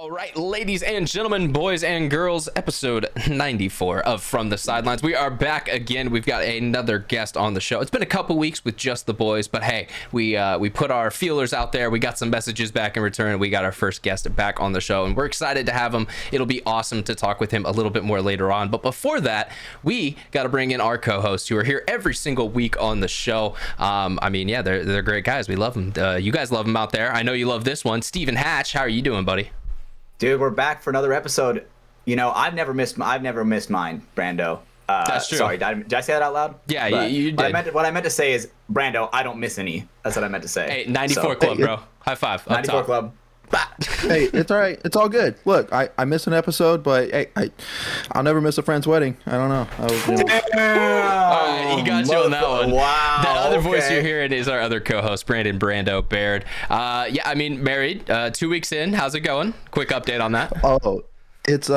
All right, ladies and gentlemen, boys and girls, episode 94 of From the Sidelines. We are back again. We've got another guest on the show. It's been a couple weeks with just the boys, but hey, we put our feelers out there. We got some messages back in return. We got our first guest back on the show, and we're excited to have him. It'll be awesome to talk with him a little bit more later on. But before that, we got to bring in our co-hosts who are here every single week on the show. I mean, yeah, they're great guys. We love them. You guys love them out there. I know you love this one. Stephen Hatch, how are you doing, buddy? Dude, we're back for another episode. You know, I've never missed mine, Brando. That's true. Sorry, did I say that out loud? Yeah, you did. What I meant to say is, Brando, I don't miss any. That's what I meant to say. Hey, 94 club, bro. High five. 94 club. Hey, it's all right. It's all good. Look, I miss an episode, but hey, I'll never miss a friend's wedding. I don't know. All right, he got you on that one. Wow. That other voice you're hearing is our other co-host, Brando Baird. Yeah, I mean, married, 2 weeks in. How's it going? Quick update on that. Oh, it's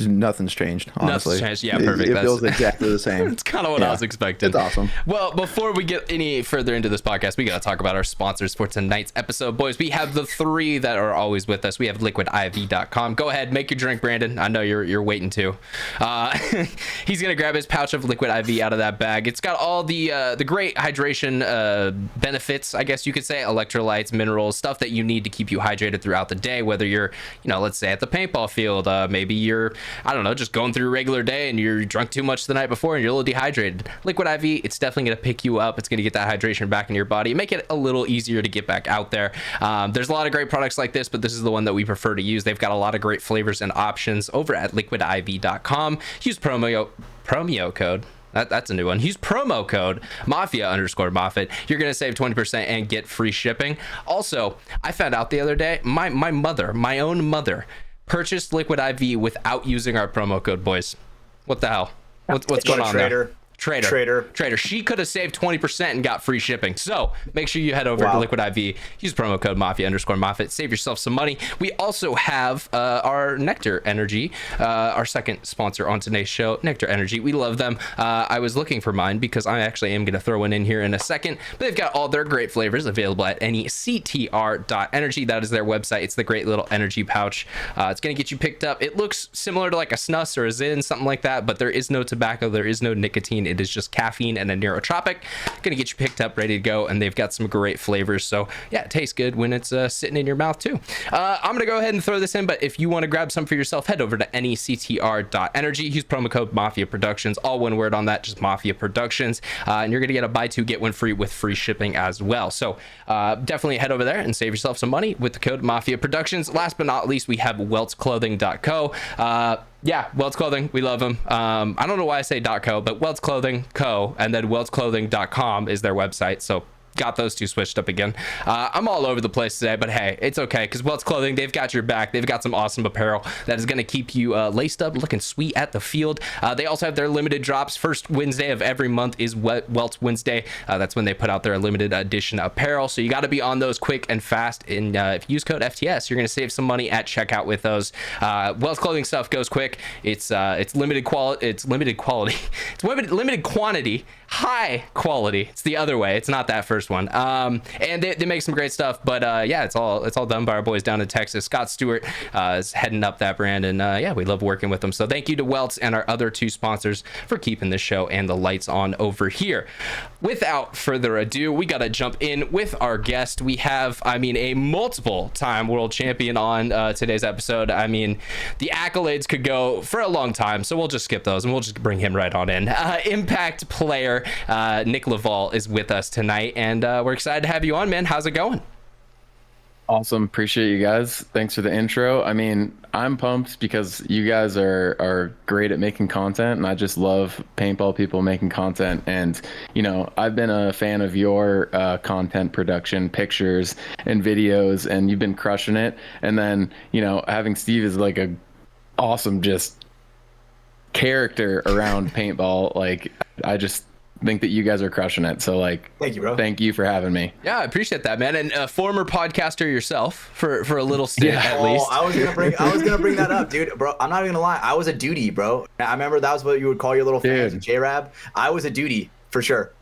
nothing's changed, honestly. Nothing's changed. Yeah, perfect. It feels exactly the same. It's kind of what I was expecting. It's awesome. Well, before we get any further into this podcast, we got to talk about our sponsors for tonight's episode. Boys, we have the three that are always with us. We have liquidiv.com. Go ahead, make your drink, Brandon. I know you're waiting to. He's going to grab his pouch of Liquid IV out of that bag. It's got all the great hydration benefits, I guess you could say, electrolytes, minerals, stuff that you need to keep you hydrated throughout the day, whether you're, let's say at the paintball field, maybe you're, I don't know, just going through a regular day and you're drunk too much the night before and you're a little dehydrated. Liquid IV, it's definitely going to pick you up. It's going to get that hydration back in your body, make it a little easier to get back out there. There's a lot of great products like this, but this is the one that we prefer to use. They've got a lot of great flavors and options over at liquidiv.com. Use promo code. That's a new one. Use promo code Mafia_Moffitt. You're going to save 20% and get free shipping. Also, I found out the other day, my own mother, purchased Liquid IV without using our promo code, boys. What the hell? What's going on there? Trader. She could have saved 20% and got free shipping. So make sure you head over to Liquid IV. Use promo code Mafia_Moffitt. Save yourself some money. We also have our NECTR Energy, our second sponsor on today's show, NECTR Energy. We love them. I was looking for mine because I actually am going to throw one in here in a second. But they've got all their great flavors available at NECTR.energy. That is their website. It's the great little energy pouch. It's going to get you picked up. It looks similar to like a snus or a Zyn, something like that, but there is no tobacco. There is no nicotine. It is just caffeine and a neurotropic. Gonna get you picked up, ready to go, and they've got some great flavors. So yeah, it tastes good when it's sitting in your mouth too. I'm gonna go ahead and throw this in, but if you want to grab some for yourself, head over to NECTR.energy. Use promo code MafiaProductions, all one word on that, just MafiaProductions, and you're gonna get a buy two get one free with free shipping as well. So definitely head over there and save yourself some money with the code MafiaProductions. Last but not least, we have weltsclothing.co. Yeah, Welts Clothing, we love them. I don't know why I say .co, but Welts Clothing Co. and then weltsclothing.com is their website. So got those two switched up again. I'm all over the place today, but hey, it's okay because Welts Clothing, they've got your back. They've got some awesome apparel that is going to keep you laced up, looking sweet at the field. They also have their limited drops. First Wednesday of every month is Welts Wednesday. That's when they put out their limited edition apparel. So you got to be on those quick and fast. And if you use code FTS, you're going to save some money at checkout with those. Welts Clothing stuff goes quick. It's limited quality. It's limited quality. It's limited quantity. High quality. It's the other way. It's not that first one. And they make some great stuff, but yeah, it's all done by our boys down in Texas. Scott Stewart is heading up that brand, and yeah, we love working with them. So thank you to Welts and our other two sponsors for keeping the show and the lights on over here. Without further ado, we got to jump in with our guest. We have, a multiple time world champion on today's episode. The accolades could go for a long time, so we'll just skip those and we'll just bring him right on in. Impact player Nick Leival is with us tonight, and we're excited to have you on, man. How's it going? Awesome. Appreciate you guys. Thanks for the intro. I'm pumped because you guys are great at making content, and I just love paintball people making content. And, I've been a fan of your content production, pictures and videos, and you've been crushing it. And then, having Steve is like a awesome just character around paintball. Like, I just think that you guys are crushing it. So thank you, bro. Thank you for having me. Yeah, I appreciate that, man. And a former podcaster yourself for a little stint, at least. I was gonna bring that up, dude. Bro, I'm not even gonna lie. I was a duty, bro. I remember that was what you would call your little fans, J-Rab. I was a duty for sure.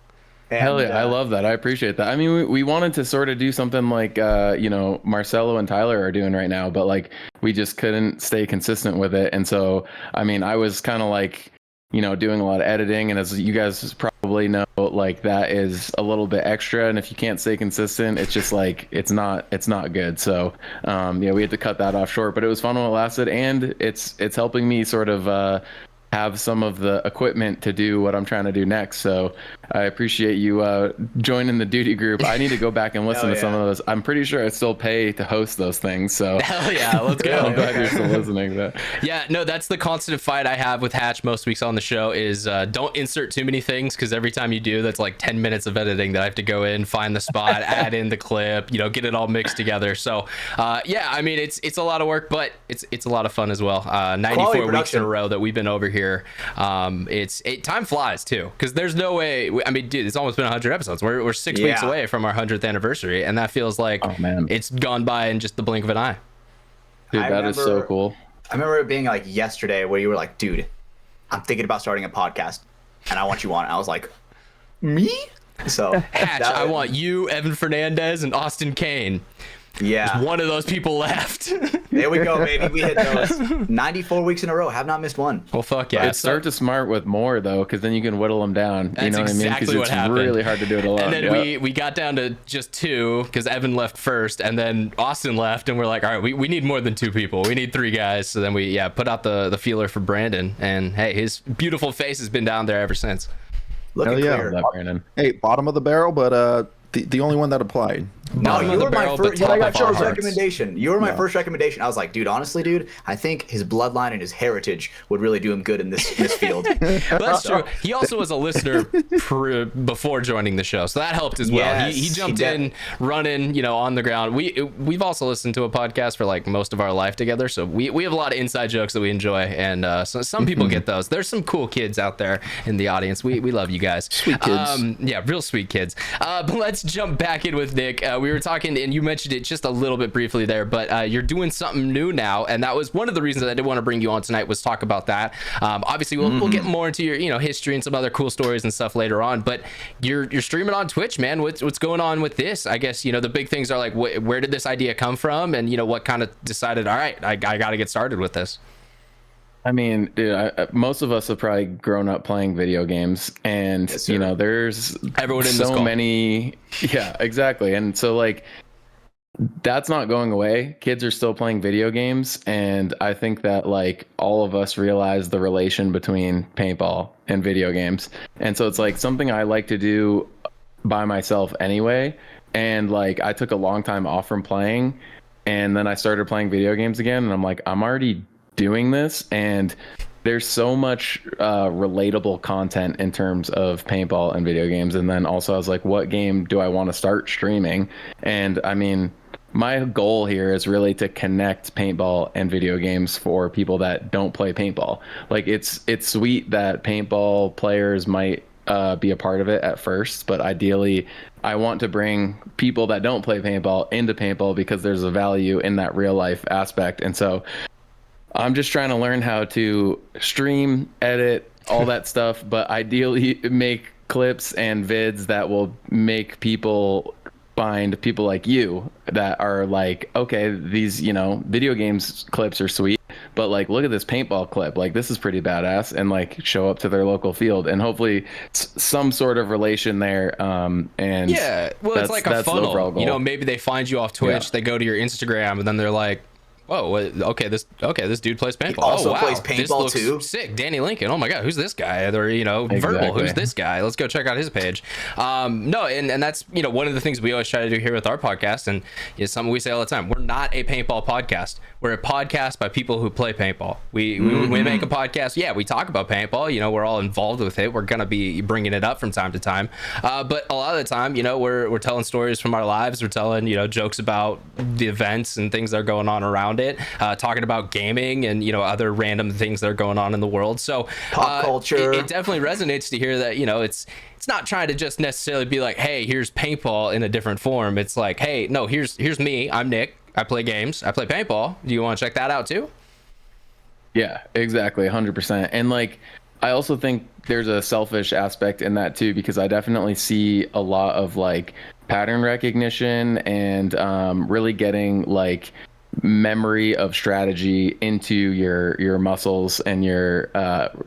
Hell yeah, I love that. I appreciate that. I mean, we wanted to sort of do something like, Marcelo and Tyler are doing right now, but like we just couldn't stay consistent with it. And so, I mean, I was kind of like, doing a lot of editing. And as you guys probably know, like that is a little bit extra. And if you can't stay consistent, it's just like, it's not good. So, we had to cut that off short, but it was fun while it lasted. And it's helping me sort of, have some of the equipment to do what I'm trying to do next. So I appreciate you joining the duty group. I need to go back and listen to some of those. I'm pretty sure I still pay to host those things. So hell yeah, let's go. I'm glad you're still listening. But yeah, no, that's the constant fight I have with Hatch most weeks on the show is don't insert too many things, because every time you do, that's like 10 minutes of editing that I have to go in, find the spot, add in the clip, get it all mixed together. So I mean, it's a lot of work, but it's a lot of fun as well. 94 weeks in a row that we've been over here. Time flies too, because there's no way. I mean, dude, it's almost been 100 episodes. We're 6 weeks away from our 100th anniversary, and that feels like it's gone by in just the blink of an eye. Dude, that is so cool. I remember it being like yesterday where you were like, dude, I'm thinking about starting a podcast and I want you on it. I was like, me? So Hatch, I want you, Evan Fernandez, and Austin Kane. Yeah. There's one of those people left. There we go, baby. We hit those 94 weeks in a row. Have not missed one. Well, fuck yeah. Start to smart with more, though, because then you can whittle them down. That's you know exactly what I mean? Because it's really hard to do it alone. And then we got down to just 2 because Evan left first, and then Austin left, and we're like, all right, we need more than 2 people. We need 3 guys. So then we put out the feeler for Brandon, and hey, his beautiful face has been down there ever since. Looking clear. That, Brandon. Hey, bottom of the barrel, but the only one that applied. No, you were my first recommendation. You were my first recommendation. I was like, dude, honestly, dude, I think his bloodline and his heritage would really do him good in this field. That's true. He also was a listener before joining the show, so that helped as well. Yes, he jumped in running, on the ground. We've also listened to a podcast for like most of our life together, so we have a lot of inside jokes that we enjoy, and so some people get those. There's some cool kids out there in the audience. We love you guys. Sweet kids. Real sweet kids. But let's jump back in with Nick. We were talking, and you mentioned it just a little bit briefly there, but you're doing something new now, and that was one of the reasons I did want to bring you on tonight, was talk about that. Obviously, we'll get more into your history and some other cool stories and stuff later on, but you're streaming on Twitch, man. What's going on with this? I guess the big things are like, where did this idea come from, and what kind of decided, all right, I got to get started with this. I mean, dude, most of us have probably grown up playing video games, and there's everyone in so many. Yeah, exactly. And so like, that's not going away. Kids are still playing video games, and I think that like all of us realize the relation between paintball and video games, and so it's like something I like to do by myself anyway. And like, I took a long time off from playing, and then I started playing video games again, and I'm like, I'm already doing this, and there's so much relatable content in terms of paintball and video games. And then also I was like, what game do I want to start streaming? And I mean, my goal here is really to connect paintball and video games for people that don't play paintball. Like, it's sweet that paintball players might be a part of it at first, but ideally I want to bring people that don't play paintball into paintball, because there's a value in that real life aspect. And so I'm just trying to learn how to stream, edit, all that stuff, but ideally make clips and vids that will make people find people like you that are like, okay, these, video games clips are sweet, but like, look at this paintball clip. Like, this is pretty badass, and like show up to their local field, and hopefully some sort of relation there. And yeah, well, it's like a funnel. Maybe they find you off Twitch, they go to your Instagram, and then they're like, whoa, okay, this dude plays paintball. He also plays paintball, this looks too. Sick. Danny Lincoln. Oh my God, who's this guy? Or Verbal. Who's this guy? Let's go check out his page. No, and that's one of the things we always try to do here with our podcast, and it's something we say all the time. We're not a paintball podcast. We're a podcast by people who play paintball. We make a podcast. Yeah, we talk about paintball. We're all involved with it. We're gonna be bringing it up from time to time. But a lot of the time, we're telling stories from our lives. We're telling jokes about the events and things that are going on around it, talking about gaming and other random things that are going on in the world. So pop culture, it definitely resonates to hear that it's not trying to just necessarily be like, hey, here's paintball in a different form. It's like, hey, no, here's me, I'm Nick, I play games, I play paintball, do you want to check that out too? Yeah, exactly, 100%. And like, I also think there's a selfish aspect in that too, because I definitely see a lot of like pattern recognition and really getting like memory of strategy into your muscles and your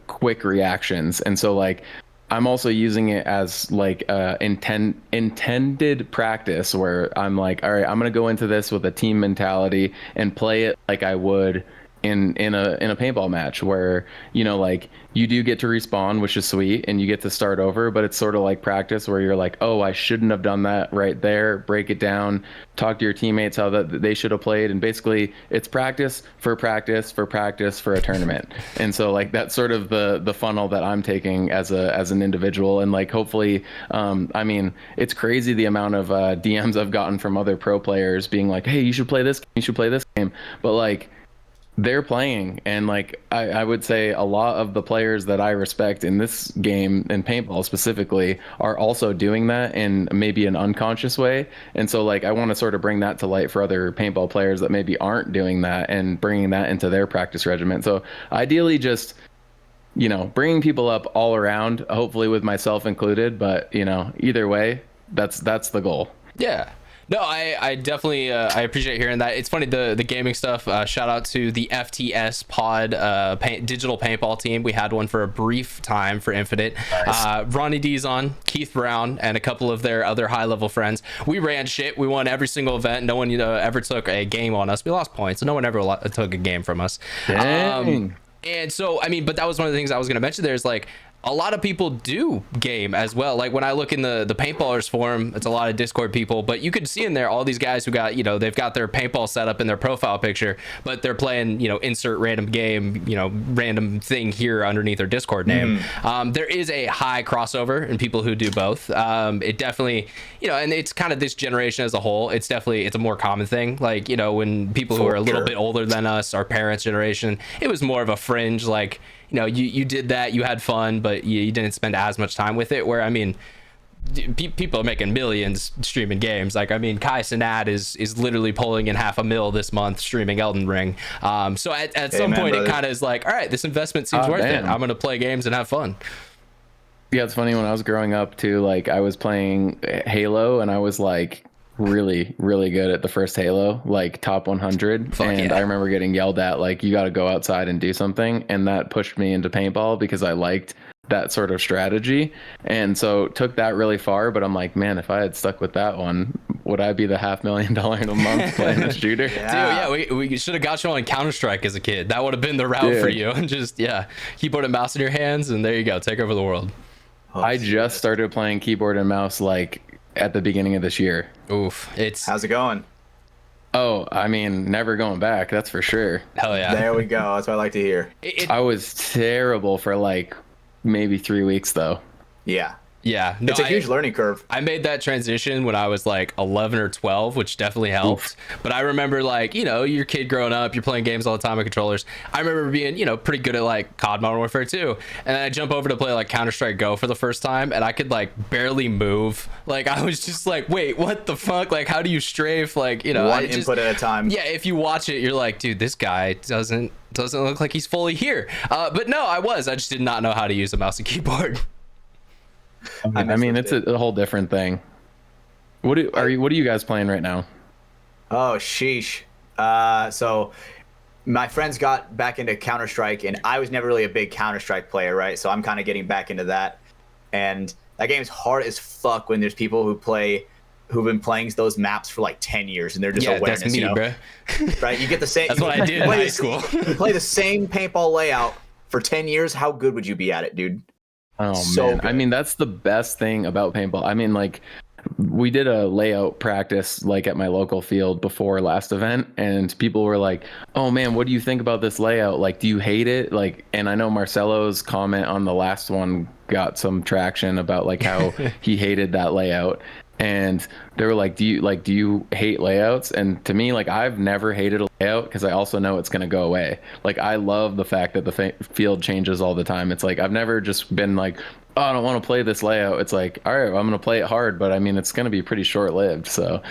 quick reactions. And so like I'm also using it as like intended practice where I'm like, all right, I'm gonna go into this with a team mentality and play it like I would in a paintball match where, you know, like you do get to respawn, which is sweet, and you get to start over, but it's sort of like practice where you're like, oh, I shouldn't have done that right there. Break it down, talk to your teammates how that they should have played, and basically it's practice for practice for practice for a tournament. And so like that's sort of the funnel that I'm taking as an individual. And like hopefully, I mean, it's crazy the amount of DMs I've gotten from other pro players being like, hey, you should play this, you should play this game, but like they're playing. And like I would say a lot of the players that I respect in this game, in paintball specifically, are also doing that in maybe an unconscious way. And so like I want to sort of bring that to light for other paintball players that maybe aren't doing that and bringing that into their practice regimen. So ideally just, you know, bringing people up all around, hopefully with myself included, but you know, either way, that's the goal. Yeah. No, I definitely I appreciate hearing that. It's funny, the gaming stuff. Shout out to the FTS pod digital paintball team. We had one for a brief time for Infinite. Nice. Ronnie D's on, Keith Brown, and a couple of their other high level friends. We ran shit. We won every single event. No one ever took a game on us. We lost points. No one ever took a game from us. Dang. And so, I mean, but that was one of the things I was going to mention there is like, a lot of people do game as well. Like when I look in the paintballers forum, it's a lot of Discord people, but you could see in there all these guys who got, you know, they've got their paintball set up in their profile picture, but they're playing, you know, insert random game, you know, random thing here underneath their Discord name. There is a high crossover in people who do both. It definitely, you know, and it's kind of this generation as a whole, it's a more common thing. Like, you know, when people who are a little bit older than us, our parents' generation, it was more of a fringe, like, you know, you did that, you had fun, but you didn't spend as much time with it. Where, I mean, people are making millions streaming games. Like, I mean, Kai Cenat is literally pulling in $500,000 this month streaming Elden Ring. So at some point, brother, it kind of is like, all right, this investment seems worth it. I'm going to play games and have fun. Yeah, it's funny, when I was growing up too, like I was playing Halo and I was like really good at the first Halo, like top 100. Fuck and yeah. I remember getting yelled at like, you got to go outside and do something, and that pushed me into paintball because I liked that sort of strategy, and so took that really far. But I'm like, man, if I had stuck with that one, would I be the $500,000 a month playing a shooter? Yeah. Dude, yeah, we should have got you on Counter-Strike as a kid. That would have been the route for you. And just, yeah, keyboard and mouse in your hands, and there you go, take over the world. I just started playing keyboard and mouse like at the beginning of this year. Oof. How's it going? Oh, I mean, never going back, that's for sure. Hell yeah. There we go. That's what I like to hear. I was terrible for like maybe 3 weeks though. Yeah. Yeah, no, it's a huge learning curve. I made that transition when I was like 11 or 12, which definitely helped. Oof. But I remember, like, you know, you're a kid growing up, you're playing games all the time with controllers. I remember being, you know, pretty good at like COD Modern Warfare 2. And then I jump over to play like Counter-Strike Go for the first time, and I could like barely move. Like, I was just like, wait, what the fuck? Like, how do you strafe? Like, you know, one input at a time. Yeah, if you watch it, you're like, dude, this guy doesn't look like he's fully here. But no, I just did not know how to use a mouse and keyboard. I mean, it's a whole different thing. What are you guys playing right now? Oh, sheesh. So my friends got back into Counter-Strike, and I was never really a big Counter-Strike player, right? So I'm kind of getting back into that. And that game's hard as fuck when there's people who've been playing those maps for like 10 years, and they're just awareness, that's me, you know? bro. Right? You get the same. That's what I did in high school. You play the same paintball layout for 10 years. How good would you be at it, dude? Oh, so man. good. I mean, that's the best thing about paintball. I mean, like, we did a layout practice like at my local field before last event, and people were like, oh man, what do you think about this layout? Like, do you hate it? Like, and I know Marcelo's comment on the last one got some traction about like how he hated that layout. And they were like, do you hate layouts? And to me, like, I've never hated a layout because I also know it's going to go away. Like, I love the fact that the field changes all the time. It's like, I've never just been like, oh, I don't want to play this layout. It's like, all right, I'm going to play it hard, but I mean, it's going to be pretty short lived. So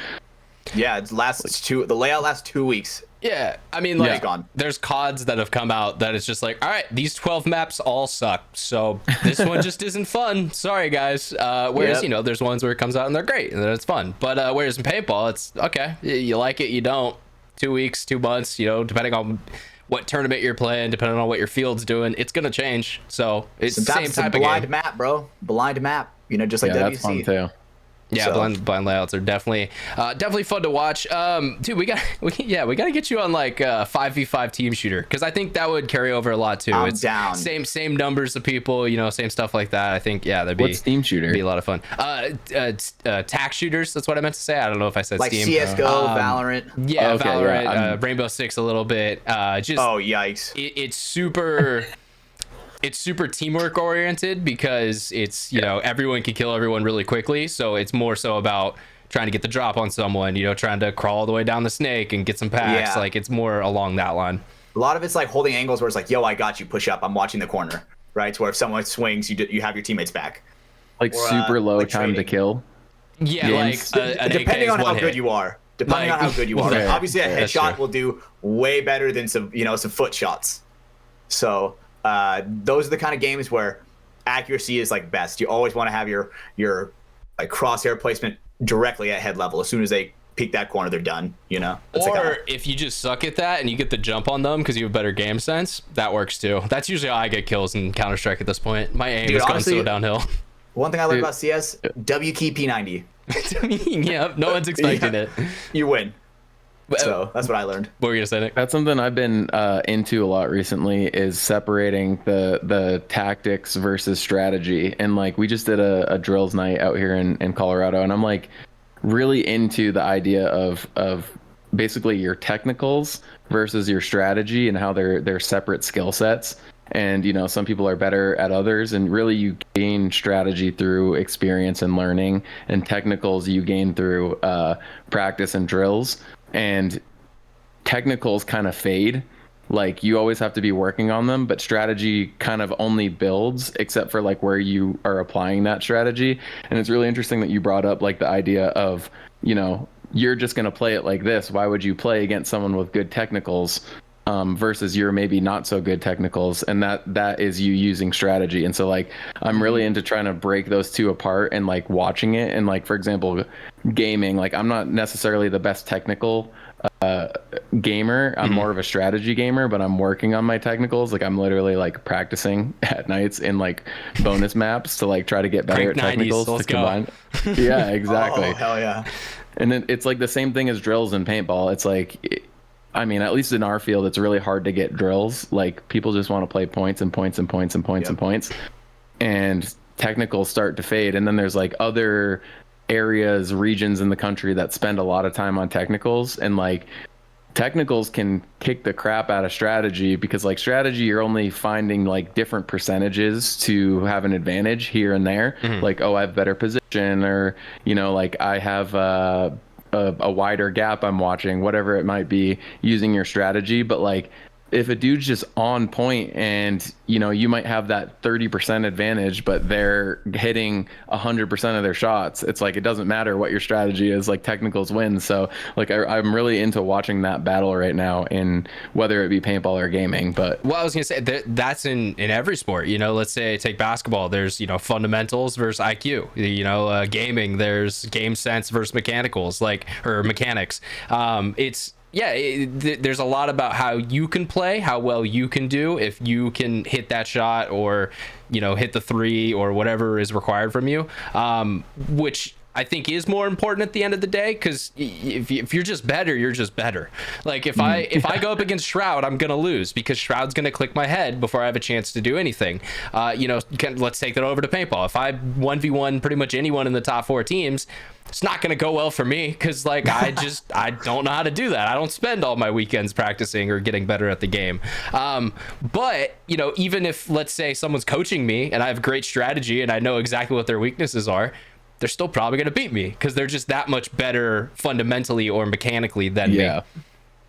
yeah, the layout lasts 2 weeks, Yeah, I mean, Yeah. like, Gone. there's CODs that have come out that it's just like, all right, these 12 maps all suck, so this one just isn't fun. Sorry, guys. Whereas, Yep. you know, there's ones where it comes out and they're great and it's fun. But whereas in paintball, it's okay. You like it, you don't. 2 weeks, 2 months, you know, depending on what tournament you're playing, depending on what your field's doing, it's gonna change. So it's the Sometimes same type it's a of blind game. map, bro. Blind map. You know, just like Yeah, WC. that's fun too. Yeah, So- blind layouts are definitely fun to watch. Dude, we gotta get you on like 5v5 team shooter, because I think that would carry over a lot too. I'm It's down. Same numbers of people, you know, same stuff like that. I think that'd be What's Steam Shooter? be a lot of fun. Tac shooters. That's what I meant to say. I don't know if I said Like Steam. CS:GO, Valorant. Yeah, Okay, Valorant, yeah, Rainbow Six a little bit. Just Oh, yikes. it's super it's super teamwork oriented, because it's, you know, everyone can kill everyone really quickly, so it's more so about trying to get the drop on someone, you know, trying to crawl all the way down the snake and get some packs. Yeah. Like, it's more along that line. A lot of it's like holding angles where it's like, yo, I got you, push up, I'm watching the corner, right? To where if someone swings, you have your teammaadmates back. Like Or, super low like time to trading. kill. Yeah, Games. like an AK Depending is on how one good hit. you are. Depending Like- on how good you are. Okay. Obviously, a That's headshot true. will do way better than some foot shots. So those are the kind of games where accuracy is like best. You always want to have your like crosshair placement directly at head level. As soon as they peek that corner, they're done. You know. That's Or like if you just suck at that and you get the jump on them because you have better game sense, that works too. That's usually how I get kills in Counter-Strike at this point. My aim Dude, has gone honestly- so downhill. one thing I learned Dude. about CS: W key P90. Yeah, no one's expecting Yeah. it. You win. But, So that's what I learned. what were you gonna say, Nick? That's something I've been into a lot recently, is separating the tactics versus strategy. And like, we just did a drills night out here in Colorado, and I'm like really into the idea of basically your technicals versus your strategy, and how they're separate skill sets. And you know, some people are better at others, and really you gain strategy through experience and learning, and technicals you gain through practice and drills. And technicals kind of fade, like you always have to be working on them, but strategy kind of only builds, except for like where you are applying that strategy. And it's really interesting that you brought up like the idea of, you know, you're just going to play it like this. Why would you play against someone with good technicals versus your maybe not so good technicals? And that is you using strategy. And so like, I'm really into trying to break those two apart and like watching it. And like, for example, gaming, like I'm not necessarily the best technical gamer. I'm more of a strategy gamer, but I'm working on my technicals. Like I'm literally like practicing at nights in like bonus maps to like try to get better Crank at 90s, technicals let's to go. combine. Yeah, exactly. Oh, hell yeah. And then it's like the same thing as drills in paintball. It's like, I mean, at least in our field, it's really hard to get drills. Like people just want to play points and points and points and points and points. And technicals start to fade. And then there's like other areas, regions in the country that spend a lot of time on technicals. And like technicals can kick the crap out of strategy, because like strategy, you're only finding like different percentages to have an advantage here and there. Like, oh, I have better position, or, you know, like I have a wider gap I'm watching, whatever it might be, using your strategy. But like, if a dude's just on point and, you know, you might have that 30% advantage, but they're hitting 100% of their shots, it's like, it doesn't matter what your strategy is, like technicals win. So like, I'm really into watching that battle right now, in whether it be paintball or gaming. But Well, I was gonna say that's in every sport. You know, let's say take basketball. There's, you know, fundamentals versus IQ. You know, gaming, there's game sense versus mechanicals, like, or mechanics. There's a lot about how you can play, how well you can do, if you can hit that shot, or, you know, hit the three, or whatever is required from you, which I think is more important at the end of the day, because if you're just better, you're just better. Like if I go up against Shroud, I'm gonna lose, because Shroud's gonna click my head before I have a chance to do anything. Let's take that over to paintball. If I 1v1 pretty much anyone in the top 4 teams, it's not going to go well for me, because like I don't know how to do that. I don't spend all my weekends practicing or getting better at the game. But, you know, even if, let's say, someone's coaching me and I have great strategy and I know exactly what their weaknesses are, they're still probably going to beat me, because they're just that much better fundamentally or mechanically than me.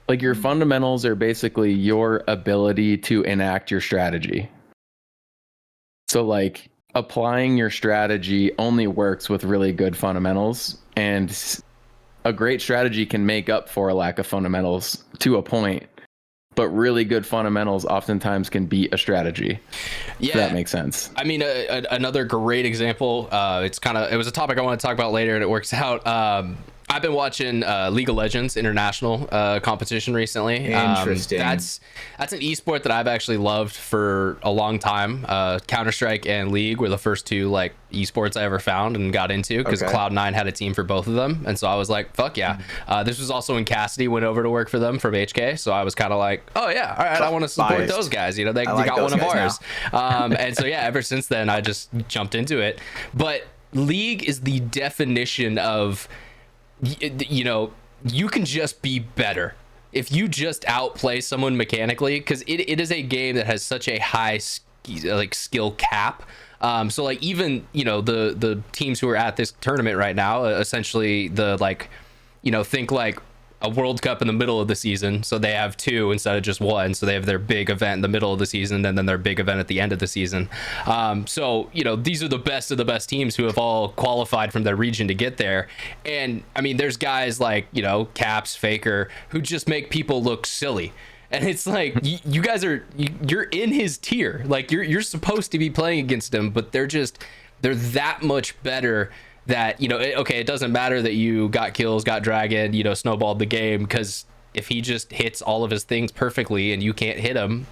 Like your fundamentals are basically your ability to enact your strategy. So like, applying your strategy only works with really good fundamentals. And a great strategy can make up for a lack of fundamentals to a point, but really good fundamentals oftentimes can beat a strategy. Yeah, if that makes sense. I mean, another great example. It was a topic I want to talk about later, and it works out. I've been watching League of Legends international competition recently. Interesting. That's an esport that I've actually loved for a long time. Counter-Strike and League were the first two like esports I ever found and got into, because Cloud9 had a team for both of them, and so I was like, fuck yeah. This was also when Cassidy went over to work for them from HK, so I was kind of like, oh yeah, all right, I want to support those guys. You know, they like got one of ours. Now. And so yeah, ever since then I just jumped into it. But League is the definition of, you know, you can just be better if you just outplay someone mechanically, because it is a game that has such a high skill cap. So like, even, you know, the teams who are at this tournament right now, essentially the, like, you know, think like a World Cup in the middle of the season, so they have two instead of just one, so they have their big event in the middle of the season and then their big event at the end of the season. So, you know, these are the best of the best teams who have all qualified from their region to get there. And I mean, there's guys like, you know, Caps, Faker, who just make people look silly. And it's like, you guys you're in his tier, like you're supposed to be playing against him, but they're that much better that, you know, it doesn't matter that you got kills, got dragon, you know, snowballed the game, because if he just hits all of his things perfectly and you can't hit him,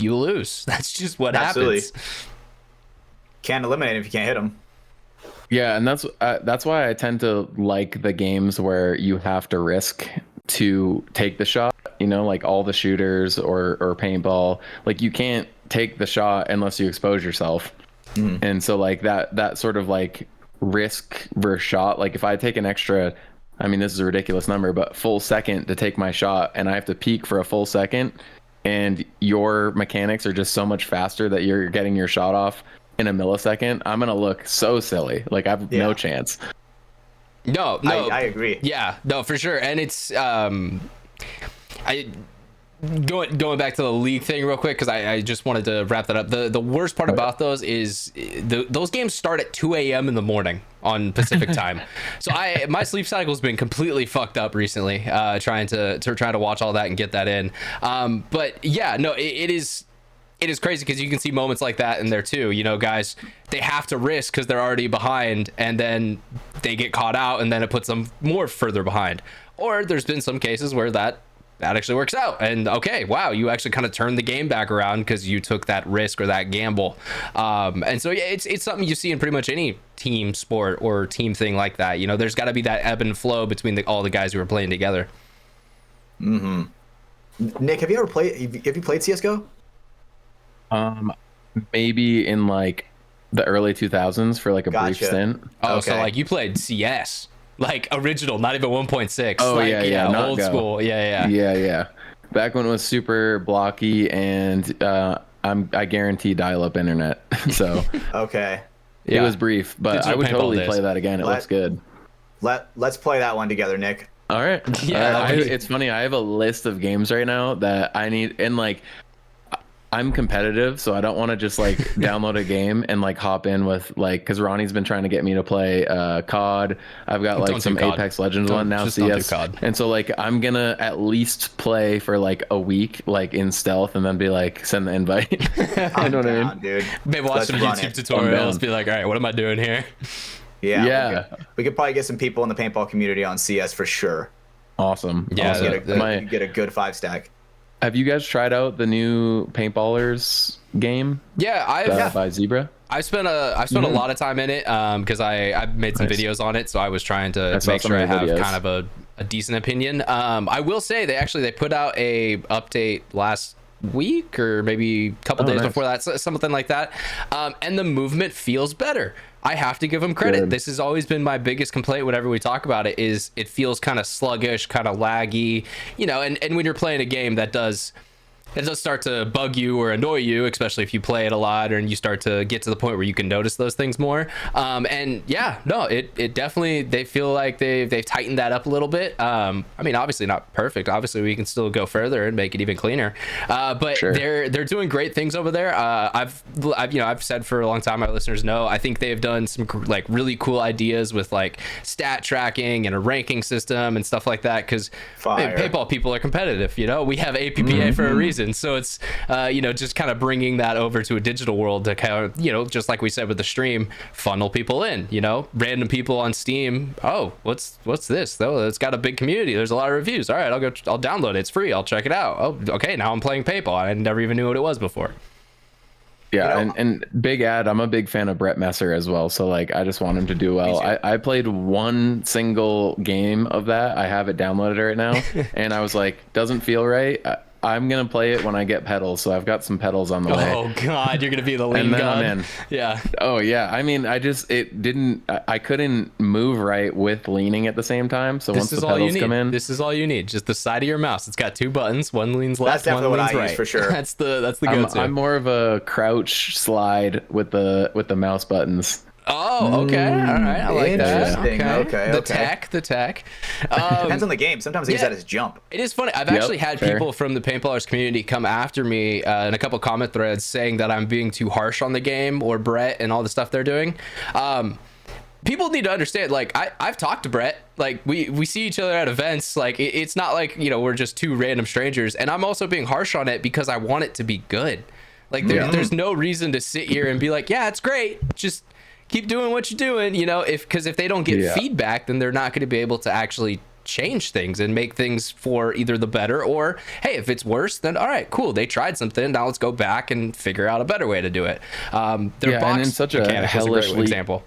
you lose. That's just what happens. Can't eliminate him if you can't hit him. Yeah, and that's why I tend to like the games where you have to risk to take the shot, you know, like all the shooters or paintball. Like, you can't take the shot unless you expose yourself. And so like that sort of like risk versus shot, like if I take an extra, I mean, this is a ridiculous number, but full second to take my shot, and I have to peek for a full second, and your mechanics are just so much faster that you're getting your shot off in a millisecond, I'm gonna look so silly. Like, I have no chance. No, I agree. Yeah, no, for sure. And it's going back to the League thing real quick, because I just wanted to wrap that up. The worst part about those is those games start at 2 a.m. in the morning on Pacific time. So my sleep cycle has been completely fucked up recently, trying to watch all that and get that in. But yeah, no, it is crazy, because you can see moments like that in there too. You know, guys, they have to risk because they're already behind, and then they get caught out, and then it puts them more further behind. Or there's been some cases where that actually works out, and okay, wow, you actually kind of turned the game back around because you took that risk or that gamble. And so yeah, it's something you see in pretty much any team sport or team thing like that. You know, there's got to be that ebb and flow between all the guys who are playing together. Nick, have you played CS:GO? Maybe in like the early 2000s for like a brief stint. Oh, so like you played CS, like original, not even 1.6. Oh, like, yeah, not old Go. school. Yeah. Back when it was super blocky, and I guarantee dial-up internet. So Okay. it was brief, but Digital I would paintball totally days. play that again. It looks good. Let's play that one together, Nick. All right. Yeah. It's funny. I have a list of games right now that I need, and like, I'm competitive, so I don't want to just like download a game and like hop in with like, because Ronnie's been trying to get me to play COD. I've got like some Apex Legends one now, CS. And so like, I'm gonna at least play for like a week, like in stealth, and then be like, send the invite. You know what I mean, dude? Maybe watch some YouTube tutorials. Be like, all right, what am I doing here? Yeah. We could probably get some people in the paintball community on CS for sure. Awesome. Yeah, awesome. Get a good 5-stack. Have you guys tried out the new Paintballers game? Yeah, by Zebra. I spent a lot of time in it because I made some videos on it, so I was trying to make sure I have kind of a decent opinion. I will say they put out a update last week or maybe a couple days before that, something like that, and the movement feels better. I have to give them credit. Good. This has always been my biggest complaint whenever we talk about it, is it feels kind of sluggish, kind of laggy, you know, and when you're playing a game that does it does start to bug you or annoy you, especially if you play it a lot, and you start to get to the point where you can notice those things more. And yeah, no, it definitely, they feel like they've tightened that up a little bit. I mean, obviously not perfect. Obviously, we can still go further and make it even cleaner. But Sure. they're doing great things over there. I've said for a long time, my listeners know, I think they've done some like really cool ideas with like stat tracking and a ranking system and stuff like that. Because paintball people are competitive. We have APPA for a reason. So it's just kind of bringing that over to a digital world to kind of just like we said with the stream, funnel people in. Random people on Steam. Oh, what's this? Oh, it's got a big community. There's a lot of reviews. All right, I'll download it. It's free. I'll check it out. Oh, okay. Now I'm playing paintball. I never even knew what it was before. Yeah, and big ad. I'm a big fan of Brett Messer as well. So like, I just want him to do well. I played one single game of that. I have it downloaded right now, and I was like, doesn't feel right. I'm gonna play it when I get pedals, so I've got some pedals on the way. Oh God, you're gonna be the lean and then god. I'm in. Yeah. Oh yeah. I mean, I couldn't move right with leaning at the same time. So once the pedals come in, this is all you need. Just the side of your mouse. It's got 2 buttons. One leans left. That's definitely one leans what I right. use for sure. That's the go-to. I'm more of a crouch slide with the mouse buttons. Oh, okay. All right. I like that. Interesting. Okay. The tech. Depends on the game. Sometimes I use that as jump. It is funny. I've actually had people from the paintballers community come after me in a couple comment threads saying that I'm being too harsh on the game or Brett and all the stuff they're doing. People need to understand, like, I've talked to Brett. Like, we see each other at events. Like, it's not like, we're just 2 random strangers. And I'm also being harsh on it because I want it to be good. Like, there's no reason to sit here and be like, yeah, it's great. Just keep doing what you're doing, because if they don't get feedback, then they're not going to be able to actually change things and make things for either the better, or hey, if it's worse, then all right, cool, they tried something, now let's go back and figure out a better way to do it. Their box and in such a hellish example.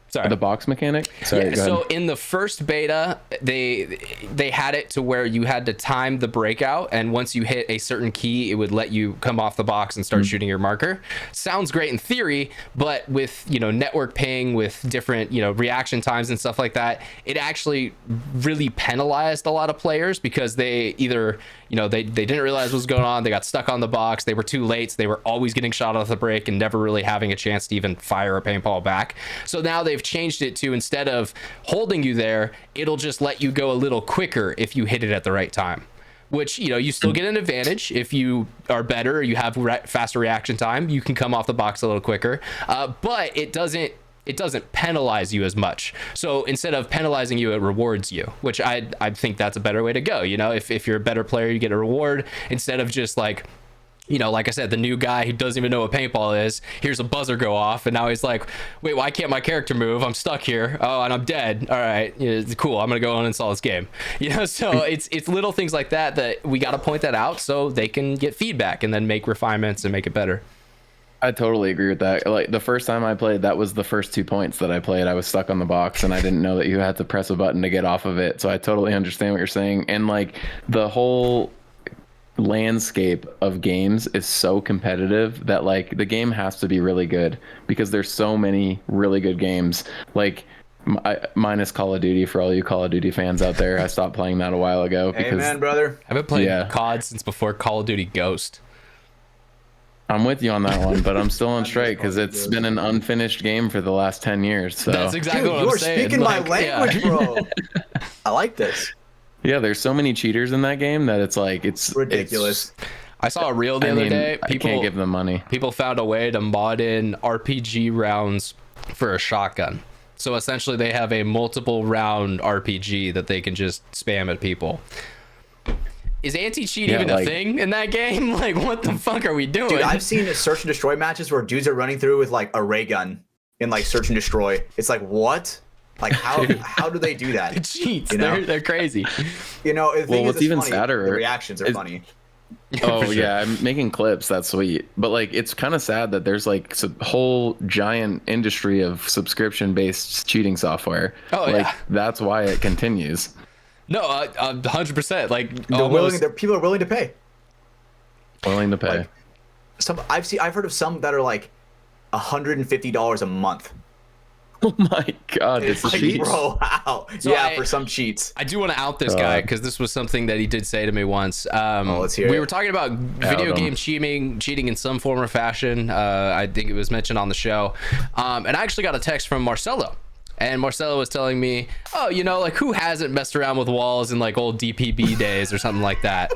Sorry. The box mechanic? Sorry, so in the first beta, they had it to where you had to time the breakout, and once you hit a certain key, it would let you come off the box and start shooting your marker. Sounds great in theory, but with network ping, with different reaction times and stuff like that, it actually really penalized a lot of players because they either they didn't realize what was going on, they got stuck on the box, they were too late, so they were always getting shot off the break and never really having a chance to even fire a paintball back. So now they've changed it to, instead of holding you there, it'll just let you go a little quicker if you hit it at the right time, which you still get an advantage. If you are better or you have faster reaction time, you can come off the box a little quicker, but it doesn't penalize you as much. So instead of penalizing you, it rewards you, which I think that's a better way to go. If you're a better player, you get a reward instead of just like I said, the new guy who doesn't even know what paintball is, here's a buzzer go off, and now he's like, wait, why can't my character move? I'm stuck here. Oh, and I'm dead. All right, cool. I'm gonna go on and install this game. So it's little things like that we got to point that out so they can get feedback and then make refinements and make it better. I totally agree with that. Like, the first time I played, that was the first 2 points that I played. I was stuck on the box, and I didn't know that you had to press a button to get off of it. So I totally understand what you're saying. And like, the whole landscape of games is so competitive that like the game has to be really good because there's so many really good games. Like, minus Call of Duty, for all you Call of Duty fans out there. I stopped playing that a while ago because, amen, brother. I haven't played COD since before Call of Duty Ghost. I'm with you on that one, but I'm still on strike because it's been an unfinished game for the last 10 years. So that's exactly what I'm saying. You're speaking my language, bro. I like this. Yeah, there's so many cheaters in that game that it's like it's ridiculous. I saw a reel the other day. People can't give them money. People found a way to mod in RPG rounds for a shotgun. So essentially, they have a multiple round RPG that they can just spam at people. Is anti-cheat even a thing in that game? Like, what the fuck are we doing? Dude, I've seen search and destroy matches where dudes are running through with like a ray gun in like search and destroy. It's like, what? Like, how do they do that? It cheats. They're crazy. What's even sadder? The reactions are funny. Oh yeah, I'm making clips. That's sweet. But like, it's kind of sad that there's like a whole giant industry of subscription-based cheating software. Oh like, that's why it continues. No, 100%. Like, people are willing to pay. Willing to pay. Like, I've heard of some that are like $150 a month. Oh my god, It's it's like, cheats? bro, how? So yeah, I- for some cheats. I do want to out this guy because this was something that he did say to me once. let's hear we it. were talking about video Out 'em. game cheating in some form or fashion. I think it was mentioned on the show. And I actually got a text from Marcelo. And Marcelo was telling me, oh, you know, like who hasn't messed around with walls in like old DPB days or something like that?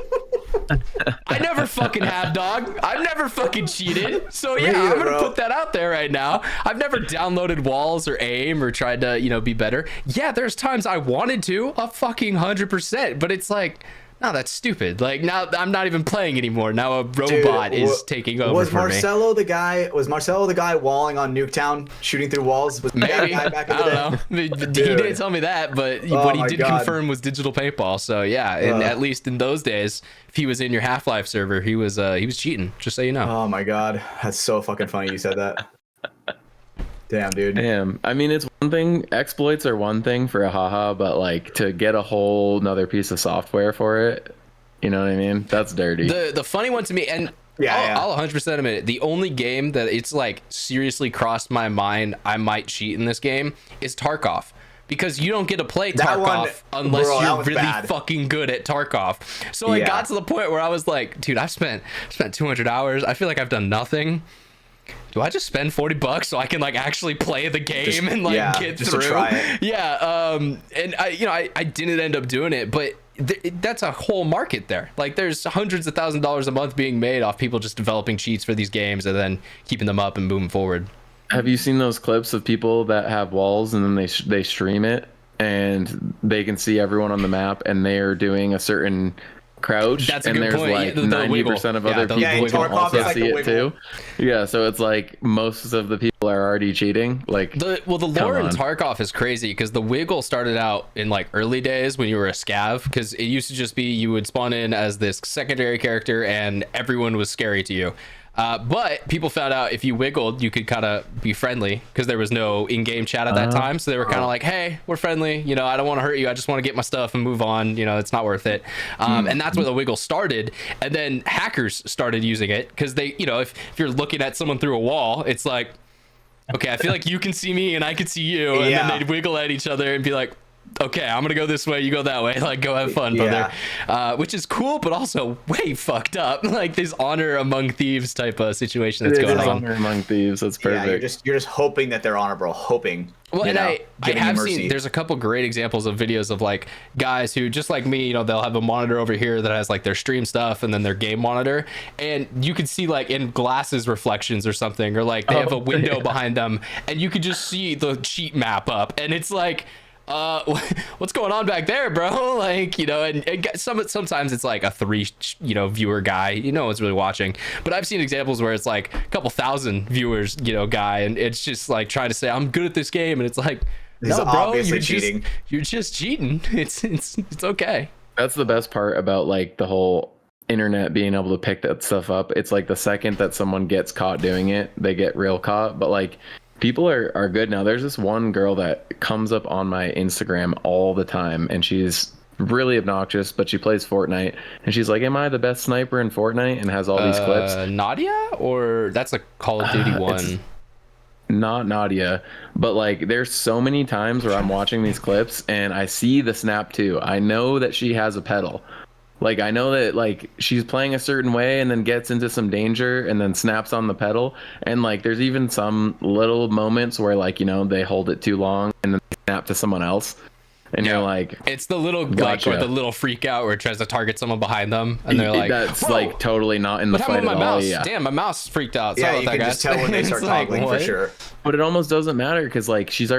I never fucking have, dog. I've never fucking cheated. So yeah, I'm gonna put that out there right now. I've never downloaded walls or aim or tried to, you know, be better. Yeah, there's times I wanted to, a fucking 100%, but it's like, no, that's stupid. Like now I'm not even playing anymore. Now a robot is taking over Was for me. Marcelo the guy? Was Marcelo the guy walling on Nuketown, shooting through walls? Was that Maybe. guy back in I the day? don't know. He Dude. didn't tell me that, but Oh what he my did God. confirm was digital paintball. So yeah, and at least in those days, if he was in your Half-Life server, he was cheating. Just so you know. Oh my god, that's so fucking funny you said that. Damn, dude. Damn. I mean, it's one thing. Exploits are one thing for a haha, but like to get a whole nother piece of software for it, you know what I mean? That's dirty. The funny one to me, and Yeah, I'll 100% admit it, the only game that it's like seriously crossed my mind I might cheat in this game is Tarkov. Because you don't get to play That Tarkov one- unless bro, that you're was really bad. fucking good at Tarkov. So it Yeah. got to the point where I was like, dude, I've spent 200 hours. I feel like I've done nothing. Do I just spend $40 so I can like actually play the game and like get just through? to try it. Yeah. And I didn't end up doing it, but that's a whole market there. Like there's hundreds of $1,000s a month being made off people just developing cheats for these games and then keeping them up and moving forward. Have you seen those clips of people that have walls and then they stream it and they can see everyone on the map and they're doing a certain crouch That's a and good there's point. like The 90% of wiggle. other Yeah, the people wiggle. can Yeah, in Tarkov, also it's like see the it wiggle. too. Yeah, so it's like most of the people are already cheating. Like The lore in Come on. Tarkov is crazy because the wiggle started out in like early days when you were a scav, because it used to just be you would spawn in as this secondary character and everyone was scary to you. But people found out if you wiggled, you could kind of be friendly because there was no in-game chat at that time. So they were kind of like, hey, we're friendly. You know, I don't want to hurt you. I just want to get my stuff and move on. You know, it's not worth it. And that's where the wiggle started. And then hackers started using it because they, you know, if you're looking at someone through a wall, it's like, okay, I feel like you can see me and I can see you. And Yeah. then they'd wiggle at each other and be like, okay, I'm gonna go this way, you go that way, like go have fun, brother. Which is cool, but also way fucked up. Like this honor among thieves type of situation that's It going is on. honor among thieves. That's Yeah, perfect. you're just hoping that they're honorable, hoping. Well, you and know, I giving you have mercy. seen there's a couple great examples of videos of like guys who just like me, you know, they'll have a monitor over here that has like their stream stuff and then their game monitor, and you could see like in glasses reflections or something, or like they have a window behind them and you could just see the cheat map up, and it's like, what's going on back there, bro? Like, you know, and sometimes it's like a 3 viewer guy, you know, one's really watching, but I've seen examples where it's like a couple thousand viewers, you know, guy, and it's just like trying to say I'm good at this game, and it's like, He's no, bro, obviously cheating. You're just cheating. It's okay. That's the best part about like the whole internet being able to pick that stuff up. It's like the second that someone gets caught doing it, they get real caught. But like people are good now. There's this one girl that comes up on my Instagram all the time and she's really obnoxious, but she plays Fortnite and she's like, am I the best sniper in Fortnite? And has all these clips. Nadia, or that's a Call of Duty one. Not Nadia, but like there's so many times where I'm watching these clips and I see the snap too. I know that she has a pedal. Like I know that like she's playing a certain way and then gets into some danger and then snaps on the pedal. And like there's even some little moments where like, you know, they hold it too long and then they snap to someone else. And you're like, it's the little Gotcha. like, or the little freak out where it tries to target someone behind them, and they're like, that's "Whoa, like totally not in the what happened fight with at my all. mouse? Yeah. Damn, my mouse freaked out. Yeah, Sorry you about can that, just guys." tell when they It's start like, toggling for what? sure. But it almost doesn't matter because like she's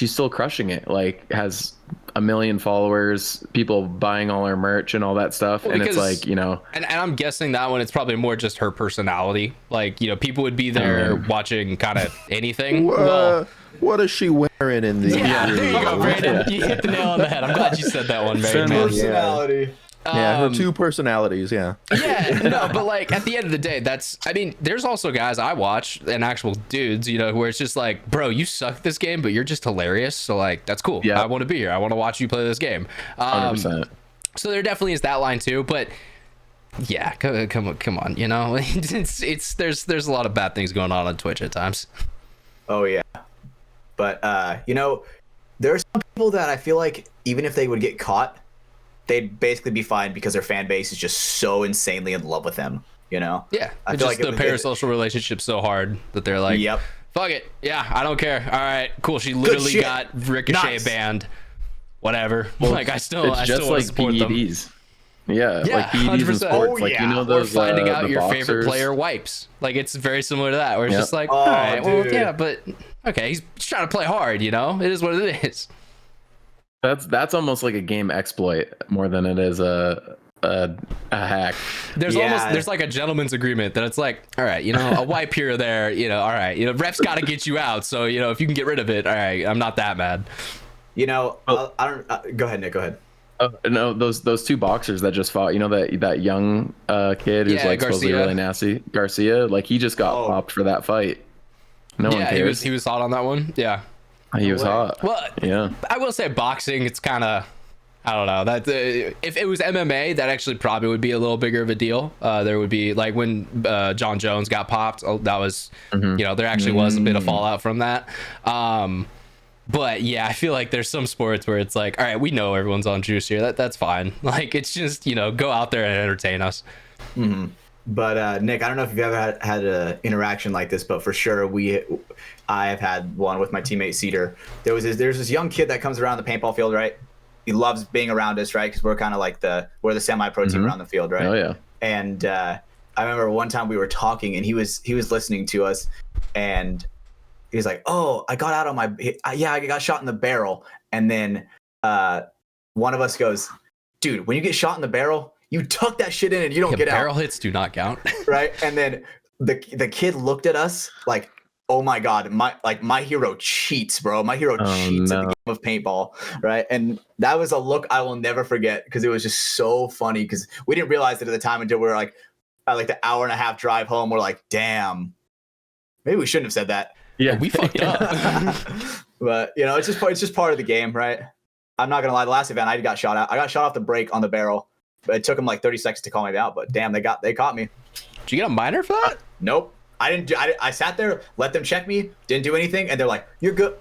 still crushing it. Like has 1 million followers, people buying all her merch and all that stuff. Well, and it's because- like, you know, And I'm guessing that one, it's probably more just her personality. Like, you know, people would be there watching kind of anything. Well, What is she wearing in the? yeah, there you go, Brandon. You hit the nail on the head. I'm glad you said that one, Barry, man. Personality. Yeah, her 2 personalities. Yeah. Yeah, no, but like at the end of the day, I mean, there's also guys I watch and actual dudes, you know, where it's just like, bro, you suck at this game, but you're just hilarious. So like, that's cool. Yeah. I want to be here. I want to watch you play this game. 100%. So there definitely is that line too, but yeah, come on, you know, there's a lot of bad things going on Twitch at times. Oh yeah. But there are some people that I feel like even if they would get caught, they'd basically be fine because their fan base is just so insanely in love with them. Yeah, I it's feel just like the parasocial relationship's so hard that they're like, Yep. fuck it, yeah, I don't care. All right, cool. She literally shit. got Ricochet Nice. banned. Whatever. Like I still It's just want to like support them. PEDs. Yeah, Yeah, like PEDs in 100%. sports. Oh, Like yeah. you know Or those finding out the your boxers. favorite player wipes. Like it's very similar to that, where it's Yep. just like, Oh, all right, well, dude. yeah, but okay, he's trying to play hard. It is what it is. That's almost like a game exploit more than it is a hack. There's like a gentleman's agreement that it's like, all right, a wipe here or there, all right, ref's got to get you out. So if you can get rid of it, all right, I'm not that mad. I don't. Go ahead, Nick. Go ahead. No, those two boxers that just fought. that young kid who's Yeah, like supposedly Garcia. really nasty. Garcia, like he just got popped for that fight. No one Yeah, cares. he was hot on that one. Yeah. He was way. hot. Well, Yeah. I will say boxing, it's kind of, I don't know. That if it was MMA, that actually probably would be a little bigger of a deal. There would be like when John Jones got popped. That was, there actually was a bit of fallout from that. But yeah, I feel like there's some sports where it's like, all right, we know everyone's on juice here. That's fine. Like it's just go out there and entertain us. But Nick, I don't know if you've ever had an interaction like this, but for sure I have had one with my teammate Cedar. There's this young kid that comes around the paintball field, right? He loves being around us, right? Because we're kind of like we're the semi-pro team around the field, right? Oh yeah. And I remember one time we were talking, and he was listening to us, and he was like, "Oh, I got out on I got shot in the barrel." And then one of us goes, "Dude, when you get shot in the barrel, you tuck that shit in and you don't get barrel out." hits do not count. Right? And then the kid looked at us like, "Oh my god, my hero cheats, bro. My hero cheats at the game of paintball." Right? And that was a look I will never forget because it was just so funny because we didn't realize it at the time until we were like at like the hour and a half drive home. We're like, "Damn, maybe we shouldn't have said that." Yeah. We fucked up. But it's just part of the game, right? I'm not gonna lie. The last event I got shot out. I got shot off the break on the barrel. But it took them like 30 seconds to call me out. But damn, they caught me. Did you get a minor for that? Nope. I didn't. I sat there, let them check me, didn't do anything, and they're like, "You're good."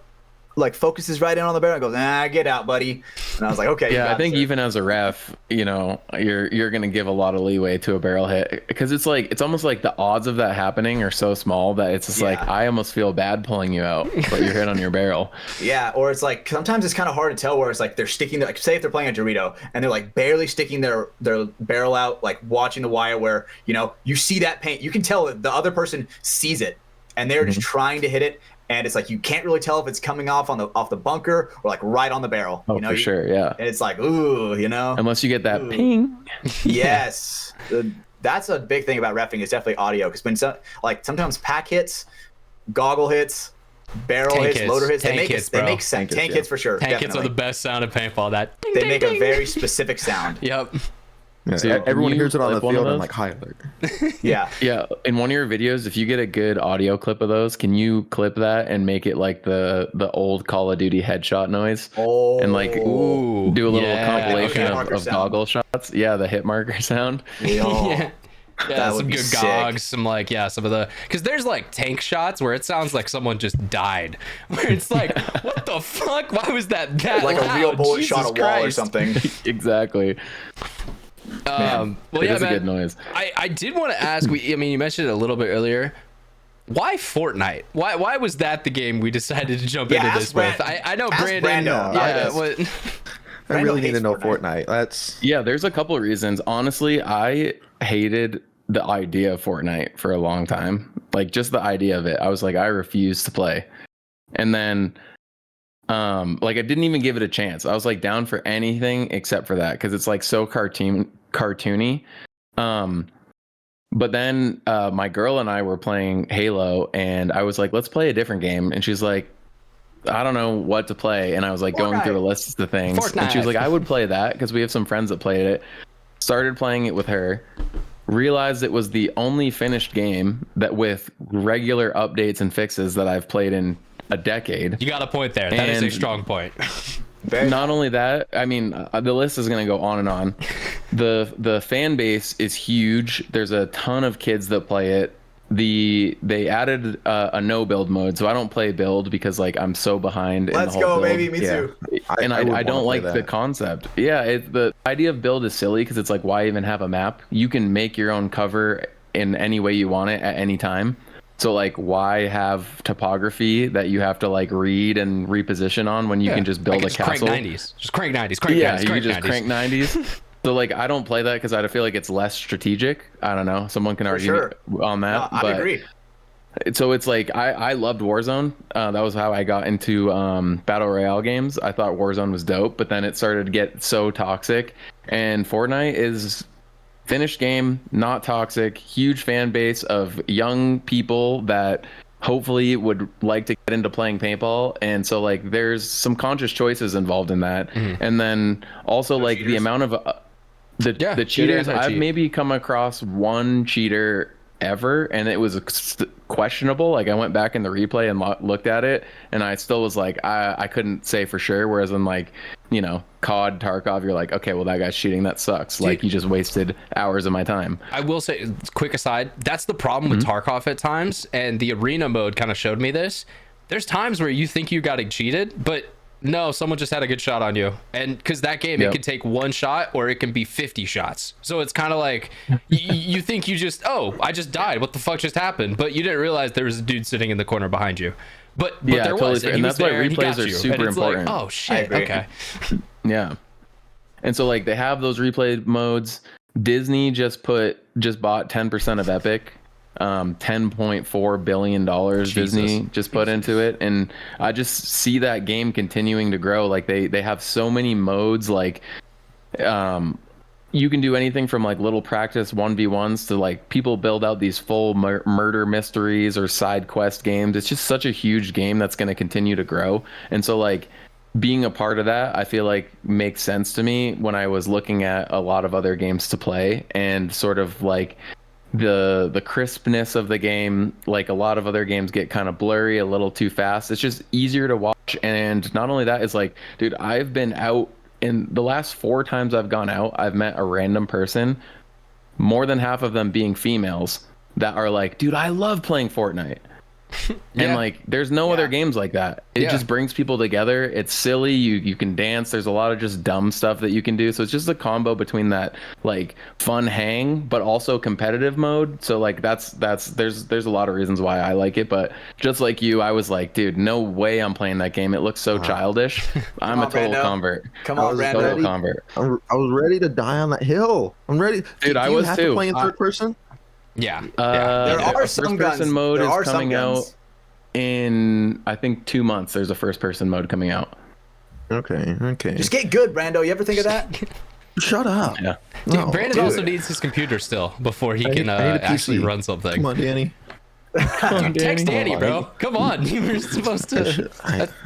Like focuses right in on the barrel and goes, "Nah, get out, buddy." And I was like, "Okay." Yeah, I think even as a ref, you're gonna give a lot of leeway to a barrel hit because it's almost like the odds of that happening are so small that it's just like I almost feel bad pulling you out, but you're hit on your barrel. Yeah, or it's like sometimes it's kind of hard to tell where it's like they're sticking like say if they're playing a Dorito and they're like barely sticking their barrel out, like watching the wire where you see that paint, you can tell that the other person sees it and they're just trying to hit it. And it's like you can't really tell if it's coming off the bunker or like right on the barrel. Oh, for sure, yeah. And it's like, ooh, Unless you get that ping. Yes, that's a big thing about reffing is definitely audio because when sometimes pack hits, goggle hits, barrel Tank hits, loader hits, they make hits, sense. Tank hits for sure. Tank hits are the best sound of paintball. That They make a very specific sound. Yep. Yeah, So everyone can you hears it on the clip one of field. I'm those? like, high alert. Yeah. Yeah, in one of your videos, if you get a good audio clip of those, can you clip that and make it like the old Call of Duty headshot noise? Oh. And like Ooh, do a little yeah. compilation Hit marker of sound. goggle shots? Yeah, the hit marker sound. Yo. Yeah. Yeah, That some would be good sick. gogs, some some of the because there's like tank shots where it sounds like someone just died. Where it's like, what the fuck? Why was that Like loud? a real bullet Jesus shot a wall or Christ. something. Exactly. Well, It yeah, is a man. good noise. I did want to ask. You mentioned it a little bit earlier. Why Fortnite? Why was that the game we decided to jump Yeah, into ask this with? Brand- I know ask Brandon. Brando. Yeah, what? I really need hates to know Fortnite. Fortnite. That's Yeah, there's a couple of reasons. Honestly, I hated the idea of Fortnite for a long time. Like just the idea of it. I was like, I refuse to play. And then I didn't even give it a chance. I was like down for anything except for that because it's like so cartoony. But then my girl and I were playing Halo and I was like, let's play a different game. And she's like, I don't know what to play. And I was like going through the list of things. And she was like, I would play that because we have some friends that played it. Started playing it with her. Realized it was the only finished game that with regular updates and fixes that I've played in a decade. You got a point there. That is a And- strong point. Not only that, I mean, the list is going to go on and on. The fan base is huge. There's a ton of kids that play it. they added a no build mode, so I don't play build because like I'm so behind in the Let's whole go, build. baby. Me Yeah. too. And would I don't wanna play like the that. concept. Yeah, the idea of build is silly because it's like, why even have a map? You can make your own cover in any way you want it at any time. So like, why have topography that you have to like read and reposition on when you can just build a castle? Crank 90s. Just crank 90s. Crank 90s. Yeah, you Crank can just 90s. crank 90s. So like, I don't play that because I feel like it's less strategic. I don't know. Someone can argue sure. on that. No, I agree. So it's like I loved Warzone. That was how I got into battle royale games. I thought Warzone was dope, but then it started to get so toxic. And Fortnite is finished game, not toxic, huge fan base of young people that hopefully would like to get into playing paintball. And so like there's some conscious choices involved in that. And then also like the amount of the cheaters, I've maybe come across one cheater ever, and it was questionable. Like I went back in the replay and looked at it, and I still was like, I couldn't say for sure. Whereas in like, you know, COD, Tarkov, you're like, okay, well that guy's cheating, that sucks. Dude, like you just wasted hours of my time. I will say, quick aside, that's the problem with Tarkov at times, and the arena mode kind of showed me this. There's times where you think you got cheated, but no, someone just had a good shot on you. And because that game, it can take one shot or it can be 50 shots. So it's kind of like you think you just, oh, I just died. What the fuck just happened? But you didn't realize there was a dude sitting in the corner behind you. But Yeah, there totally was. fair. And, And he that's was why there and he replays got are you. super and it's important. Like, oh, shit. agree. Okay. Yeah. And so like they have those replay modes. Disney just bought 10% of Epic. $10.4 billion Disney just put into it, and I just see that game continuing to grow. Like they have so many modes. Like you can do anything from like little practice 1v1s to like people build out these full murder mysteries or side quest games. It's just such a huge game that's going to continue to grow. And so like being a part of that, I feel like makes sense to me when I was looking at a lot of other games to play, and sort of like the crispness of the game. Like a lot of other games get kind of blurry, a little too fast. It's just easier to watch. And not only that, is like, dude, I've been out, in the last 4 times I've gone out, I've met a random person, more than half of them being females, that are like, dude, I love playing Fortnite. And like there's no other games like that. It just brings people together. It's silly. You can dance. There's a lot of just dumb stuff that you can do. So it's just a combo between that like fun hang but also competitive mode. So like there's a lot of reasons why I like it. But just like you, I was like, dude, no way I'm playing that game. It looks so childish. I'm a total Brando. convert. Come on, Brando. ready. Convert. I was ready to die on that hill. I'm ready. Dude, I Do you was have too. to play in third person? Yeah. There are a some first-person guns. mode There is are some coming guns. out in I think 2 months. There's a first-person mode coming out. Okay. Just get good, Brando. You ever think of that? Shut up. Yeah. Dude, Brandon dude. also needs his computer still before he can I need a actually PC. run something. Come on, Danny. Dude, text Danny, Oh, bro. Come on. You were supposed to.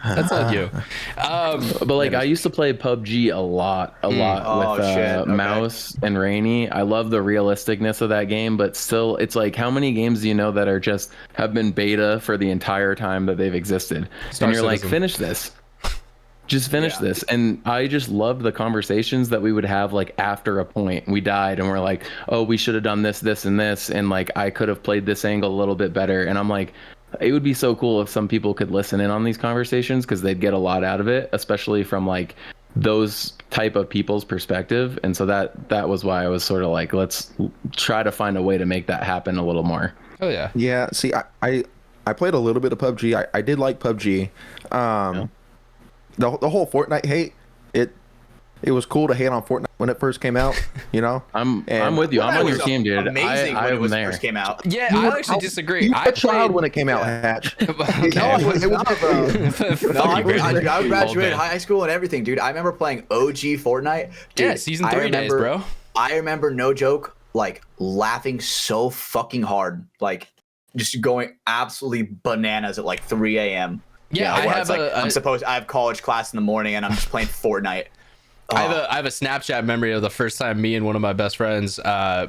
That's on you. But like I used to play PUBG a lot Oh, with shit. Okay. Mouse and Rainy. I love the realisticness of that game, but still, it's like, how many games do you know that are just have been beta for the entire time that they've existed? Star And you're Citizen. like, finish this. Just finish this. And I just love the conversations that we would have like after a point. We died and we're like, oh, we should have done this, this, and this. And like, I could have played this angle a little bit better. And I'm like, it would be so cool if some people could listen in on these conversations, because they'd get a lot out of it, especially from like those type of people's perspective. And so that was why I was sort of like, let's try to find a way to make that happen a little more. Oh, yeah. Yeah. See, I played a little bit of PUBG. I did like PUBG. The whole Fortnite hate, it was cool to hate on Fortnite when it first came out, you know? I'm with you. I'm on your team, dude. Amazing when it I'm was there. first came out. Yeah, I actually disagree. You were I a child played. when it came out, Hatch. No, I was not, bro. Fuck No, I you, Brandon. graduated Old man. high school and everything, dude. I remember playing OG Fortnite. Dude, Yeah, season I 3 days, remember- bro. I remember, no joke, like laughing so fucking hard, like just going absolutely bananas at like 3 a.m. Yeah, You know, I where have it's like, I have college class in the morning and I'm just playing Fortnite. I have a Snapchat memory of the first time me and one of my best friends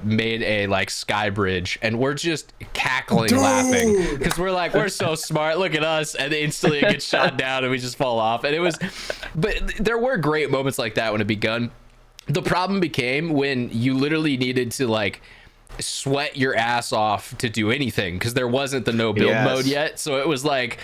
made a like sky bridge, and we're just cackling laughing because we're like, we're so smart, look at us, and instantly it gets shot down and we just fall off. And it was, but there were great moments like that when it begun. The problem became when you literally needed to like sweat your ass off to do anything because there wasn't the no build mode yet. So it was like,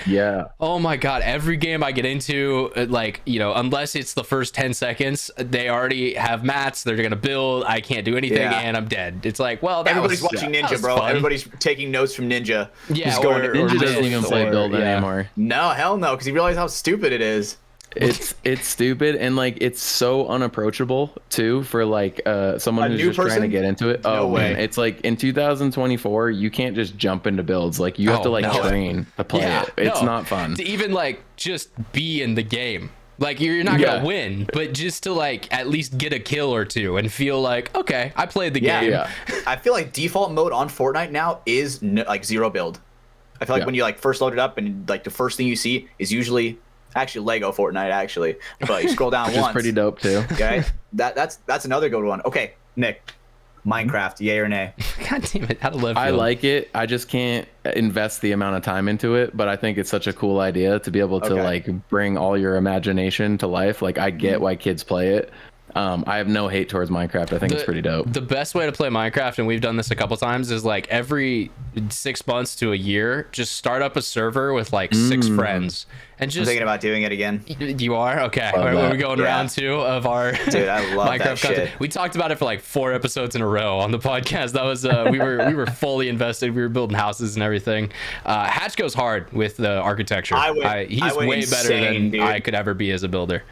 oh my god, every game I get into, like, you know, unless it's the first 10 seconds, they already have mats, they're gonna build, I can't do anything, and I'm dead. It's like, well, everybody's watching Ninja, bro. Fun. Everybody's taking notes from Ninja. Yeah, Ninja doesn't even play build anymore. No, hell no, because he realized how stupid it is. It's stupid, and like it's so unapproachable too for like someone who's just trying to get into it. No way. Man, it's like in 2024 you can't just jump into builds. Like you have to like train to play it. It's not fun to even like just be in the game. Like you're not gonna win, but just to like at least get a kill or two and feel like, okay, I played the game. I feel like default mode on Fortnite now is like zero build. I feel like when you like first load it up and like the first thing you see is usually actually Lego Fortnite, actually, but you scroll down which once. Is pretty dope too. Okay, that's another good one. Okay, Nick, Minecraft, yay or nay? God damn it, how to live. I like it. I just can't invest the amount of time into it, but I think it's such a cool idea to be able to like bring all your imagination to life. Like I get why kids play it. I have no hate towards Minecraft. I think it's pretty dope. The best way to play Minecraft, and we've done this a couple times, is like every 6 months to a year, just start up a server with like 6 friends. And just, I'm thinking about doing it again. You are? Okay. We're going round 2 of our Dude, I love Minecraft that shit. content. We talked about it for like 4 episodes in a row on the podcast. That was we were fully invested. We were building houses and everything. Hatch goes hard with the architecture. He's way better than I could ever be as a builder.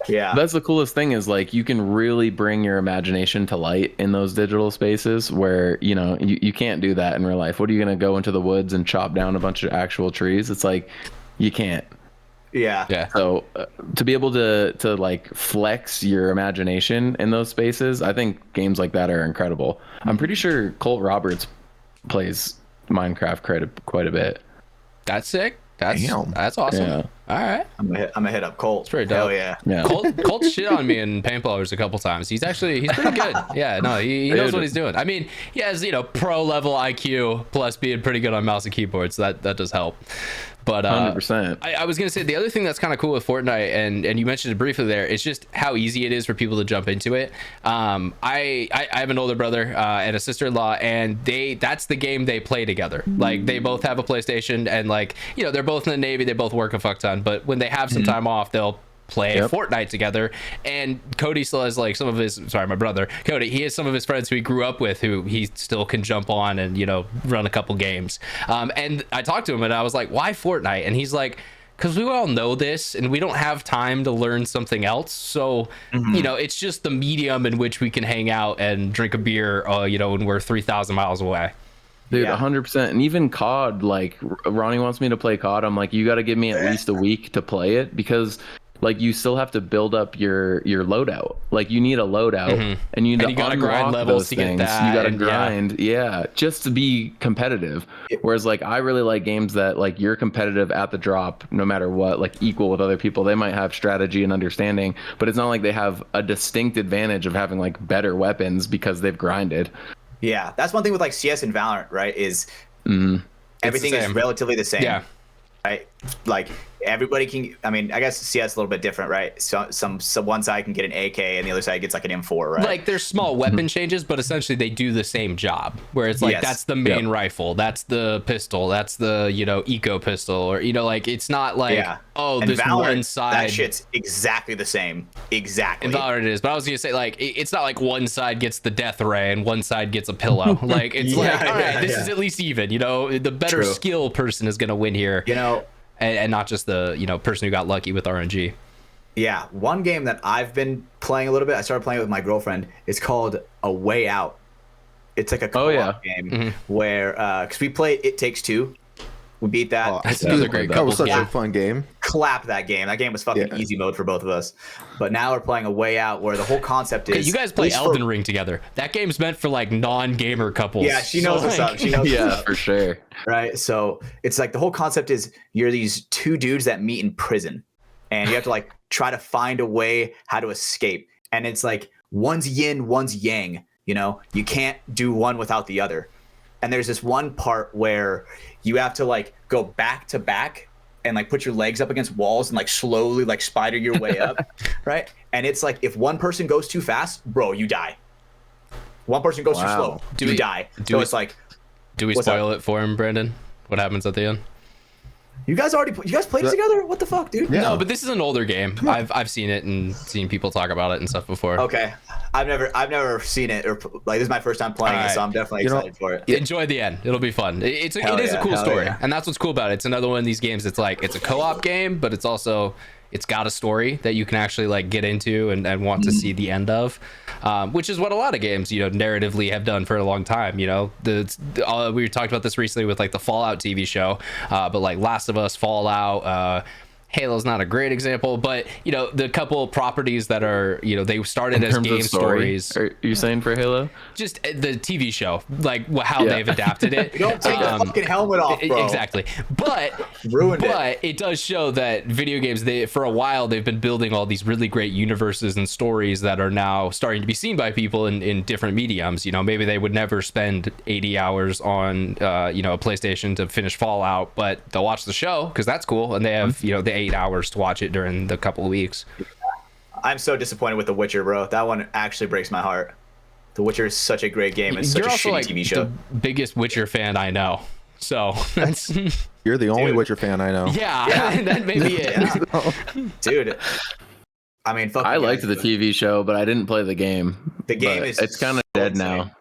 Yeah, that's the coolest thing is like you can really bring your imagination to light in those digital spaces where, you know, you can't do that in real life. What are you going to go into the woods and chop down a bunch of actual trees? It's like you can't. Yeah. So to be able to like flex your imagination in those spaces, I think games like that are incredible. I'm pretty sure Colt Roberts plays Minecraft quite a bit. That's sick. That's awesome. Yeah. All right. I'm gonna hit up Colt. It's pretty dope. Hell yeah. Colt shit on me in Paintballers a couple times. He's pretty good. Yeah, no, he knows what he's doing. I mean, he has, you know, pro level IQ plus being pretty good on mouse and keyboard, so that does help. But 100%. I was gonna say the other thing that's kind of cool with Fortnite, and you mentioned it briefly there, it's just how easy it is for people to jump into it. I have an older brother and a sister-in-law, and that's the game they play together. Like they both have a PlayStation, and like, you know, they're both in the Navy, they both work a fuck ton, but when they have some time off, they'll play Fortnite together. And Cody still has like my brother Cody, he has some of his friends who he grew up with who he still can jump on and, you know, run a couple games. And I talked to him and I was like, why Fortnite? And he's like, because we all know this and we don't have time to learn something else. So, you know, it's just the medium in which we can hang out and drink a beer, you know, when we're 3,000 miles away. Dude, 100%. And even COD, like Ronnie wants me to play COD. I'm like, you got to give me at least a week to play it because like you still have to build up your loadout. Like you need a loadout and you gotta grind levels to get that. You gotta grind, just to be competitive. Whereas like I really like games that like you're competitive at the drop no matter what, like equal with other people. They might have strategy and understanding, but it's not like they have a distinct advantage of having like better weapons because they've grinded. Yeah, that's one thing with like CS and Valorant, right? Is everything is relatively the same. Yeah. Right? Like everybody can, I mean, I guess CS is a little bit different, right? So one side can get an AK and the other side gets like an M4, right? Like there's small weapon changes, but essentially they do the same job. Where it's like that's the main rifle, that's the pistol, that's the, you know, eco pistol, or, you know, like it's not like and this Valorant, one side. That shit's exactly the same. Exactly. In Valorant it is, but I was gonna say like it's not like one side gets the death ray and one side gets a pillow. Like it's all right, this is at least even. You know, the better skill person is gonna win here. You know. And not just the, you know, person who got lucky with RNG. Yeah, one game that I've been playing a little bit, I started playing it with my girlfriend. It's called A Way Out. It's like a co-op game where, because we played It Takes Two. We beat that. That was such a fun game. Clap that game. That game was fucking easy mode for both of us. But now we're playing A Way Out where the whole concept is... You guys play Elden Ring together. That game's meant for like non-gamer couples. Yeah, she knows what's up. She knows what's up. For sure. Right? So it's like the whole concept is you're these two dudes that meet in prison. And you have to like try to find a way how to escape. And it's like one's yin, one's yang. You know? You can't do one without the other. And there's this one part where you have to like go back to back and like put your legs up against walls and like slowly like spider your way up, right? And it's like if one person goes too fast, bro, you die. One person goes too Wow. slow, you die. do we- It's like, Do we What's spoil it for him, Brandon? What happens at the end? you guys played it together? What the fuck, dude? Yeah. No, but this is an older game. I've seen it and seen people talk about it and stuff before. Okay, I've never seen it, or like this is my first time playing it, so I'm definitely excited for it. Enjoy the end. It'll be fun. It is a cool hell story, yeah. and that's what's cool about it. It's another one of these games. It's like it's a co-op game, but it's got a story that you can actually like get into and want to see the end of, which is what a lot of games, narratively have done for a long time. We talked about this recently with like the Fallout TV show, but like Last of Us, Fallout, Halo's not a great example, but the couple of properties that are they started as game stories. Are you saying for Halo? Just the TV show, like how they've adapted it. Don't take the fucking helmet off, bro. Exactly, but it does show that video games, for a while they've been building all these really great universes and stories that are now starting to be seen by people in different mediums. Maybe they would never spend 80 hours on a PlayStation to finish Fallout, but they'll watch the show because that's cool, and they have the 8 hours to watch it during the couple of weeks. I'm so disappointed with The Witcher, bro. That one actually breaks my heart. The Witcher is such a great game. It's such a shitty TV show. The biggest Witcher fan I know. So that's You're the only Witcher fan I know. yeah. That may be it. Dude. I mean, fuck. I liked the TV show, but I didn't play the game. The game is it's kind of so dead insane. now.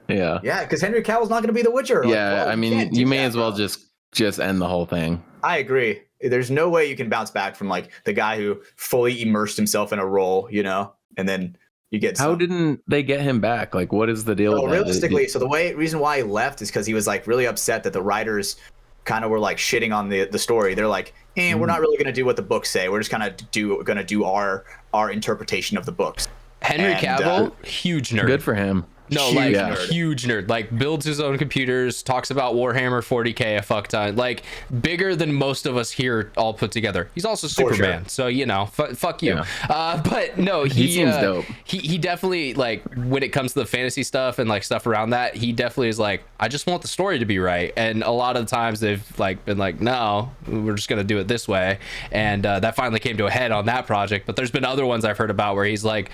Yeah. Yeah, because Henry Cavill's not going to be The Witcher. Yeah, bro, I mean, can't do you may that, as well bro. just end the whole thing. I agree. There's no way you can bounce back from like the guy who fully immersed himself in a role, and then you get. How didn't they get him back? Like, what is the deal? Well, with that? realistically, so the reason why he left is because he was like really upset that the writers kind of were like shitting on the story. They're like, we're not really going to do what the books say. We're just kind of going to do our interpretation of the books. Henry And, Cavill, huge nerd. Good for him. No, Huge like nerd. huge nerd. Like builds his own computers, talks about Warhammer 40K a fuck ton. Like bigger than most of us here all put together. He's also Superman, so fuck you. Yeah. But no, he seems dope. He definitely, like, when it comes to the fantasy stuff and like stuff around that, he definitely is like, I just want the story to be right. And a lot of the times they've like been like, no, we're just gonna do it this way. And that finally came to a head on that project. But there's been other ones I've heard about where he's like,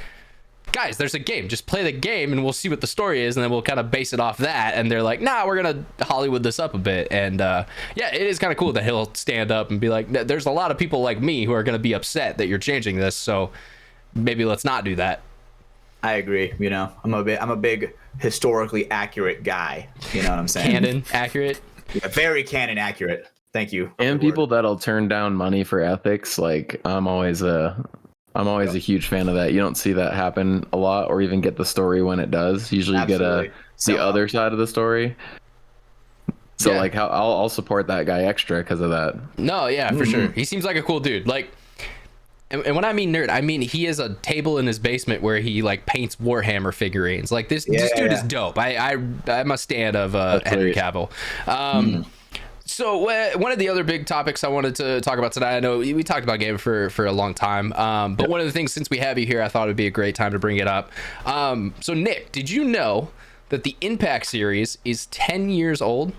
guys, there's a game, just play the game and we'll see what the story is, and then we'll kind of base it off that. And they're like, nah, we're gonna Hollywood this up a bit. And it is kind of cool that he'll stand up and be like, there's a lot of people like me who are gonna be upset that you're changing this, so maybe let's not do that. I agree. I'm a big historically accurate guy. You know what I'm saying? Canon accurate. Yeah, very canon accurate. Thank you. And people that'll turn down money for ethics, like I'm always a huge fan of that. You don't see that happen a lot, or even get the story when it does. Usually you get the other side of the story. So Yeah. like, I'll support that guy extra because of that. No, yeah, for sure. He seems like a cool dude. Like, and when I mean nerd, I mean he has a table in his basement where he like paints Warhammer figurines. Like this dude is dope. I'm a stan of Henry great. Cavill. So one of the other big topics I wanted to talk about tonight, I know we talked about gaming for a long time, but one of the things, since we have you here, I thought it'd be a great time to bring it up. So Nick, did you know that the Impact series is 10 years old?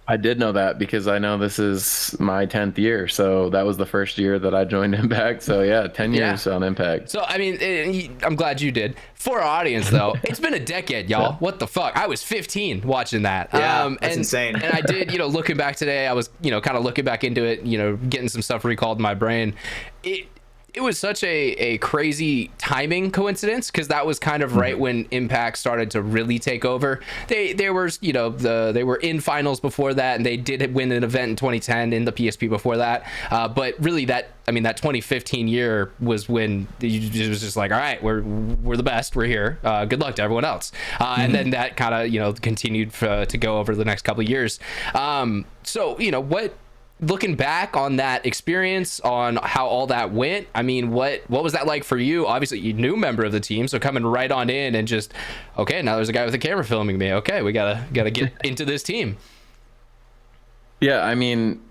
I did know that because I know this is my 10th year. So that was the first year that I joined Impact. So yeah, 10 years on Impact. So, I mean, I'm glad you did. For our audience, though, it's been a decade, y'all. What the fuck? I was 15 watching that. Yeah, that's insane. And I did, looking back today, I was, kind of looking back into it, getting some stuff recalled in my brain. It was such a crazy timing coincidence, because that was kind of right when Impact started to really take over. They were they were in finals before that, and they did win an event in 2010 in the PSP before that. But really that 2015 year was when it was just like, all right, we're the best, we're here. Good luck to everyone else. And then that kind of continued to go over the next couple of years. So what. Looking back on that experience, on how all that went, I mean, what was that like for you? Obviously, you new member of the team, so coming right on in and just, okay, now there's a guy with a camera filming me. Okay, we gotta get into this team. Yeah, I mean,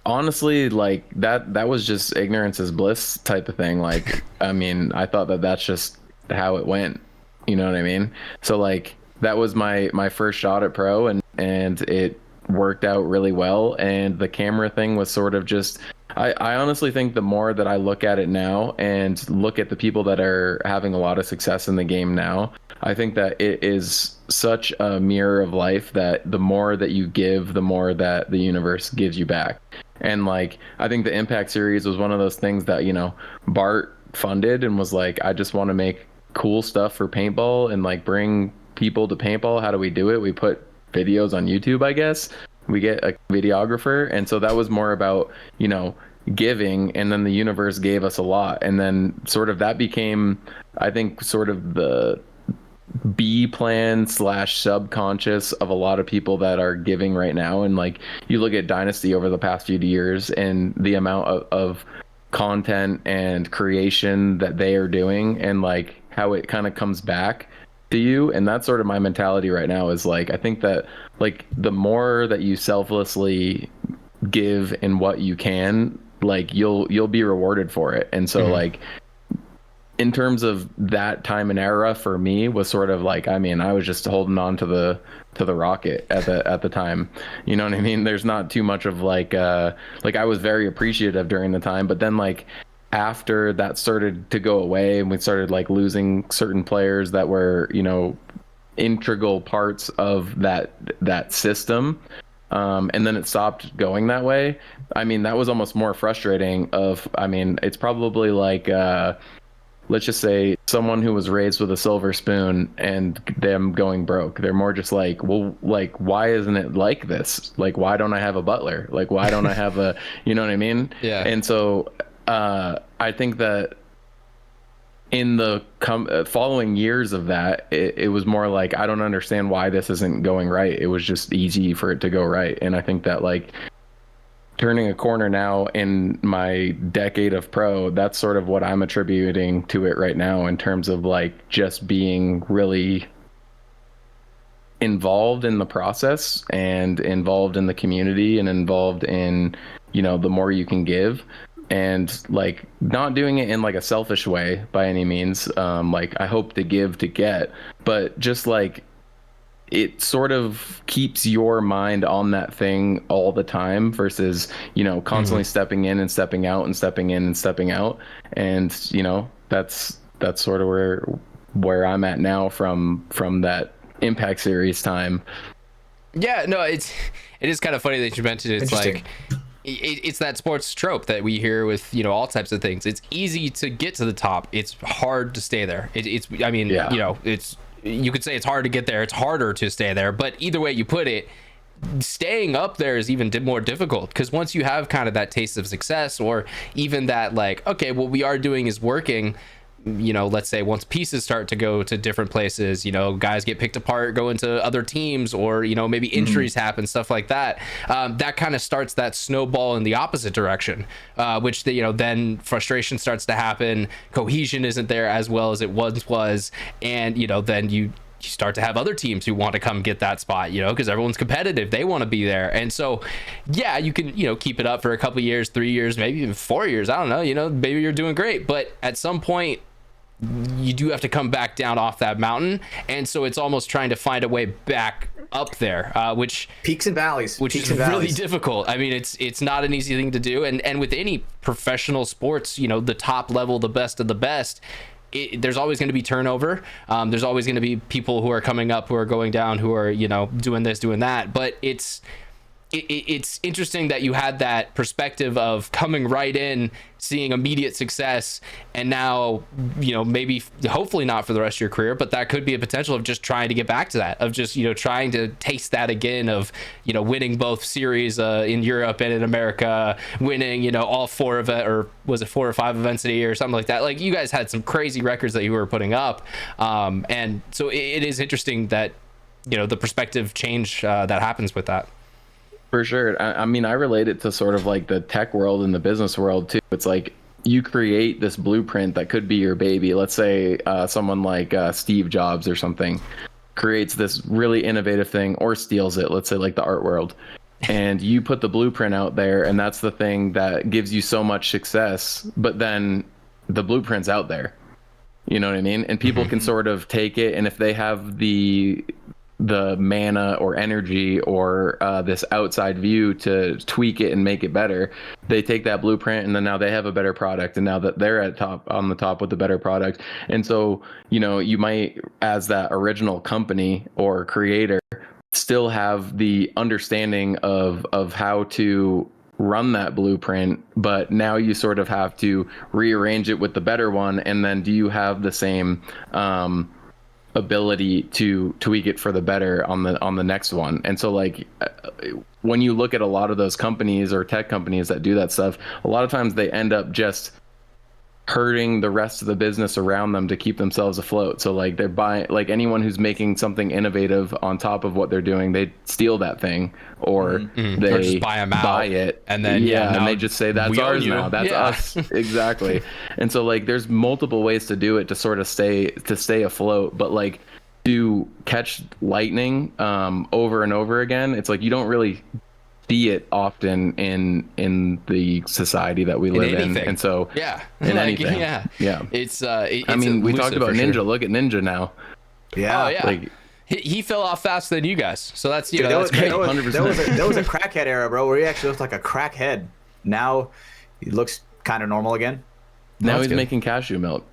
honestly, like that was just ignorance is bliss type of thing. Like, I mean, I thought that's just how it went. You know what I mean? So like, that was my first shot at pro, and it worked out really well. And the camera thing was sort of just I honestly think the more that I look at it now and look at the people that are having a lot of success in the game now, I think that it is such a mirror of life that the more that you give, the more that the universe gives you back. And like, I think the Impact series was one of those things that, you know, Bart funded and was like, I just want to make cool stuff for paintball and like bring people to paintball. How do we do it? We put videos on YouTube, I guess. We get a videographer, and so that was more about, you know, giving, and then the universe gave us a lot, and then sort of that became, I think, sort of the B plan slash subconscious of a lot of people that are giving right now. And like, you look at Dynasty over the past few years and the amount of content and creation that they are doing, and like how it kind of comes back to you. And that's sort of my mentality right now, is like, I think that like the more that you selflessly give in what you can, like you'll be rewarded for it. And so like, in terms of that time and era for me was sort of like, I mean, I was just holding on to the rocket at the time, you know what I mean? There's not too much of like I was very appreciative during the time, but then like after that started to go away and we started like losing certain players that were, you know, integral parts of that system, and then it stopped going that way. I mean, that was almost more frustrating of, I mean, it's probably like let's just say someone who was raised with a silver spoon and them going broke. They're more just like, well, like, why isn't it like this? Like, why don't I have a butler? Like, why don't I have a, you know what I mean? Yeah. And so I think that in the following years of that, it was more like, I don't understand why this isn't going right. It was just easy for it to go right. And I think that like turning a corner now in my decade of pro, that's sort of what I'm attributing to it right now, in terms of like just being really involved in the process and involved in the community and involved in, you know, the more you can give, and like not doing it in like a selfish way by any means. Like I hope to give to get, but just like it sort of keeps your mind on that thing all the time versus, you know, constantly stepping in and stepping out and stepping in and stepping out. And, you know, that's sort of where I'm at now from that Impact series time. Yeah, no, it is kind of funny that you mentioned it. It's like it's that sports trope that we hear with, you know, all types of things. It's easy to get to the top. It's hard to stay there. It's I mean, you know, you could say it's hard to get there. It's harder to stay there. But either way you put it, staying up there is even more difficult, because once you have kind of that taste of success, or even that like, okay, what we are doing is working, you know, let's say once pieces start to go to different places, you know, guys get picked apart, go into other teams, or, you know, maybe injuries happen, stuff like that. That kind of starts that snowball in the opposite direction, which, you know, then frustration starts to happen. Cohesion isn't there as well as it once was. And, you know, then you start to have other teams who want to come get that spot, you know, because everyone's competitive. They want to be there. And so, yeah, you can, you know, keep it up for a couple of years, 3 years, maybe even 4 years. I don't know, you know, maybe you're doing great. But at some point, you do have to come back down off that mountain. And so it's almost trying to find a way back up there, which peaks and valleys, which is really difficult. I mean, it's not an easy thing to do. And with any professional sports, you know, the top level, the best of the best, there's always going to be turnover. There's always going to be people who are coming up, who are going down, who are, you know, doing this, doing that. But it's interesting that you had that perspective of coming right in, seeing immediate success, and now, you know, maybe hopefully not for the rest of your career, but that could be a potential of just trying to get back to that, of just, you know, trying to taste that again, of, you know, winning both series in Europe and in America, winning, you know, all 4 of it, or was it 4 or 5 events a year or something like that. Like, you guys had some crazy records that you were putting up, and so it is interesting that, you know, the perspective change that happens with that. For sure. I mean, I relate it to sort of like the tech world and the business world too. It's like you create this blueprint that could be your baby. Let's say someone like Steve Jobs or something creates this really innovative thing, or steals it. Let's say like the art world. And you put the blueprint out there, and that's the thing that gives you so much success. But then the blueprint's out there. You know what I mean? And people can sort of take it, and if they have the the mana or energy or this outside view to tweak it and make it better. They take that blueprint and then now they have a better product, and now that they're on the top with the better product. And so, you know, you might, as that original company or creator, still have the understanding of how to run that blueprint, but now you sort of have to rearrange it with the better one. And then do you have the same ability to tweak it for the better on the next one? And so like when you look at a lot of those companies or tech companies that do that stuff, a lot of times they end up just hurting the rest of the business around them to keep themselves afloat. So like they're buying, like anyone who's making something innovative on top of what they're doing, they steal that thing, or they or just buy them out, buy it, and then and they just say that's ours now, that's us. Exactly. And so like there's multiple ways to do it to sort of stay afloat, but like to catch lightning over and over again, it's like you don't really see it often in the society that we live in. And so in anything. It's I mean, we talked about Ninja. Sure. Look at Ninja now. Like he fell off faster than you guys, so that's Dude, that's great. There was a crackhead era, bro, where he actually looked like a crackhead. Now he looks kind of normal again. Now he's making cashew milk.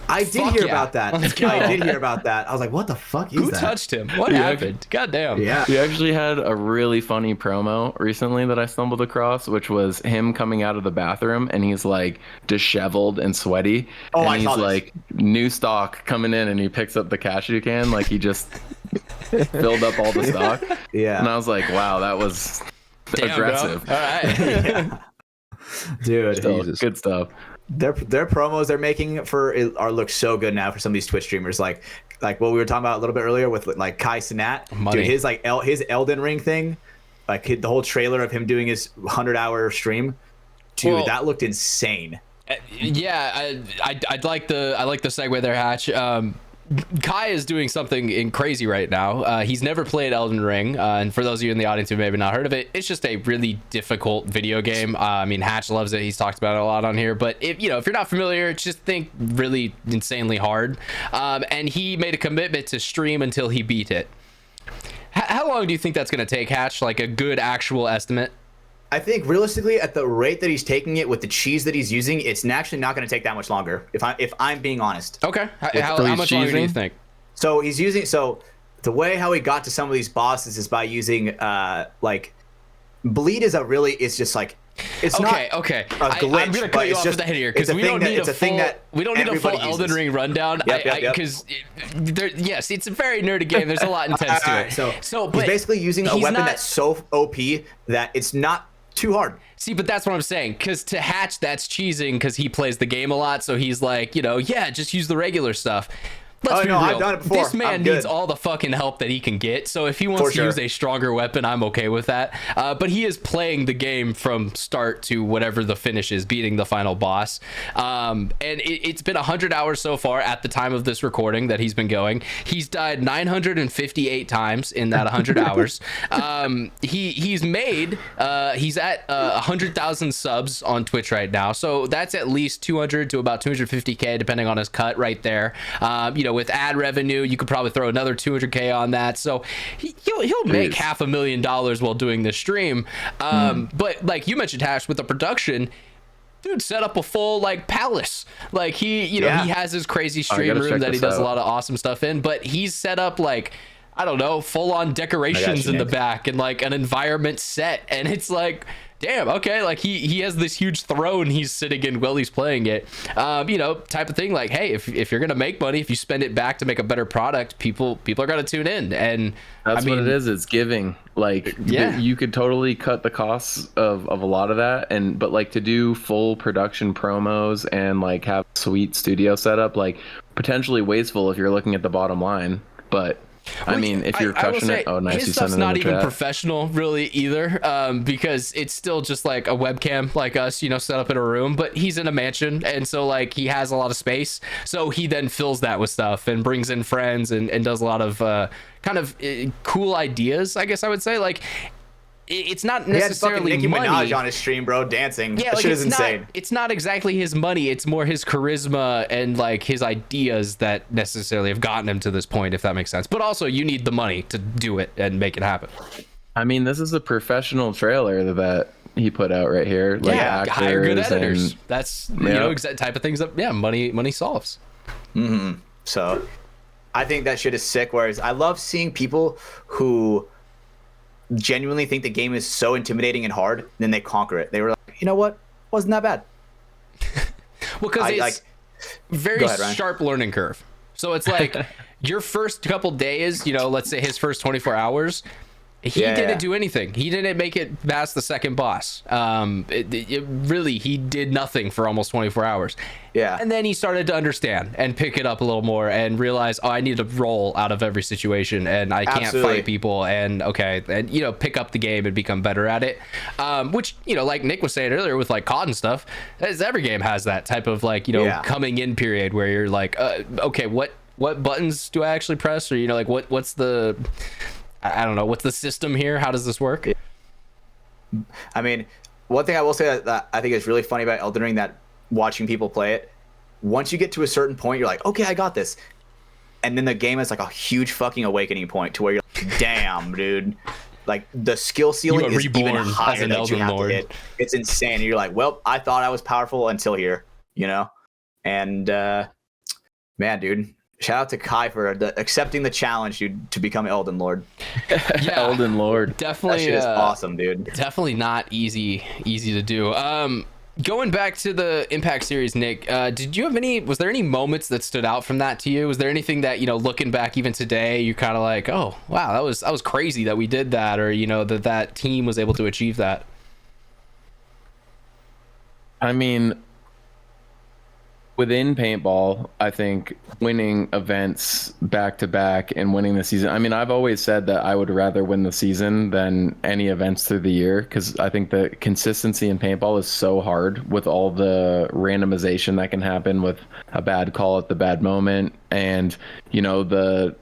I did hear about that. I did hear about that. I was like, what the fuck is that? Who touched him? What happened? God damn. Yeah. We actually had a really funny promo recently that I stumbled across, which was him coming out of the bathroom and he's like disheveled and sweaty. Oh, and he's like, new stock coming in, and he picks up the cashew can like he just filled up all the stock. Yeah. And I was like, wow, that was aggressive. Bro. All right. Dude. Good stuff. Their promos they're making look so good now for some of these Twitch streamers, like what we were talking about a little bit earlier with like Kai Cenat. Dude, his his Elden Ring thing, like the whole trailer of him doing his 100-hour stream, dude, that looked insane. Yeah, I like the segue there, Hatch. Kai is doing something crazy right now. He's never played Elden Ring, and for those of you in the audience who maybe not heard of it, it's just a really difficult video game. I mean, Hatch loves it. He's talked about it a lot on here. But if you're not familiar, just think really insanely hard. And he made a commitment to stream until he beat it. How long do you think that's going to take, Hatch? Like a good actual estimate? I think realistically, at the rate that he's taking it with the cheese that he's using, it's actually not going to take that much longer. If I'm being honest. Okay. How much longer do you think? So he's using the way how he got to some of these bosses is by using like bleed is just like it's not a glitch. I'm gonna cut you off with the head here because we don't need a full Elden Ring rundown. Because yes, it's a very nerdy game. There's a lot intense to it. So he's basically using a weapon that's so OP that it's not too hard. See, but that's what I'm saying. Because to Hatch, that's cheesing because he plays the game a lot. So he's like, just use the regular stuff. Let's be real. I've done it before. This man needs all the fucking help that he can get. So if he wants to use a stronger weapon, I'm okay with that. But he is playing the game from start to whatever the finish is, beating the final boss. And it's been 100 hours so far at the time of this recording that he's been going. He's died 958 times in that 100 hours. He's at 100,000 subs on Twitch right now. So that's at least 200 to about 250K, depending on his cut right there. With ad revenue, you could probably throw another 200K on that. So he'll make $500,000 while doing this stream. But like you mentioned, Hash, with the production, dude set up a full like palace. Like he has his crazy stream room that he does a lot of awesome stuff in, but he's set up like, I don't know, full on decorations in the back and like an environment set. And it's like, damn, okay, like he has this huge throne he's sitting in while he's playing it, type of thing. Like, hey, if you're gonna make money, if you spend it back to make a better product, people are gonna tune in. And that's what it is. It's giving. Like, you could totally cut the costs of a lot of that, but like to do full production promos and like have sweet studio setup, like potentially wasteful if you're looking at the bottom line, but. I mean, if you're crushing it, nice. His stuff's not even professional, really, either, because it's still just like a webcam, like us, set up in a room. But he's in a mansion, and so like he has a lot of space. So he then fills that with stuff and brings in friends and does a lot of kind of cool ideas, I guess I would say. Like, it's not He had fucking necessarily Nicki money. Minaj on his stream, bro, dancing. Yeah, That like shit it's is insane. not. It's not exactly his money. It's more his charisma and like his ideas that necessarily have gotten him to this point, if that makes sense. But also, you need the money to do it and make it happen. I mean, this is a professional trailer that he put out right here. Like Yeah, hire good actors editors. and- That's you know exact type of things that money solves. So I think that shit is sick. Whereas I love seeing people who genuinely think the game is so intimidating and hard, then they conquer it. They were like, you know what? Wasn't that bad. Well, because it's very Go ahead, Ryan. sharp learning curve. So it's like your first couple days, you know, let's say his first 24 hours, he didn't do anything. He didn't make it past the second boss. Really, he did nothing for almost 24 hours. Yeah. And then he started to understand and pick it up a little more and realize, oh, I need to roll out of every situation and I can't Absolutely. fight people and you know, pick up the game and become better at it. Which, you know, like Nick was saying earlier with like COD and stuff, every game has that type of like, you know, coming in period where you're like, okay, what buttons do I actually press? Or, you know, like what's the, I don't know, what's the system here? How does this work? I mean, one thing I will say that I think is really funny about Elden Ring, that watching people play it, once you get to a certain point, you're like, okay, I got this. And then the game is like a huge fucking awakening point to where you're like, damn, dude. Like the skill ceiling is even higher that you have to hit. It's insane. And you're like, well, I thought I was powerful until here, you know? And man, dude, shout out to Kai for accepting the challenge, dude, to become Elden Lord. Yeah, Elden Lord. Definitely. That shit is awesome, dude. Definitely not easy to do. Going back to the Impact series, Nick, was there any moments that stood out from that to you? Was there anything that, you know, looking back even today, you're kind of like, oh, wow, that was crazy that we did that, or, you know, that team was able to achieve that? I mean, within paintball, I think winning events back to back and winning the season. I mean, I've always said that I would rather win the season than any events through the year, because I think the consistency in paintball is so hard with all the randomization that can happen with a bad call at the bad moment. And, you know, the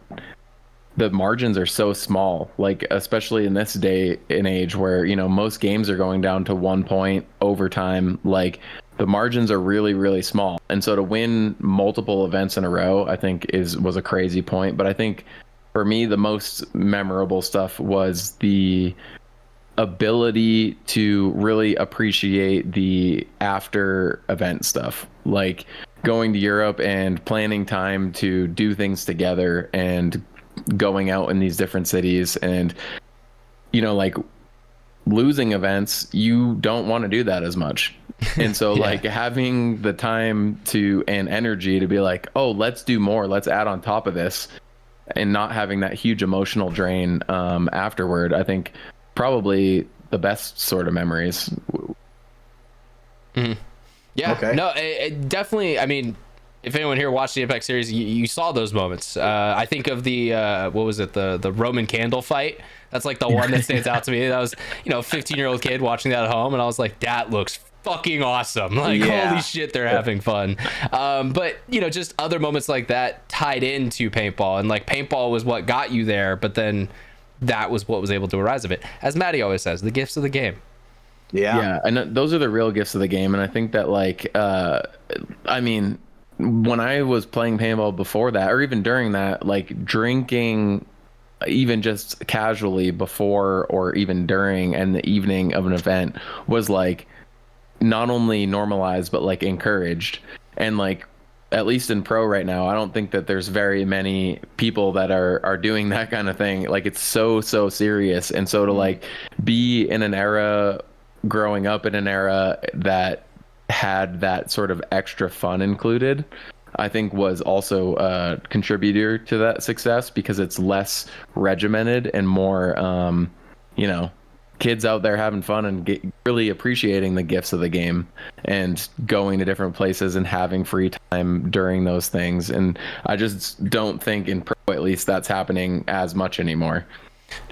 margins are so small, like especially in this day and age where, you know, most games are going down to 1 point overtime. Like the margins are really, really small. And so to win multiple events in a row, I think was a crazy point. But I think for me, the most memorable stuff was the ability to really appreciate the after event stuff, like going to Europe and planning time to do things together and going out in these different cities. And, you know, like losing events, you don't want to do that as much. And so like having the time and energy to be like, oh, let's do more, let's add on top of this, and not having that huge emotional drain afterward, I think probably the best sort of memories. Mm-hmm. Yeah. Okay. No, it definitely, I mean, if anyone here watched the Impact series, you saw those moments. I think of the what was it, the Roman candle fight. That's like the one that stands out to me. That was, you know, a 15-year-old kid watching that at home, and I was like, that looks fucking awesome. Like, holy shit, they're having fun. But, you know, just other moments like that tied into paintball, and like paintball was what got you there, but then that was what was able to arise of it. As Maddie always says, the gifts of the game. Yeah, and those are the real gifts of the game. And I think that, like, I mean, when I was playing paintball before that, or even during that, like drinking even just casually before or even during and the evening of an event was like not only normalized but like encouraged. And like, at least in pro right now, I don't think that there's very many people that are doing that kind of thing. Like, it's so serious. And so to like be in an era, growing up in an era that had that sort of extra fun included, I think was also a contributor to that success, because it's less regimented and more, you know, kids out there having fun and really appreciating the gifts of the game and going to different places and having free time during those things. And I just don't think in pro, at least, that's happening as much anymore.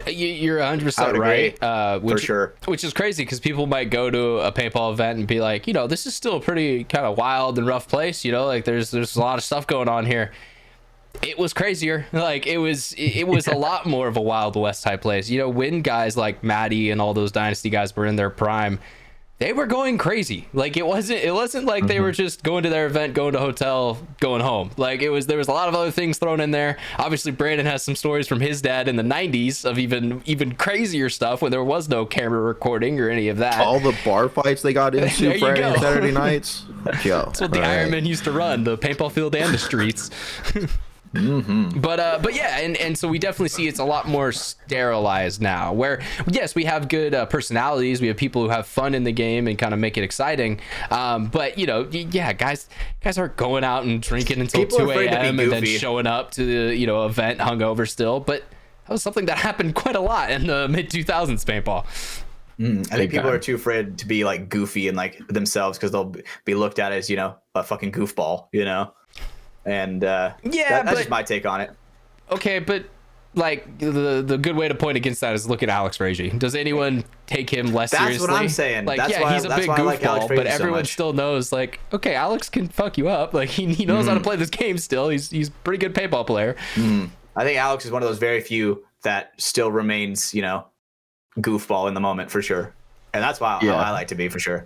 You're 100% right. For sure. Which is crazy, because people might go to a paintball event and be like, you know, this is still a pretty kind of wild and rough place. You know, like there's a lot of stuff going on here. it was crazier. Like it was a lot more of a Wild West type place. You know, when guys like Maddie and all those Dynasty guys were in their prime, they were going crazy. Like it wasn't like they were just going to their event, going to hotel, going home. Like there was a lot of other things thrown in there. Obviously Brandon has some stories from his dad in the 90s of even crazier stuff when there was no camera recording or any of that. All the bar fights they got into Friday and Saturday nights. Yo, that's what the Ironmen used to run, the paintball field and the streets. But yeah, and so we definitely see it's a lot more sterilized now, where yes, we have good personalities, we have people who have fun in the game and kind of make it exciting, but you know, yeah, guys aren't going out and drinking until people 2 a.m. and then showing up to the, you know, event hungover still. But that was something that happened quite a lot in the mid 2000s paintball. I think people are too afraid to be like goofy and like themselves because they'll be looked at as, you know, a fucking goofball, you know. And that's just my take on it. Okay, but like the good way to point against that is look at Alex Frazier. Does anyone take him less seriously? That's what I'm saying. Like, that's yeah, why, he's a big goofball, but everyone so still knows, like, okay, Alex can fuck you up. Like he knows how to play this game still. He's a pretty good paintball player. I think Alex is one of those very few that still remains, you know, goofball in the moment for sure. And that's how I like to be for sure.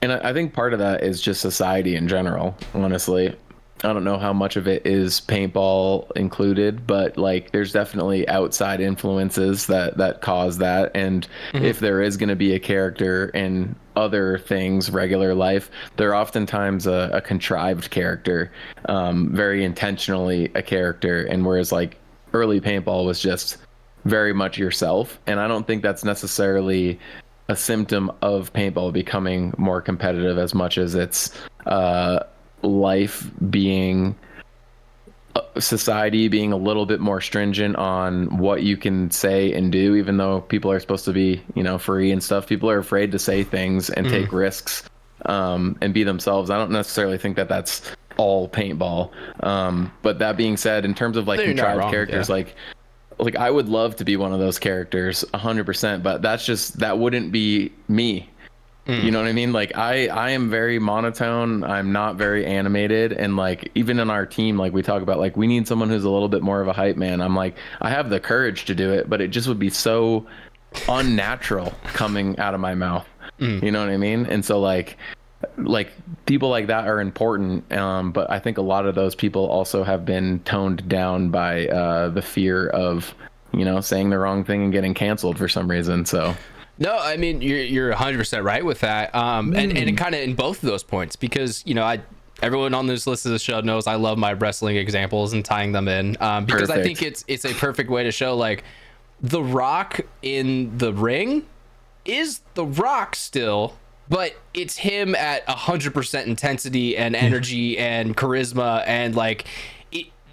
And I think part of that is just society in general, honestly. I don't know how much of it is paintball included, but like there's definitely outside influences that cause that. And if there is going to be a character in other things, regular life, they're oftentimes a contrived character, very intentionally a character. And whereas like early paintball was just very much yourself. And I don't think that's necessarily a symptom of paintball becoming more competitive as much as it's life being, society being a little bit more stringent on what you can say and do, even though people are supposed to be, you know, free and stuff. People are afraid to say things and take risks and be themselves. I don't necessarily think that that's all paintball. But that being said, in terms of like contrived characters, like I would love to be one of those characters 100%, but that wouldn't be me. You know what I mean? Like I am very monotone. I'm not very animated. And like, even in our team, like we talk about, like, we need someone who's a little bit more of a hype man. I'm like, I have the courage to do it, but it just would be so unnatural coming out of my mouth. You know what I mean? And so like people like that are important. But I think a lot of those people also have been toned down by the fear of, you know, saying the wrong thing and getting canceled for some reason. So no, I mean, you're 100% right with that. And it kind of in both of those points, because, you know, everyone on this list of the show knows I love my wrestling examples and tying them in, because I think it's a perfect way to show, like, The Rock in the ring is The Rock still, but it's him at 100% intensity and energy and charisma, and like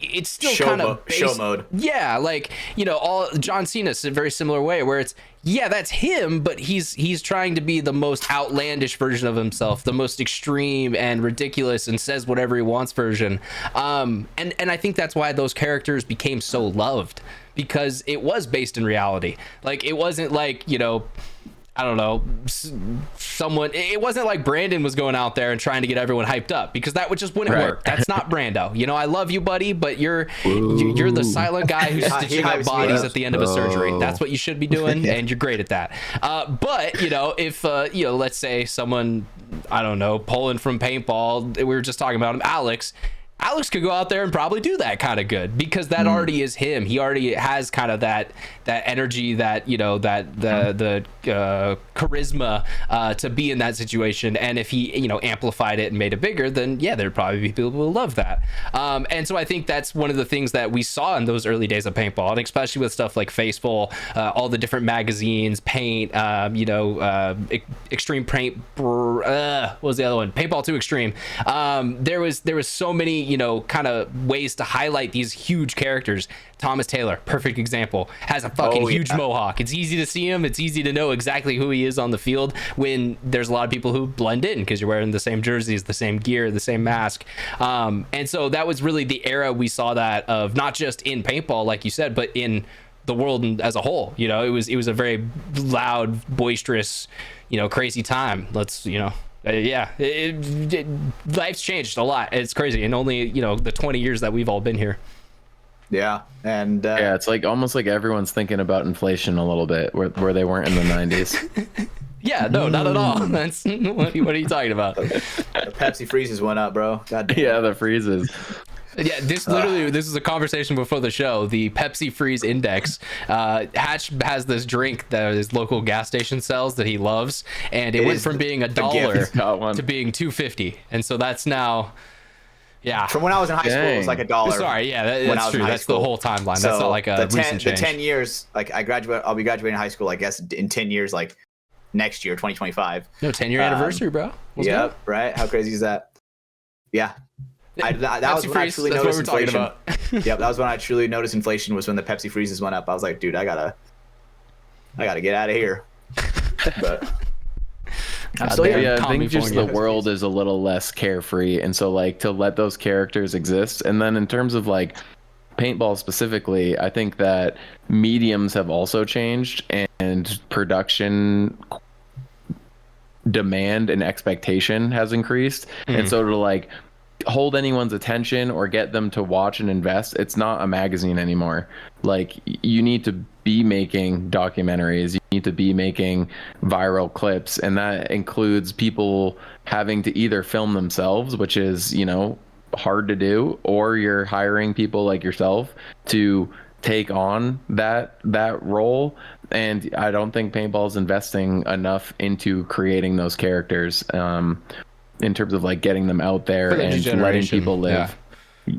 it's still kind of show mode. Yeah, like, you know, all John Cena's a very similar way, where it's, yeah, that's him, but he's trying to be the most outlandish version of himself, the most extreme and ridiculous and says whatever he wants version. And I think that's why those characters became so loved, because it was based in reality. Like, it wasn't like, you know, I don't know, it wasn't like Brandon was going out there and trying to get everyone hyped up, because that would just wouldn't work. That's not Brando. You know, I love you, buddy, but you're the silent guy who's stitching up bodies at the end of a surgery. That's what you should be doing, and you're great at that. But, you know, if, you know, let's say someone, I don't know, Poland from paintball, we were just talking about him, Alex could go out there and probably do that kind of good, because that already is him. He already has kind of that energy, that, you know, that the charisma to be in that situation. And if he, you know, amplified it and made it bigger, then yeah, there'd probably be people who love that. And so I think that's one of the things that we saw in those early days of paintball, and especially with stuff like Faceful, all the different magazines, Paint, you know, Extreme Paint, what was the other one? Paintball 2 Extreme. There was so many, you know, kind of ways to highlight these huge characters. Thomas Taylor, perfect example, has a fucking huge mohawk. It's easy to see him. It's easy to know exactly who he is on the field, when there's a lot of people who blend in because you're wearing the same jerseys, the same gear, the same mask. And so that was really the era we saw that of, not just in paintball, like you said, but in the world as a whole. You know, it was a very loud, boisterous, you know, crazy time. Let's, you know, life's changed a lot. It's crazy. And only, you know, the 20 years that we've all been here. Yeah, and Yeah, it's like almost like everyone's thinking about inflation a little bit, where they weren't in the 90s. Yeah, no, not at all. That's what are you talking about? the Pepsi freezes went up, bro. God damn. Yeah, the freezes. Yeah, this is a conversation before the show. The Pepsi Freeze Index. Hatch has this drink that his local gas station sells that he loves, and it went from being $1 to being $2.50, and so that's now. Yeah. From when I was in high school, it was like $1. Sorry, yeah, that's true. That's the whole timeline. So that's not like a recent change. The 10 years, like I'll be graduating high school, I guess, in 10 years, like next year, 2025. No, 10-year anniversary, bro. Yeah, right. How crazy is that? Yeah. That was when I truly noticed inflation. Yep, that was when I truly noticed inflation, was when the Pepsi freezes went up. I was like, dude, I gotta get out of here. But I'm still here. Yeah, I think just the world is a little less carefree, and so like to let those characters exist. And then in terms of like paintball specifically, I think that mediums have also changed, and production demand and expectation has increased. And so to like hold anyone's attention or get them to watch and invest, it's not a magazine anymore. Like, you need to be making documentaries, you need to be making viral clips, and that includes people having to either film themselves, which is, you know, hard to do, or you're hiring people like yourself to take on that role. And I don't think paintball is investing enough into creating those characters, in terms of like getting them out there and letting people live.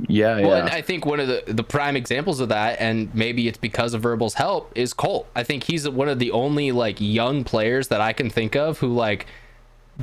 Yeah. Well, and I think one of the prime examples of that, and maybe it's because of Verbal's help, is Colt. I think he's one of the only like young players that I can think of who, like,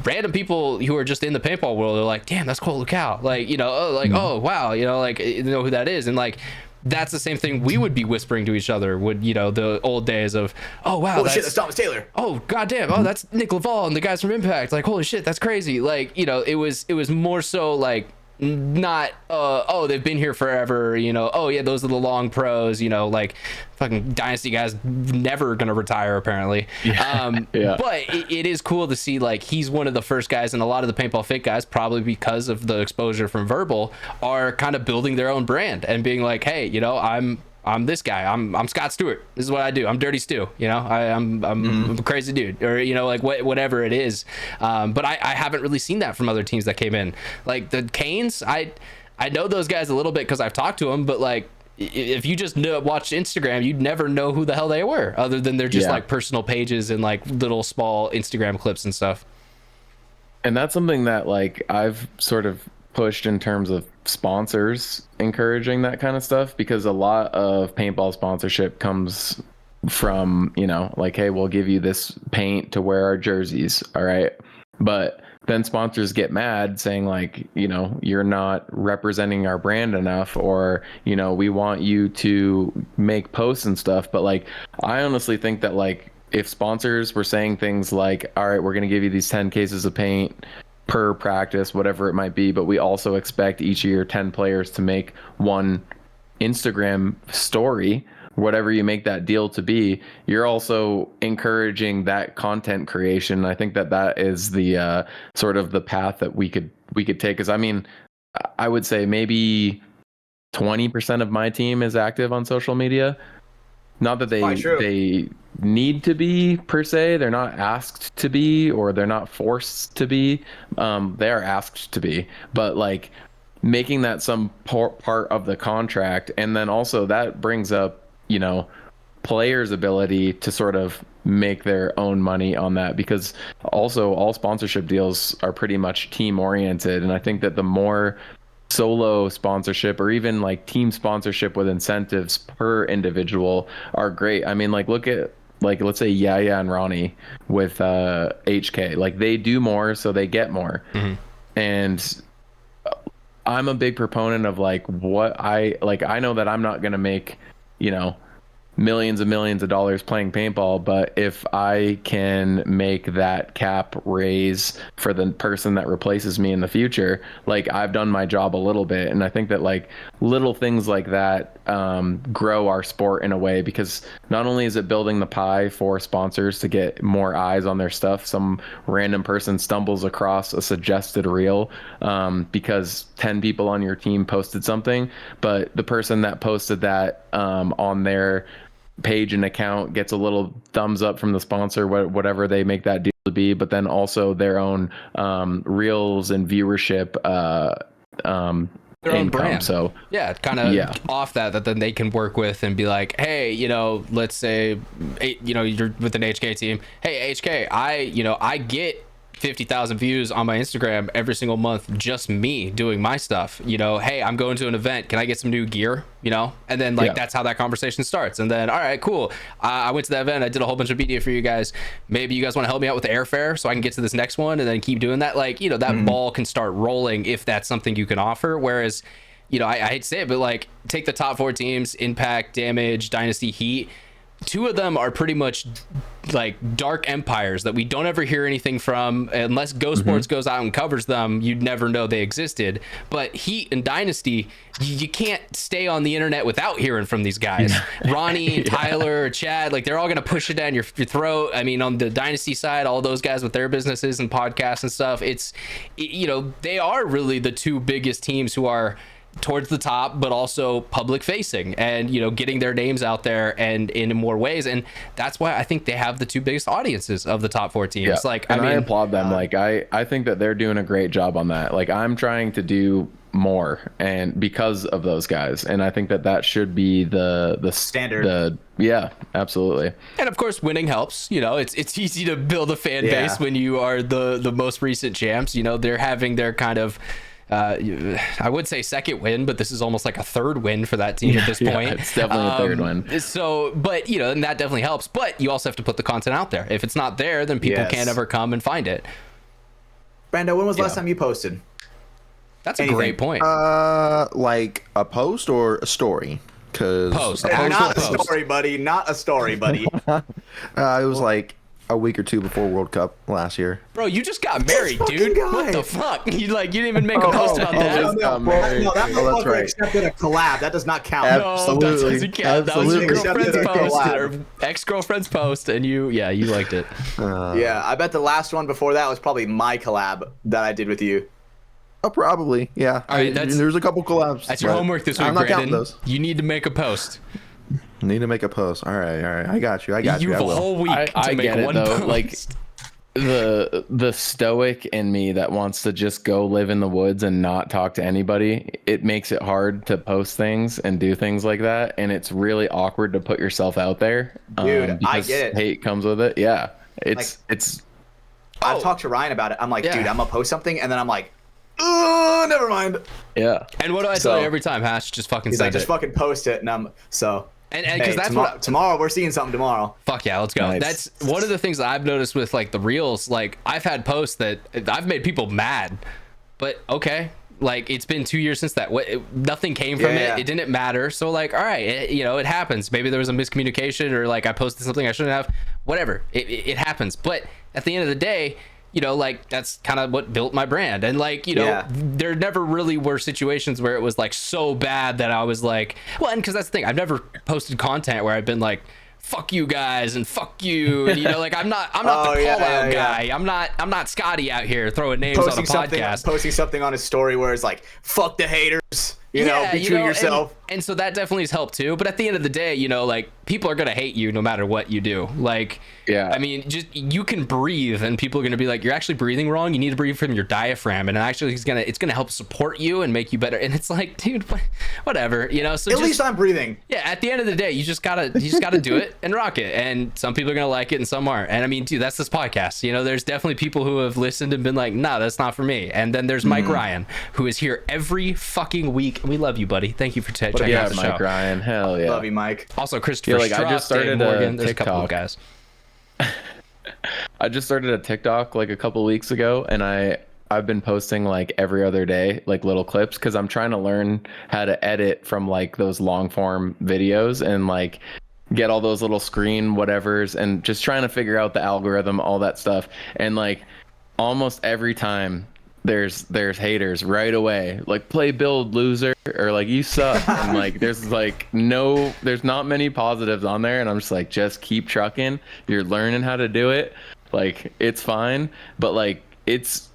random people who are just in the paintball world are like, damn, that's Colt Lucal. Like, you know, oh wow, you know, like, you know who that is. And like, that's the same thing we would be whispering to each other, would, you know, the old days of, oh wow, holy shit, that's Thomas Taylor. Oh goddamn, oh that's Nick Leival and the guys from Impact. Like, holy shit, that's crazy. Like, you know, it was more so like, not oh, they've been here forever, you know, oh yeah, those are the long pros, you know, like fucking dynasty guys never gonna retire apparently. But it is cool to see, like, he's one of the first guys, and a lot of the paintball fit guys, probably because of the exposure from Verbal, are kind of building their own brand and being like, hey, you know, I'm this guy. I'm Scott Stewart. This is what I do. I'm Dirty Stu. You know, I'm a crazy dude, or, you know, like whatever it is. But I haven't really seen that from other teams that came in. Like the Canes, I know those guys a little bit because I've talked to them, but like, if you just watch Instagram, you'd never know who the hell they were, other than they're just like personal pages and like little small Instagram clips and stuff. And that's something that like I've sort of pushed in terms of sponsors encouraging that kind of stuff, because a lot of paintball sponsorship comes from, you know, like, hey, we'll give you this paint to wear our jerseys, all right, but then sponsors get mad saying like, you know, you're not representing our brand enough, or, you know, we want you to make posts and stuff. But like, I honestly think that like, if sponsors were saying things like, all right, we're going to give you these 10 cases of paint per practice, whatever it might be, but we also expect each year 10 players to make one Instagram story, whatever you make that deal to be, you're also encouraging that content creation. I think that is the sort of the path that we could take. Because I mean, I would say maybe 20% of my team is active on social media. Not that they need to be per se. They're not asked to be, or they're not forced to be. They are asked to be. But like, making that some part of the contract, and then also that brings up, you know, players' ability to sort of make their own money on that, because also all sponsorship deals are pretty much team oriented. And I think that the more solo sponsorship, or even like team sponsorship with incentives per individual, are great. I mean, like, look at, like, let's say Yaya and Ronnie with HK, like, they do more, so they get more. And I'm a big proponent of like, what I know that I'm not going to make, you know, millions and millions of dollars playing paintball, but if I can make that cap raise for the person that replaces me in the future, like I've done my job a little bit. And I think that like little things like that grow our sport in a way, because not only is it building the pie for sponsors to get more eyes on their stuff, some random person stumbles across a suggested reel because 10 people on your team posted something, but the person that posted that on their page and account gets a little thumbs up from the sponsor, whatever they make that deal to be, but then also their own reels and viewership their own income. brand. So yeah, kind of off that then they can work with and be like, hey, let's say, you're with an HK team. Hey, HK, I get 50,000 views on my Instagram every single month, just me doing my stuff. Hey, I'm going to an event, can I get some new gear? And then that's how that conversation starts. And then, all right, cool, I went to that event, I did a whole bunch of media for you guys, maybe you guys want to help me out with the airfare so I can get to this next one, and then keep doing that. That ball can start rolling if that's something you can offer. Whereas I hate to say it, but take the top 4 teams, Impact, Damage, Dynasty, Heat. 2 of them are pretty much dark empires that we don't ever hear anything from. Unless Ghost Sports goes out and covers them, you'd never know they existed. But Heat and Dynasty, you can't stay on the internet without hearing from these guys. Ronnie, Tyler, Chad, they're all gonna push it down your throat. I mean, on the Dynasty side, all those guys with their businesses and podcasts and stuff, they are really the 2 biggest teams who are towards the top, but also public facing, and getting their names out there and in more ways. And that's why I think they have the 2 biggest audiences of the top 4 teams. I applaud them. I think that they're doing a great job on that. I'm trying to do more, and because of those guys, and I think that should be the standard. Yeah, absolutely. And of course, winning helps. It's easy to build a fan base when you are the most recent champs. They're having their kind of I would say second win, but this is almost like a third win for that team at this point. It's definitely a third win. So, but and that definitely helps. But you also have to put the content out there. If it's not there, then people can't ever come and find it. Brando, when was the last time you posted? That's a great point. Like a post or a story? Because not a story, buddy. Not a story, buddy. It was like a week or 2 before World Cup last year. Bro, you just got married, dude. What the fuck? You didn't even make a post about that. No, that motherfucker accepted a collab. That does not count. Absolutely. No, that doesn't count. That was your Absolutely. girlfriend's post or ex-girlfriend's post, and you liked it. Yeah, I bet the last one before that was probably my collab that I did with you. Oh, probably. Yeah. All right, there's a couple collabs. That's your homework this week, I'm not counting Brandon. those. You need to make a post. Need to make a post. All right. I got you. You have a whole week to make get it, one though. post. The stoic in me that wants to just go live in the woods and not talk to anybody, it makes it hard to post things and do things like that, and it's really awkward to put yourself out there. Dude, I because get it. hate comes with it. Yeah, it's. I've talked to Ryan about it. I'm like, dude, I'm gonna post something, and then I'm like, oh, never mind. Yeah. And what do I tell you every time, Hash? Just fucking He's send like, just fucking post it, and I'm so. And because that's tomorrow we're seeing something tomorrow. Fuck yeah, let's go. Nice. That's one of the things that I've noticed with the reels. I've had posts that I've made people mad, but okay, it's been 2 years since that. Nothing came from it. It didn't matter. So all right, it happens. Maybe there was a miscommunication, or I posted something I shouldn't have. Whatever, it happens. But at the end of the day, that's kind of what built my brand. And there never really were situations where it was so bad that I was and because that's the thing, I've never posted content where I've been fuck you guys and fuck you, and I'm not the call out guy. I'm not Scotty out here throwing names on a podcast. Posting something on his story where it's fuck the haters. Be true to yourself. And so that definitely has helped too. But at the end of the day, people are gonna hate you no matter what you do. I mean, just you can breathe, and people are gonna be you're actually breathing wrong. You need to breathe from your diagram, and actually, it's gonna help support you and make you better. And it's dude, whatever, So at least I'm breathing. Yeah. At the end of the day, you just gotta do it and rock it. And some people are gonna like it, and some aren't. And I mean, dude, that's this podcast. There's definitely people who have listened and been nah, that's not for me. And then there's Mike Ryan, who is here every fucking week. We love you, buddy. Thank you for checking out the show. Mike Ryan, hell yeah. Love you, Mike. Also, Christopher Struck, I just started Morgan. a There's a couple of guys. I just started a TikTok a couple weeks ago, and I've been posting every other day, little clips, because I'm trying to learn how to edit from those long form videos, and get all those little screen whatevers and just trying to figure out the algorithm, all that stuff. And like almost every time there's haters right away, like play build loser, or like you suck. And like there's not many positives on there, and I'm just like, just keep trucking. You're learning how to do it. Like it's fine, but like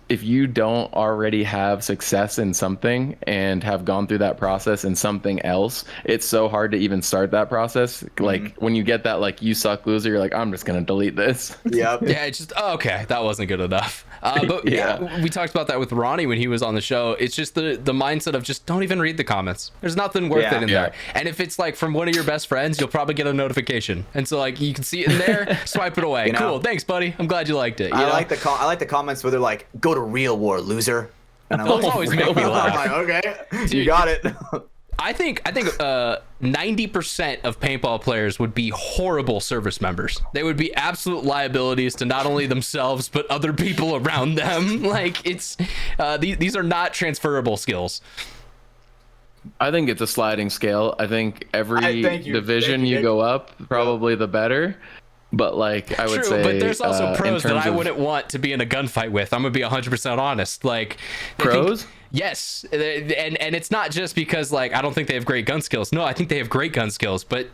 if you don't already have success in something and have gone through that process in something else, it's so hard to even start that process. Like when you get that like you suck loser, you're like, I'm just gonna delete this. Yep. Yeah, it's just okay, that wasn't good enough. But yeah, we talked about that with Ronnie when he was on the show. It's just the mindset of just don't even read the comments. There's nothing worth it in there. And if it's like from one of your best friends, you'll probably get a notification, and so like you can see it in there, swipe it away. Cool, thanks, buddy. I'm glad you liked it. I like the comments where they're like, "Go to real war, loser." And I'm Those like, always make me laugh. I'm like, okay, you got it. I think 90% of paintball players would be horrible service members. They would be absolute liabilities to not only themselves but other people around them. Like it's these are not transferable skills. I think it's a sliding scale. I think every division you go up, probably the better. But like I would say, but there's also pros that I wouldn't want to be in a gunfight with. I'm gonna be 100% honest. Like pros. Yes, and it's not just because like I don't think they have great gun skills. No, I think they have great gun skills, but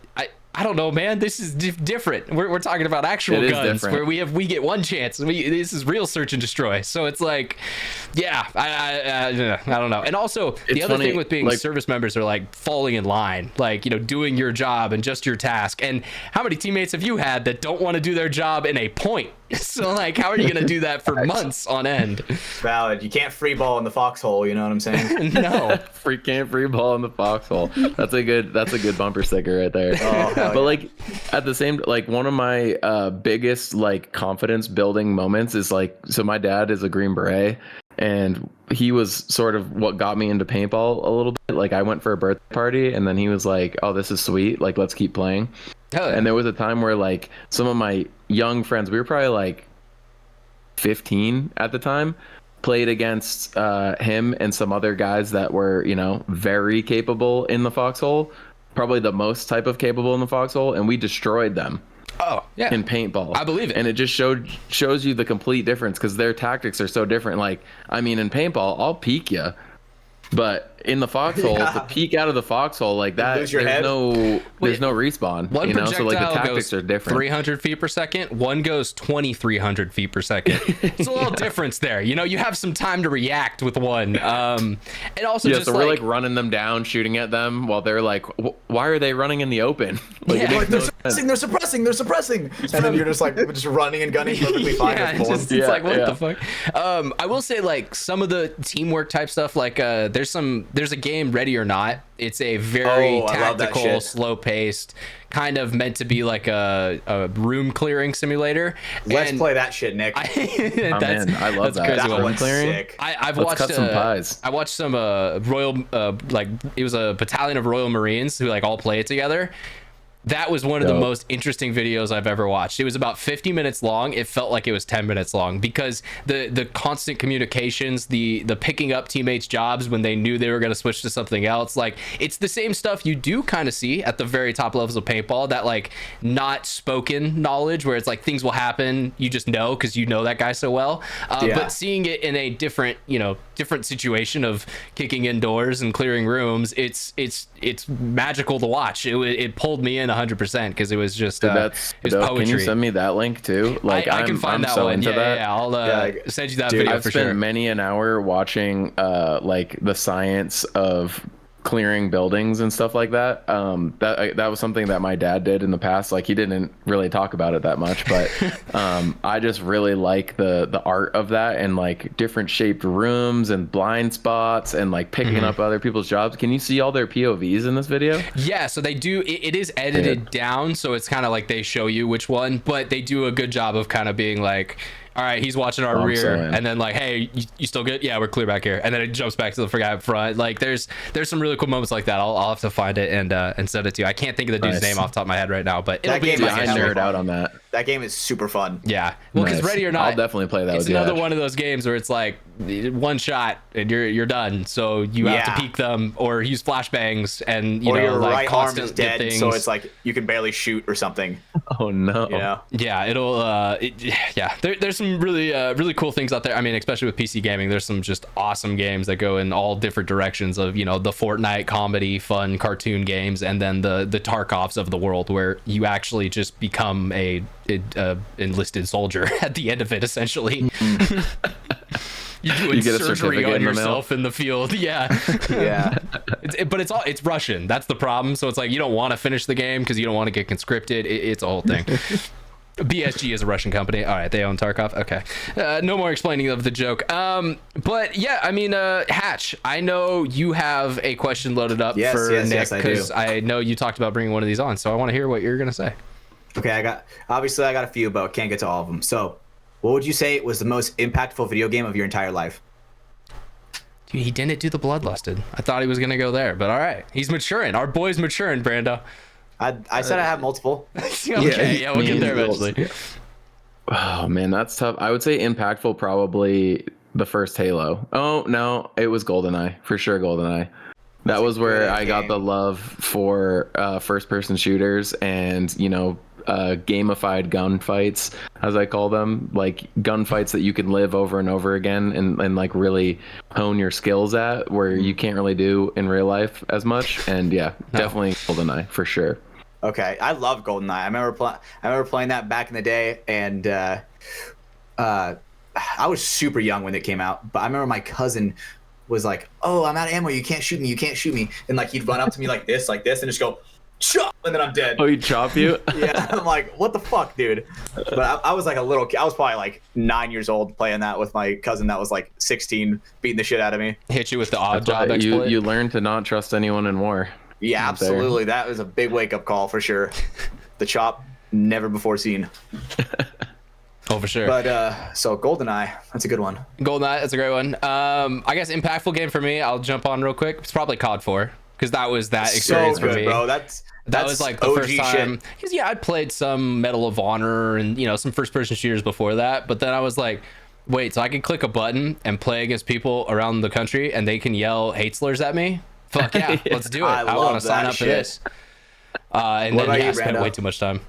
I don't know, man. This is different. We're talking about actual guns where we get one chance. This is real search and destroy. So it's like, yeah, I don't know. And also the other thing with being like, service members are like falling in line, like doing your job and just your task. And how many teammates have you had that don't want to do their job in a point? So like, how are you gonna do that for months on end? Valid. You can't free ball in the foxhole. You know what I'm saying? No, can't free ball in the foxhole. That's a good bumper sticker right there. Oh, but like at the same, like one of my biggest like confidence building moments is like, so my dad is a Green Beret, and he was sort of what got me into paintball a little bit. Like I went for a birthday party, and then he was like, "Oh, this is sweet. Like let's keep playing." Oh, yeah. And there was a time where like some of my young friends, we were probably like 15 at the time, played against him and some other guys that were very capable in the foxhole, probably the most type of capable in the foxhole, and we destroyed them. Oh yeah, in paintball. I believe it. And it just shows you the complete difference, because their tactics are so different. Like I mean, in paintball I'll peek you, but in the foxhole, to peek out of the foxhole like that, there's no respawn. One projectile so like the tactics goes are different. 300 feet per second. One goes 2,300 feet per second. It's a little difference there. You have some time to react with one. And also just so we're like running them down, shooting at them while they're like, why are they running in the open? Like, they're suppressing. And then you're just like running and gunning perfectly fine. It's like what the fuck. I will say like some of the teamwork type stuff. Like there's a game, Ready or Not. It's a very tactical, slow-paced, kind of meant to be like a room clearing simulator. Let's play that shit, Nick. Man, I love that. That one's sick. I've Let's watched cut some pies. I watched some Royal, like it was a battalion of Royal Marines who like all play it together. That was one of the most interesting videos I've ever watched. It was about 50 minutes long. It felt like it was 10 minutes long because the constant communications, the picking up teammates' jobs when they knew they were going to switch to something else. Like it's the same stuff you do kind of see at the very top levels of paintball, that like not spoken knowledge where it's like things will happen. You just know because you know that guy so well. But seeing it in a different situation of kicking indoors and clearing rooms, it's magical to watch. It pulled me in 100% because it was just that's it was poetry. Can you send me that link too? Like I can find that one. I'll send you that video I've for spent sure. many an hour watching like the science of clearing buildings and stuff like that. That was something that my dad did in the past. Like he didn't really talk about it that much, but I just really like the art of that, and like different shaped rooms and blind spots and like picking up other people's jobs. Can you see all their POVs in this video? Yeah, so they do. It is edited down, so it's kind of like they show you which one, but they do a good job of kind of being like, all right, he's watching our I'm rear, saying. and then like, hey, you still good? Yeah, we're clear back here, and then it jumps back to the guy up front. Like there's some really cool moments like that. I'll have to find it and send it to you. I can't think of the dude's Nice. name off the top of my head right now, but it'll That be in game my is I hella history. nerd out on that. That game is super fun. Yeah, well, because Nice. Ready or Not, I'll definitely play that it's with you. another Ash. one of those games where it's like one shot and you're done. So you have Yeah. to peek them or use flashbangs and you Or know your like right arm constant is dead, things. so it's like you can barely shoot or something. Oh no. You know? Yeah, it'll yeah. There's some really cool things out there. I mean, especially with PC gaming, there's some just awesome games that go in all different directions of, you know, the Fortnite comedy, fun cartoon games, and then the Tarkovs of the world where you actually just become a enlisted soldier at the end of it, essentially. You're doing You get a surgery certificate on in the mail. yourself in the field. Yeah. Yeah. But it's Russian. That's the problem. So it's like you don't want to finish the game because you don't want to get conscripted. It's a whole thing. BSG is a Russian company. All right, they own Tarkov. Okay, no more explaining of the joke. But yeah, I mean, Hatch, I know you have a question loaded up for Nick yes, I do. because I know you talked about bringing one of these on. So I want to hear what you're gonna say. Okay, I got a few, but can't get to all of them. So, what would you say was the most impactful video game of your entire life? Dude, he didn't do the Bloodlusted. I thought he was gonna go there, but all right, he's maturing. Our boy's maturing, Brando. I said I have multiple. Okay, yeah, we'll get there eventually. Oh man, that's tough. I would say impactful probably the first Halo. Oh no, it was GoldenEye for sure. GoldenEye. That was where good I got game. the love for first-person shooters and gamified gunfights, as I call them, like gunfights that you can live over and over again and like really hone your skills at, where you can't really do in real life as much. And yeah, definitely GoldenEye for sure. Okay, I love GoldenEye. I remember playing that back in the day, and I was super young when it came out. But I remember my cousin was like, "Oh, I'm out of ammo. You can't shoot me. You can't shoot me." And like he'd run up to me like this, and just go, "Chop!" And then I'm dead. Oh, he chop you? Yeah, I'm like, "What the fuck, dude?" But I was like a little kid. I was probably like 9 years old playing that with my cousin that was like 16, beating the shit out of me. Hit you with the odd job But exploit. you learn to not trust anyone in war. Yeah, Right there. absolutely. That was a big wake up call for sure. The chop, never before seen. Oh, for sure. But so GoldenEye, that's a good one. GoldenEye, that's a great one. I guess impactful game for me, I'll jump on real quick. It's probably COD 4 because that was that experience So good, for me. bro. That was like the OG first time. shit. Because yeah, I'd played some Medal of Honor and some first-person shooters before that, but then I was like, wait, so I can click a button and play against people around the country and they can yell hate slurs at me? Fuck yeah, let's do it. I I want love to sign that up for shit. this. And What then about yeah, I you, spent Brando? way too much time.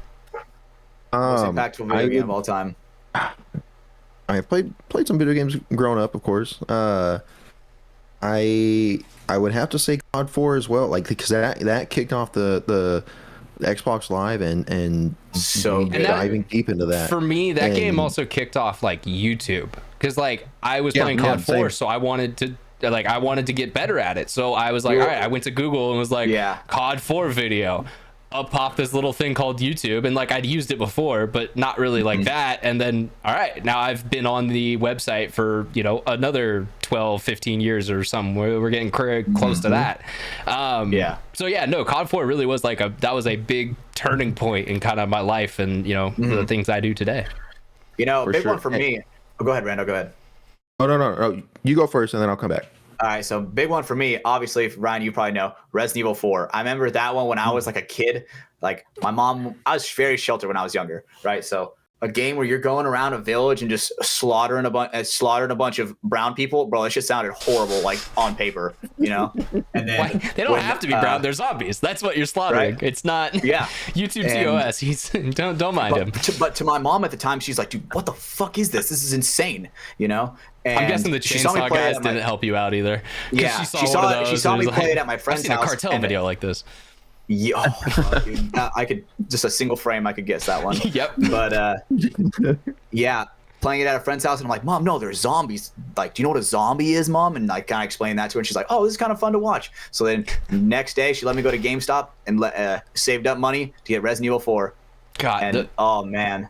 Most impactful video game of all time. I played some video games growing up, of course. I would have to say COD 4 as well, like because that kicked off the Xbox Live and So me good. diving deep into that. For me, that And- game also kicked off like YouTube because like I was Yeah, playing yeah, COD 4, same. so I wanted to get better at it. So I was like, You're- all right, I went to Google and was like, Yeah. COD 4 video. Up popped this little thing called YouTube, and like I'd used it before, but not really like that. And then, all right, now I've been on the website for another 12, 15 years or something. We're getting close to that. Yeah. So yeah, no, COD 4 really was like that was a big turning point in kind of my life and the things I do today. a For big sure. one for me. Oh, go ahead, Rando. Go ahead. Oh no, you go first and then I'll come back. All right, so big one for me, obviously, Ryan, you probably know, Resident Evil 4. I remember that one when I was like a kid. Like my mom, I was very sheltered when I was younger, right? So a game where you're going around a village and just slaughtering a bunch of brown people, bro, it just sounded horrible, like on paper, And then Why? They don't have to be brown. They're zombies. That's what you're slaughtering. Right. It's not Yeah. YouTube And- TOS. He's don't mind him. But to my mom at the time, she's like, dude, what the fuck is this? This is insane, And I'm guessing the she saw me chainsaw play it guys at my- didn't help you out either. 'Cause Yeah, she she saw one of she those saw and me was play like, it at my friend's I've seen house. a cartel and- video like this. Yeah, dude, I could just a single frame. I could guess that one. Yep. But yeah, playing it at a friend's house, and I'm like, Mom, no, there's zombies. Like, do you know what a zombie is, Mom? And I kind of explained that to her, and she's like, Oh, this is kind of fun to watch. So then next day, she let me go to GameStop and saved up money to get Resident Evil 4. God, And oh man,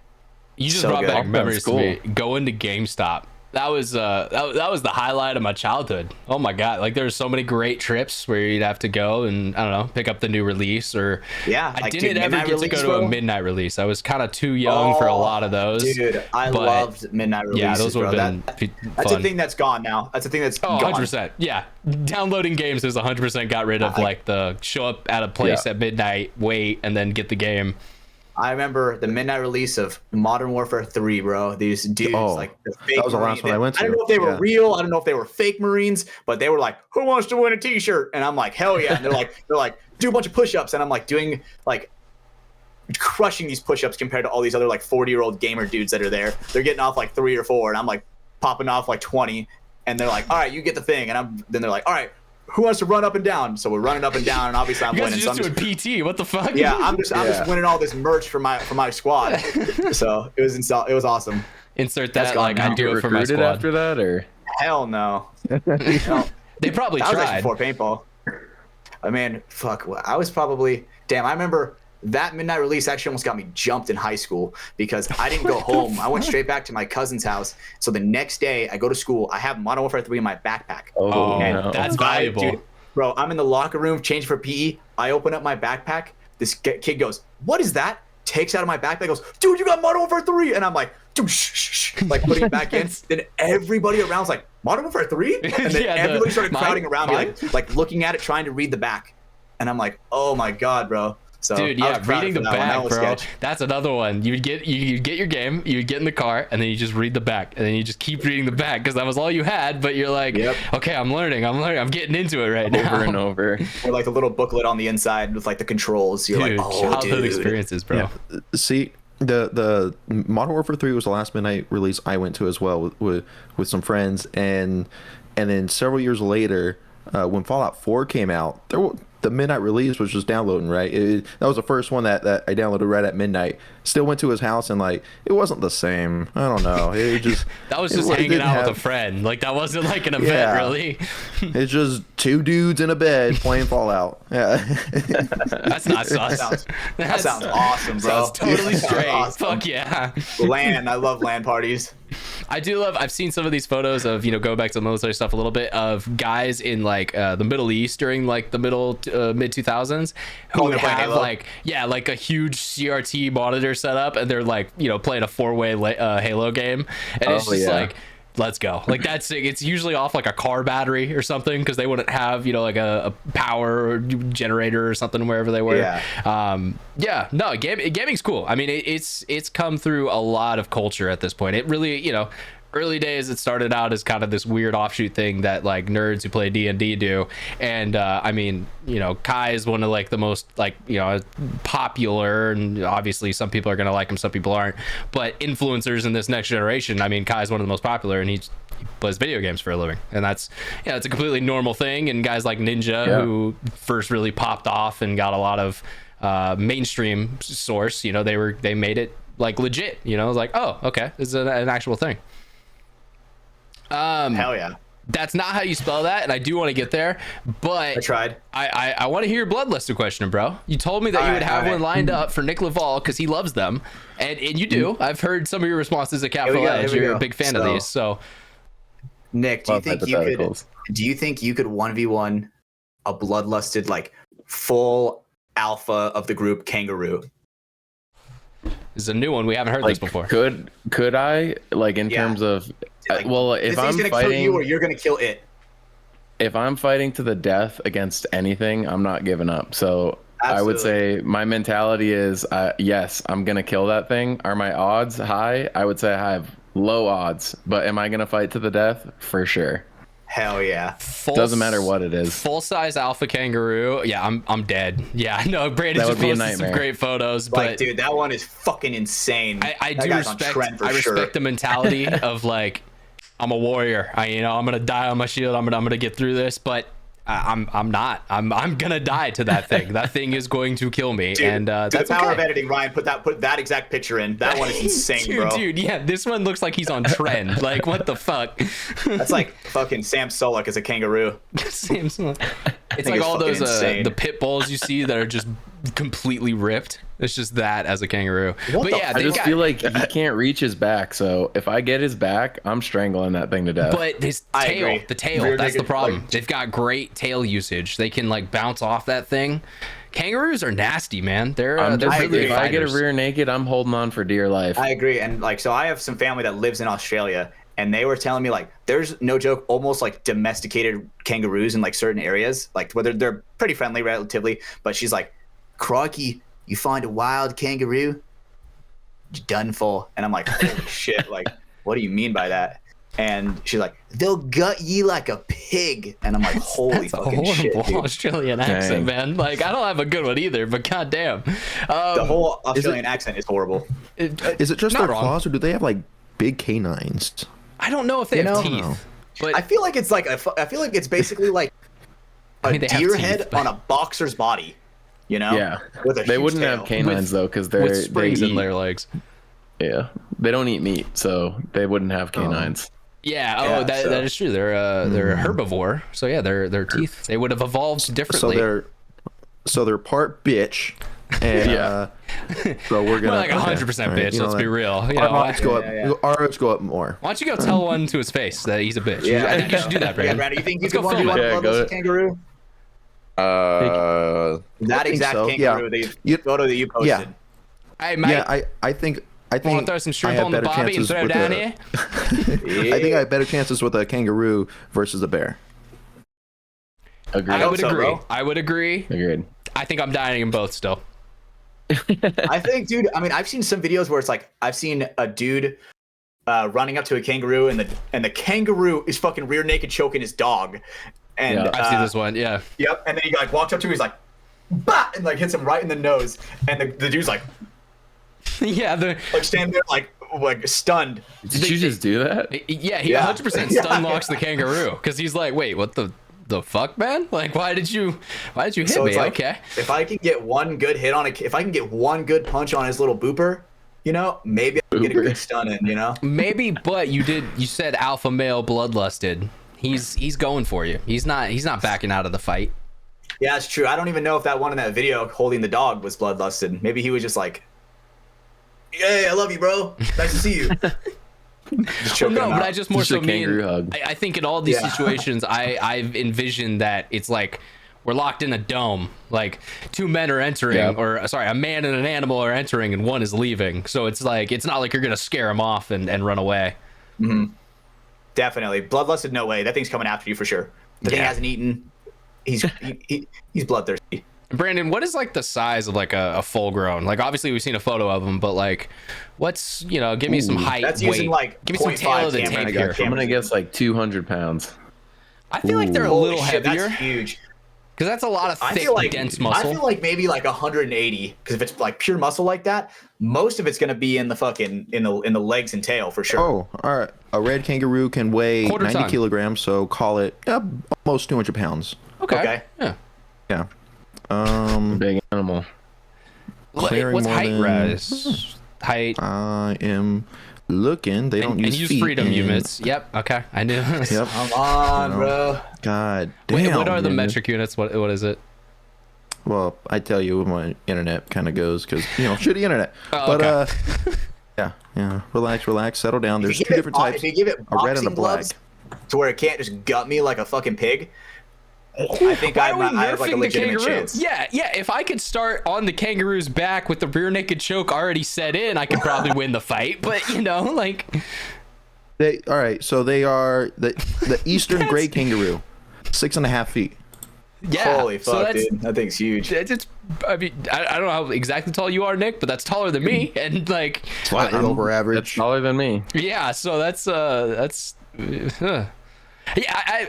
you just so brought good. back That's memories to cool. me. Going to GameStop That was that was the highlight of my childhood. Oh my god! Like there's so many great trips where you'd have to go and I don't know, pick up the new release or Yeah, I like, didn't dude, ever midnight get to release, go to bro? a midnight release. I was kind of too young for a lot of those. Dude, I but loved midnight releases. yeah, those would bro. have been That's fun. a thing that's gone now. That's a thing that's Oh, gone. 100%. Yeah. Downloading games is 100% got rid of like the show up at a place at midnight, wait, and then get the game. I remember the midnight release of Modern Warfare 3, bro. These dudes, like the fake that was the last Marine- one I went to. I don't know if they were Yeah. real. I don't know if they were fake Marines, but they were like, "Who wants to win a T-shirt?" And I'm like, "Hell yeah!" And they're like, "Do a bunch of push-ups," and I'm like doing like crushing these push-ups compared to all these other like 40-year-old gamer dudes that are there. They're getting off like 3 or 4, and I'm like popping off like 20, and they're like, "All right, you get the thing," and then they're like, "All right, who wants to run up and down?" So we're running up and down, and obviously I'm You guys winning. are So just doing PT. What the fuck? yeah, I'm just winning all this merch for my squad. So it was awesome. Insert That's that gone like now. I Did you do get it for my recruited squad. after that, or? Hell no. No. They probably That was tried. actually before paintball. I mean, fuck. I was probably I remember that midnight release actually almost got me jumped in high school because I didn't go home. I went straight back to my cousin's house. So the next day I go to school. I have Modern Warfare 3 in my backpack. Oh, And no. that's valuable. Dude, bro, I'm in the locker room changing for PE. I open up my backpack. This kid goes, "What is that?" Takes out of my backpack, goes, "Dude, you got Modern Warfare 3." And I'm like, "Dude, shh," like putting it back in. Then everybody around's like, "Modern Warfare 3?" And then Yeah, everybody started crowding mine- around me, like looking at it, trying to read the back. And I'm like, "Oh my god, bro." So Dude, I yeah, was proud reading the for that one. That back, was bro. sketch. That's another one. You'd get your game, you'd get in the car, and then you just read the back, and then you just keep reading the back because that was all you had. But you're like, Yep. okay, I'm learning, I'm getting into it right now. Over and over. Or like a little booklet on the inside with like the controls. You're Dude, like, "Oh, childhood dude." experiences, bro. See, the Modern Warfare 3 was the last midnight release I went to as well with some friends, and then several years later, when Fallout 4 came out, the midnight release was just downloading, right? That was the first one that I downloaded right at midnight. Still went to his house, and like it wasn't the same. I don't know. It just That was it just wa- it hanging didn't out with have- a friend. Like that wasn't like an event, Yeah. really. It's just two dudes in a bed playing Fallout. Yeah. That's not sus. That sounds awesome, bro. Sounds totally That sounds straight. awesome. Fuck yeah. LAN. I love LAN parties. I do love. I've seen some of these photos of going back to the military stuff a little bit of guys in like the Middle East during like the mid 2000s who Oh, would they're playing have Halo? like a huge CRT monitor set up and they're like playing a 4-way Halo game and it's Oh, just yeah. like. Let's go. Like it's usually off like a car battery or something because they wouldn't have like a power generator or something wherever they were. Yeah. No, gaming's cool. I mean, it's come through a lot of culture at this point. It really, early days it started out as kind of this weird offshoot thing that like nerds who play D&D do, and I mean, Kai is one of like the most like popular, and obviously some people are gonna like him, some people aren't, but influencers in this next generation. I mean, Kai is one of the most popular, and he plays video games for a living, and that's it's a completely normal thing. And guys like Ninja, who first really popped off and got a lot of mainstream source, they made it like legit. It was like, oh, okay, this is an actual thing. Hell yeah. That's not how you spell that, and I do want to get there, but I tried. I want to hear your bloodluster question, bro. You told me that you would have one lined up for Nick Leival because he loves them, and you do. I've heard some of your responses at Capitol Edge. You're a big fan of these, so Nick, do you Love think hypotheticals. you could 1v1 a bloodlusted like full alpha of the group Kangaroo? this is a new one. We haven't heard Like, this before. could I like in Yeah. terms of Like, well, this if thing's I'm gonna kill you or fighting, you're gonna kill it. if I'm fighting to the death against anything, I'm not giving up. So I would say my mentality is, yes, I'm gonna kill that thing. Are my odds high? I would say I have low odds, but am I gonna fight to the death? For sure. Hell yeah. Doesn't matter what it is. Full size alpha kangaroo. Yeah, I'm dead. Yeah, no, Brandon That just would be a posted some nightmare. great photos, Like, but dude, that one is fucking insane. I That do guy's on respect. trend for I respect sure. the mentality of like, I'm a warrior. I'm gonna die on my shield. I'm gonna get through this, but I'm not. I'm gonna die to that thing. That thing is going to kill me, Dude, and to that's the power okay. of editing, Ryan, put that exact picture in. That one is insane, dude, bro. Dude, yeah, this one looks like he's on trend. Like, what the fuck? That's like fucking Sam Solak as a kangaroo. Samson. It's think like it's all fucking those insane. the pit bulls you see that are just completely ripped. It's just that as a kangaroo. What But yeah, I just feel like he can't reach his back. So if I get his back, I'm strangling that thing to death. But his tail, the tail, Rear that's the naked, problem. like- They've got great tail usage. They can like bounce off that thing. Kangaroos are nasty, man. They're I really agree. if I get a fighters. rear naked, I'm holding on for dear life. I agree. And like, so I have some family that lives in Australia, and they were telling me like, there's no joke, almost like domesticated kangaroos in like certain areas, like whether they're pretty friendly relatively. But she's like, crikey, you find a wild kangaroo, you're done for. And I'm like, holy shit, like, what do you mean by that? And she's like, they'll gut ye like a pig. And I'm like, holy That's a fucking shit, horrible dude. Australian accent, man. Like, I don't have a good one either, but goddamn. The whole Australian accent is horrible. Is it just Not their wrong. claws, or do they have like big canines? I don't know if they have know- teeth, but I feel like it's like I feel like it's basically like a mean, they have deer teeth, head but- on a boxer's body, you know? Yeah, With a they huge wouldn't tail. have canines though, because they're with springs they in eat, their legs. Yeah, they don't eat meat, so they wouldn't have canines. Yeah. Yeah, Oh, that so- is true. They're herbivore. So yeah, their teeth they would have evolved So differently. they're part bitch, and Yeah. so we're gonna More like 100% all right, bitch. you know Let's be that. real. You Our know, odds go up. yeah. Our odds go up more. why don't you go tell one to his face that he's a bitch? Yeah. I think you should do that, Yeah, Brandon. Brandon, you think you Let's could go want to film do it. one Yeah, of go those ahead. kangaroo? That think exact so, kangaroo, yeah. the photo that you posted. Yeah. Hey, mate. Yeah, I think want to throw some I shrimp have on the better bobby and chances throw with down a- here? I think I have better chances with a kangaroo versus a bear. Agreed. I hope would so, agree. bro. I would agree. Agreed. I think I'm dying in both still. I think, dude, I mean, I've seen some videos where it's like, I've seen a dude running up to a kangaroo, and the kangaroo is fucking rear naked choking his dog. And Yeah, I see this one. Yeah. Yep, and then he like walks up to him, he's like, bah! And like hits him right in the nose. And the dude's like Yeah. standing there like stunned. Did you just do that? Yeah. He Yeah. 100% stun locks the kangaroo because he's like, wait, what the fuck, man? Like, why did you hit So me? it's like, Okay. if I can get one good hit on if I can get one good punch on his little booper, you know, maybe I can get a good stun in, you know? Maybe, but you said alpha male bloodlusted. He's going for you. He's not backing out of the fight. Yeah, it's true. I don't even know if that one in that video holding the dog was bloodlusted. Maybe he was just like, "Hey, I love you, bro. Nice to see you." Just Well, choking no, him but out. I just more Just a so mean. kangaroo hug. I think in all these Yeah. situations, I've envisioned that it's like we're locked in a dome. Like two men are entering, Yeah. or sorry, a man and an animal are entering, and one is leaving. So it's like it's not like you're gonna scare him off and run away. Definitely bloodlusted. No way. That thing's coming after you for sure. The thing Yeah. hasn't eaten. He's bloodthirsty. Brandon, what is like the size of like a full grown? Like obviously we've seen a photo of him, but like what's give me some height, That's weight. using, like, give me some 0.5 tail of the camera. tape I here. got I'm gonna guess like 200 pounds. I feel like they're a Holy little shit, heavier That's huge. because that's a lot of I thick, feel like dense I muscle. feel like maybe like 180. Because if it's like pure muscle like that, most of it's gonna be in the fucking in the legs and tail for sure. Oh, all right. A red kangaroo can weigh Quarter 90 ton. kilograms, so call it almost 200 pounds. Okay. Yeah. Yeah. Big animal. Clearing What's more height than- res? Height. I am looking. They don't and use use feet freedom in- units. Yep. Okay. I knew. Yep. Come on, bro. God Wait, damn. what are the man. metric units? What is it? Well, I tell you when my internet kind of goes because shitty internet. Oh, But yeah. Relax, settle down. There's two different types. If you give it a red and a boxing black. gloves to where it can't just gut me like a fucking pig, I think I Why are we have like a nerfing the legitimate kangaroo? chance. Yeah. If I could start on the kangaroo's back with the rear naked choke already set in, I could probably win the fight. But like, All right, so they are the eastern gray kangaroo, 6.5 feet. yeah. Holy so fuck, that's, dude. That thing's huge. It's I mean, I don't know how exactly tall you are, Nick, but that's taller than me. And like, Slightly over That's average. taller than me. yeah. So that's yeah.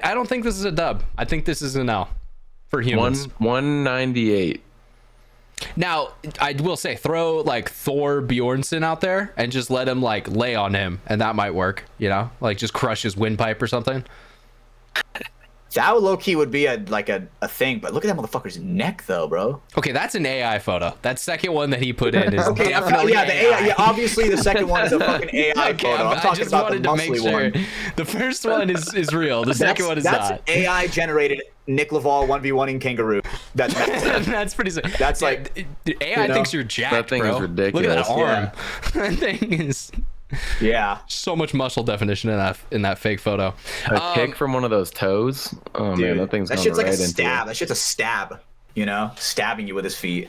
I don't think this is a dub. I think this is an L for humans. 198. Now, I will say, throw like Thor Bjornsson out there and just let him like lay on him, and that might work. Like just crush his windpipe or something. That low key would be a thing, but look at that motherfucker's neck though, bro. Okay, that's an AI photo. That second one that he put in is Okay, definitely yeah, the AI. Yeah, obviously the second one is a fucking AI Okay, photo. I'm I talking just about wanted the to make muscly sure. one. The first one is real. The second one is that's not. AI generated Nick Leival 1v1ing kangaroo. That's That's pretty sick. That's like, AI thinks you're jacked, That thing bro. is Look at that ridiculous. arm. That thing is yeah. so much muscle definition in that fake photo. A kick from one of those toes. Oh Dude, man, that thing's that going shit's like right a into stab. it. That shit's a stab. You know, stabbing you with his feet.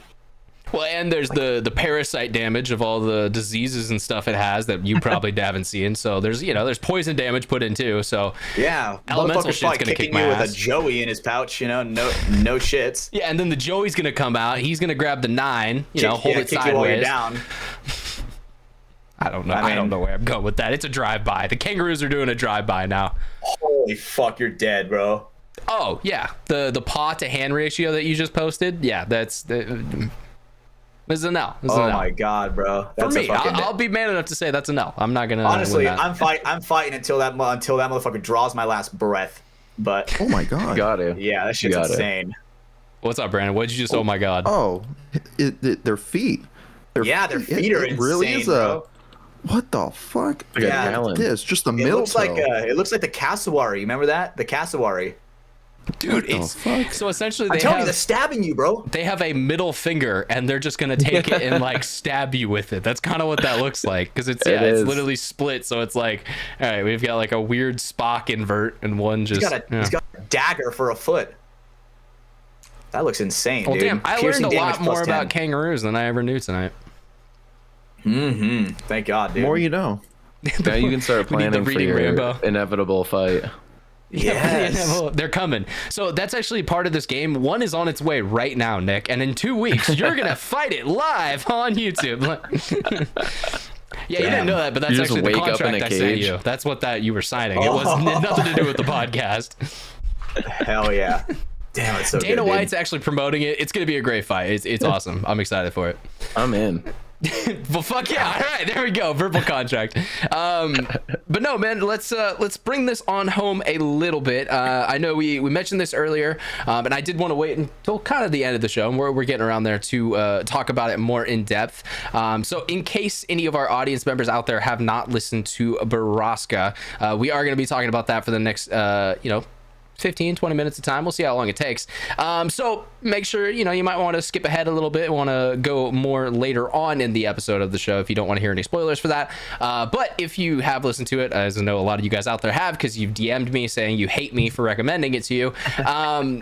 Well, and there's the parasite damage of all the diseases and stuff it has that you probably haven't seen. So there's poison damage put in too. So Yeah, Elemental motherfucker's shit's probably gonna kick kicking my you with ass. a Joey in his pouch. You know, no shits. yeah, and then the Joey's gonna come out. He's gonna grab the 9. Hold it kick you while you're sideways. down. I don't know. I I don't mean- know where I'm going with that. It's a drive-by. The kangaroos are doing a drive-by now. Holy fuck, you're dead, bro. Oh yeah, the paw to hand ratio that you just posted. Yeah, this is an L. This is Oh an L. my god, bro. For That's me, a fucking. I'll be man enough to say that's an L. I'm not gonna. Honestly, win that. I'm fighting until that motherfucker draws my last breath. But Oh my god. Got to. yeah, that shit's Got it. insane. What's up, Brandon? What'd you just? Oh my god. Oh, their feet. Yeah, their feet are it really insane, is bro. What the fuck? Like a Yeah. talon. This just the It middle looks like toe. it looks like the cassowary. You remember that? The cassowary. Dude, What the it's fuck? so essentially I'm they telling you, they're have stabbing you, bro. they have a middle finger and they're just gonna take it and like stab you with it. That's kind of what that looks like because it's It it's is. literally split. So it's like, all right, we've got like a weird Spock invert and one just. He's got a dagger for a foot. That looks insane, Well, dude. damn, I Piercing learned a damage lot more plus about 10. kangaroos than I ever knew tonight. Thank God, dude. More you know. Now you can start We need the planning for reading your Rambo. inevitable fight. Yes. They're coming. So that's actually part of this game. One is on its way right now, Nick, and in 2 weeks you're gonna fight it live on YouTube. Yeah, you didn't know that, but that's You just actually the wake up in contract a I sent cage? you. That's what that you were signing. It was nothing to do with the podcast. Hell yeah. Damn, it's so good, Dana dude. White's actually promoting it. It's gonna be a great fight. It's awesome. I'm excited for it. I'm in. Well, fuck yeah! All right, there we go. Verbal contract. But no, man. Let's bring this on home a little bit. I know we mentioned this earlier, and I did want to wait until kind of the end of the show, and we're getting around there to talk about it more in depth. So, in case any of our audience members out there have not listened to Borrasca, we are going to be talking about that for the next 15-20 minutes of time. We'll see how long it takes. So make sure you might want to skip ahead a little bit, want to go more later on in the episode of the show if you don't want to hear any spoilers for that. But if you have listened to it, as I know a lot of you guys out there have, because you've DM'd me saying you hate me for recommending it to you,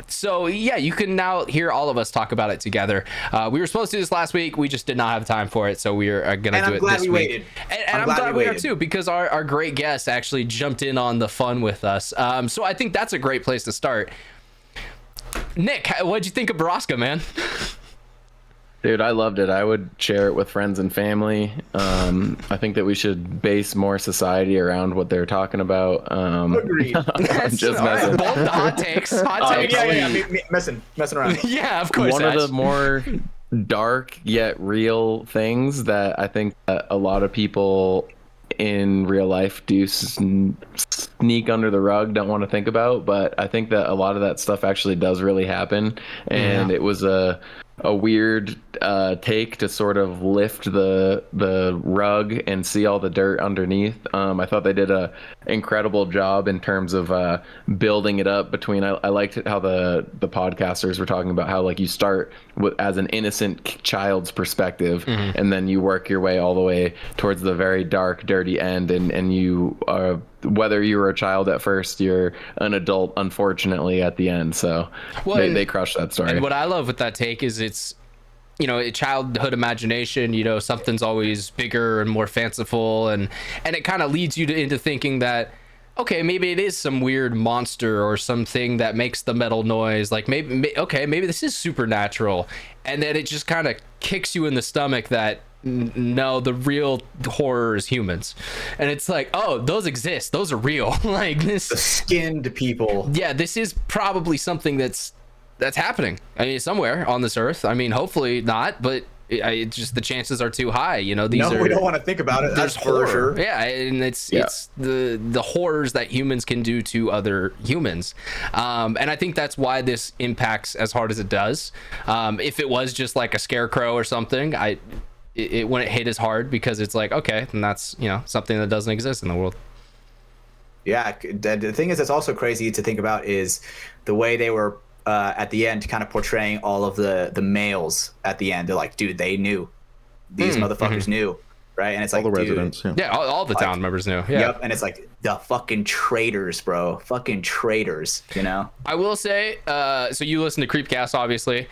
so yeah, you can now hear all of us talk about it together. We were supposed to do this last week, we just did not have time for it, so we are gonna do it this week. Waited. And I'm glad we are too, because our great guest actually jumped in on the fun with us. So I think that's a great place to start. Nick, what'd you think of Borrasca, man? Dude, I loved it. I would share it with friends and family. I think that we should base more society around what they're talking about. Agreed. I'm just messing. Both the hot takes. Hot takes. Yeah. Messing around. Yeah, of course. One of Ash. the more dark yet real things that I think that a lot of people in real life do sneak under the rug, don't want to think about, but I think that a lot of that stuff actually does really happen, and it was a weird take to sort of lift the rug and see all the dirt underneath. I thought they did a incredible job in terms of building it up between. I liked how the podcasters were talking about how like you start as an innocent child's perspective, and then you work your way all the way towards the very dark, dirty end, and you are, whether you were a child at first, you're an adult, unfortunately, at the end. So they crushed that story. And what I love with that take is it's, a childhood imagination, something's always bigger and more fanciful, and it kind of leads you into thinking that, okay, maybe it is some weird monster or something that makes the metal noise. Like maybe this is supernatural. And then it just kind of kicks you in the stomach that no, the real horror is humans. And it's like, oh, those exist. Those are real. Like this. The skinned people. Yeah, this is probably something that's happening. I mean, somewhere on this earth. I mean, hopefully not, but It's just the chances are too high. You know, these No, are, we don't want to think about it. there's That's for horror. sure. Yeah, and it's the horrors that humans can do to other humans, and I think that's why this impacts as hard as it does. If it was just like a scarecrow or something, it wouldn't hit as hard, because it's like, okay, then that's, you know, something that doesn't exist in the world. Yeah, the thing is that's also crazy to think about is the way they were at the end kind of portraying all of the males at the end. They're like, dude, they knew. These motherfuckers knew, right? And it's All like, the dude, residents. Yeah. Yeah, all the town members knew. Yeah. Yep, and it's like the fucking traitors, bro. Fucking traitors, you know? I will say, so you listen to Creepcast, obviously.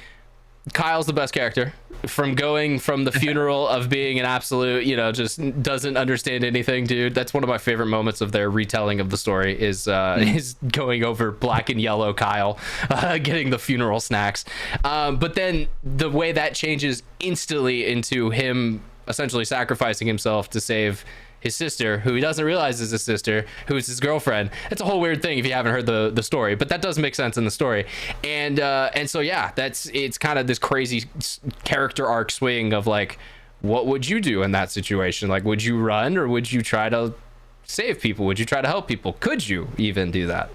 Kyle's the best character. From going from the funeral of being an absolute, you know, just doesn't understand anything, dude. That's one of my favorite moments of their retelling of the story is going over black and yellow Kyle, getting the funeral snacks. But then the way that changes instantly into him essentially sacrificing himself to save his sister, who he doesn't realize is his sister, who is his girlfriend. It's a whole weird thing if you haven't heard the story, but that does make sense in the story. And so yeah, it's kind of this crazy character arc swing of like, what would you do in that situation? Like, would you run, or would you try to save people? Would you try to help people? Could you even do that?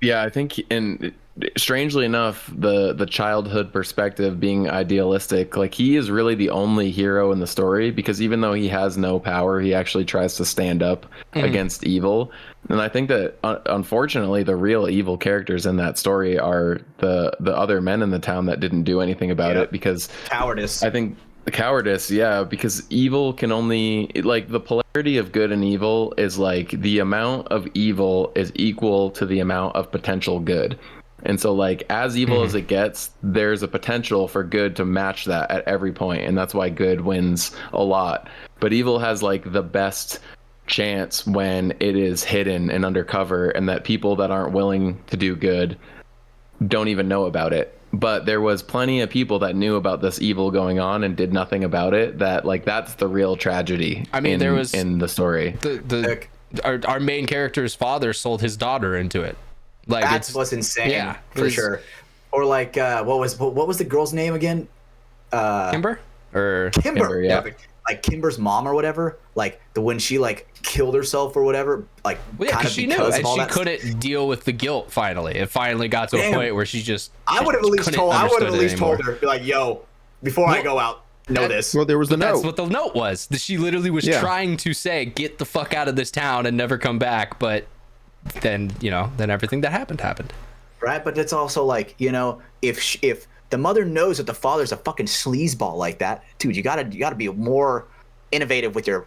Yeah, I think, and strangely enough, the childhood perspective being idealistic, like he is really the only hero in the story, because even though he has no power, he actually tries to stand up against evil. And I think that unfortunately the real evil characters in that story are the other men in the town that didn't do anything about it, because Cowardice. I think the cowardice, yeah, because evil can only, like, the polarity of good and evil is like the amount of evil is equal to the amount of potential good. And so, like, as evil as it gets, there's a potential for good to match that at every point, and that's why good wins a lot. But evil has like the best chance when it is hidden and undercover, and that people that aren't willing to do good don't even know about it. But there was plenty of people that knew about this evil going on and did nothing about it. That, like, that's the real tragedy. I mean, there was in the story. Our main character's father sold his daughter into it. Like, That was insane. Yeah, for sure. Or like, what was the girl's name again? Kimber or Kimber, yeah. Like Kimber's mom or whatever. Like when she like killed herself or whatever. Like, well, yeah, kind of she knew, because and of all she that couldn't deal with the guilt. Finally, it finally got to a point where she just. I would have at least couldn't told. I would have understood at it least told anymore. her, be like, "Yo, before I go out, know this." Well, there was the That's note. what the note was. She literally was trying to say, "Get the fuck out of this town and never come back." But then, then everything that happened. Right, but it's also like, if the mother knows that the father's a fucking sleazeball like that, dude, you gotta be more innovative with your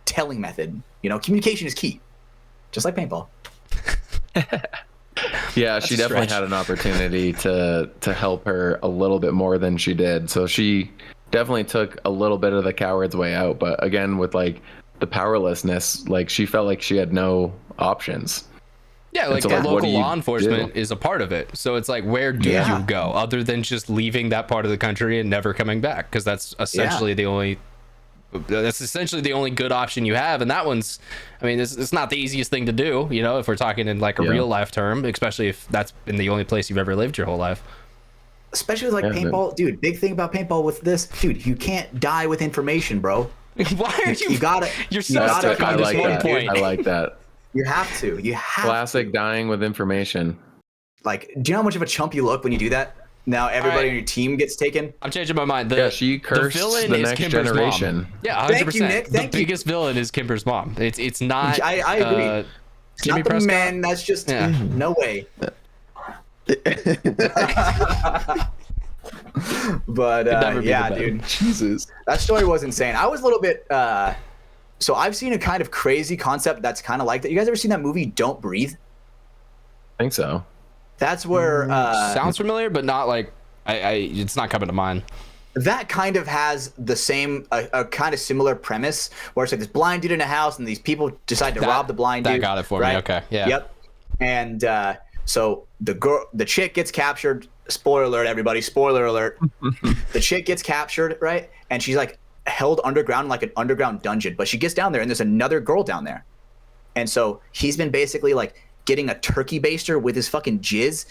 telling method. Communication is key, just like paintball. Yeah, she definitely had an opportunity to help her a little bit more than she did. So she definitely took a little bit of the coward's way out. But again, with like the powerlessness, like she felt like she had no options. Yeah, like, so, like, local law do? enforcement is a part of it. So it's like, where do you go other than just leaving that part of the country and never coming back? Because that's essentially the only good option you have. And that one's, I mean, it's not the easiest thing to do, if we're talking in like a real life term, especially if that's in the only place you've ever lived your whole life. Especially with like paintball, dude. Big thing about paintball with this, dude. You can't die with information, bro. Why are you? You gotta. You're so stuck on this one point. I like that. You have to. Classic dying with information. Like, do you know how much of a chump you look when you do that? Now everybody on your team gets taken. I'm changing my mind. She cursed the villain the is next Kimber's generation. Mom. Yeah, 100%. Thank you, Nick. The biggest villain is Kimber's mom. It's not. I agree. Jimmy not the Prescott? man. That's just no way. But yeah, dude. Jesus. That story was insane. I was a little bit. So I've seen a kind of crazy concept that's kind of like that. You guys ever seen that movie Don't Breathe? I think so. That's where sounds familiar, but not like it's not coming to mind. That kind of has the same, a kind of similar premise, where it's like this blind dude in a house, and these people decide to rob the blind dude. That got it for me. Okay, yeah. Yep. And so the chick gets captured. Spoiler alert, everybody! Spoiler alert. The chick gets captured, right? And she's like held underground, like an underground dungeon. But she gets down there, and there's another girl down there. And so he's been basically like getting a turkey baster with his fucking jizz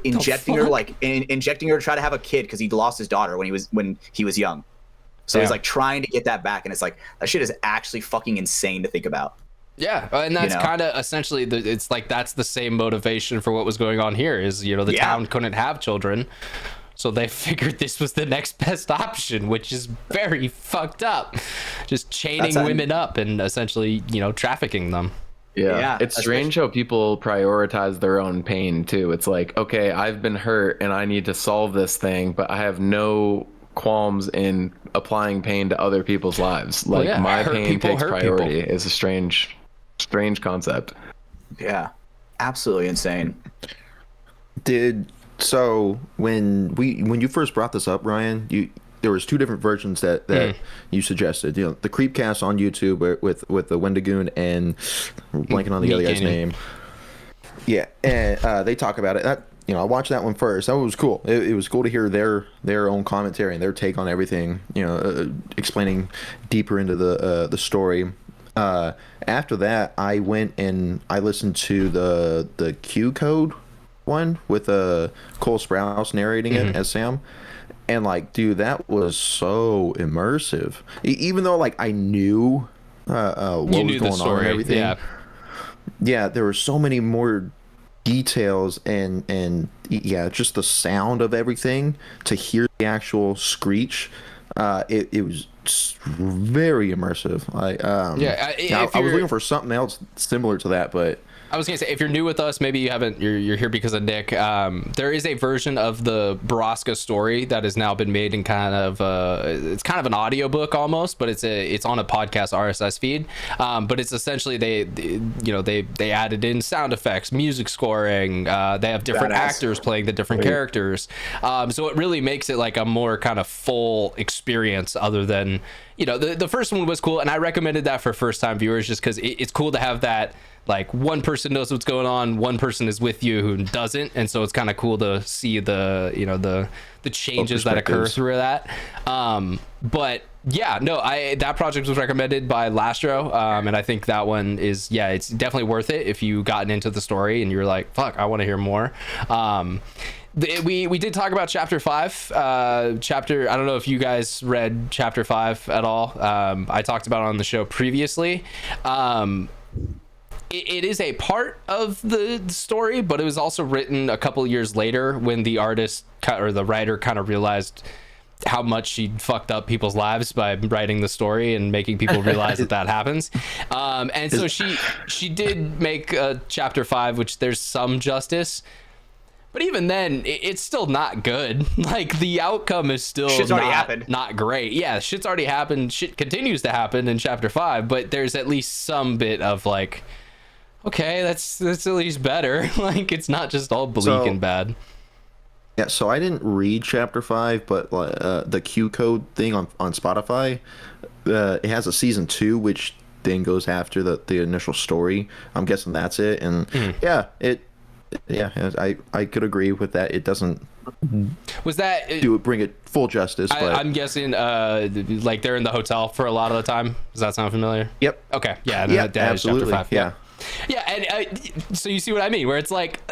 and like, injecting her to try to have a kid because he lost his daughter when he was young. So he's like trying to get that back, and it's like that shit is actually fucking insane to think about. Yeah, and that's kind of essentially it's like that's the same motivation for what was going on here. Is the town couldn't have children, so they figured this was the next best option, which is very fucked up. Just chaining women up and essentially trafficking them. Yeah, it's strange how people prioritize their own pain too. It's like, okay, I've been hurt and I need to solve this thing, but I have no qualms in applying pain to other people's lives. Like my pain takes priority. Is a strange concept. Yeah, absolutely insane. So when you first brought this up, Ryan, there was two different versions that you suggested. The Creepcast on YouTube with the Wendigoon and blanking on the other guy's name. Yeah, and they talk about it. I watched that one first. That was cool. It was cool to hear their own commentary and their take on everything. Explaining deeper into the story. After that, I went and I listened to the Q Code one with Cole Sprouse narrating it as Sam, and like, dude, that was so immersive. Even though like I knew what was going on and everything. Yeah, there were so many more details and just the sound of everything to hear the actual screech. It was very immersive. I was looking for something else similar to that, but I was gonna say, if you're new with us, maybe you haven't. You're here because of Nick. There is a version of the Borrasca story that has now been made in kind of it's kind of an audiobook almost, but it's on a podcast RSS feed. But it's essentially they added in sound effects, music scoring. They have different actors playing the different characters. So it really makes it like a more kind of full experience, other than the first one was cool, and I recommended that for first time viewers just because it's cool to have that. Like, one person knows what's going on, one person is with you who doesn't, and so it's kind of cool to see the changes that occur through that. But yeah, no, that project was recommended by Lastro, and I think that one is it's definitely worth it if you gotten into the story and you're like, fuck, I want to hear more. We did talk about chapter 5. I don't know if you guys read chapter 5 at all. I talked about it on the show previously. It is a part of the story, but it was also written a couple years later when the artist or the writer kind of realized how much she fucked up people's lives by writing the story and making people realize that happens. And so she did make chapter 5, which there's some justice. But even then, it's still not good. Like, the outcome is still not great. Yeah, shit's already happened. Shit continues to happen in chapter 5, but there's at least some bit of like, okay, that's at least better. Like, it's not just all bleak and bad. Yeah, so I didn't read chapter 5, but the Q Code thing on Spotify, it has a season 2, which then goes after the initial story. I'm guessing that's it. And I could agree with that. It doesn't bring it full justice. But I'm guessing like they're in the hotel for a lot of the time. Does that sound familiar? Yep. Okay. Yeah. Absolutely. Chapter 5. Yeah. Yeah, and so you see what I mean, where it's like,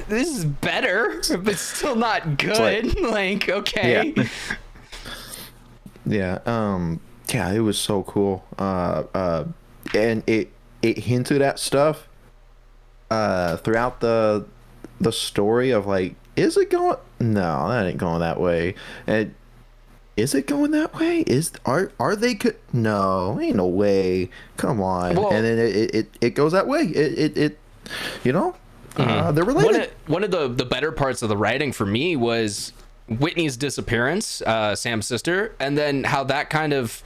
this is better, but still not good. Like, okay. Yeah, it was so cool. And it hinted at stuff throughout the story of like, is it going? No, that ain't going that way. And is it going that way? Are they? No, ain't no way. Come on. Well, and then it goes that way. They're related. One of the better parts of the writing for me was Whitney's disappearance, Sam's sister, and then how that kind of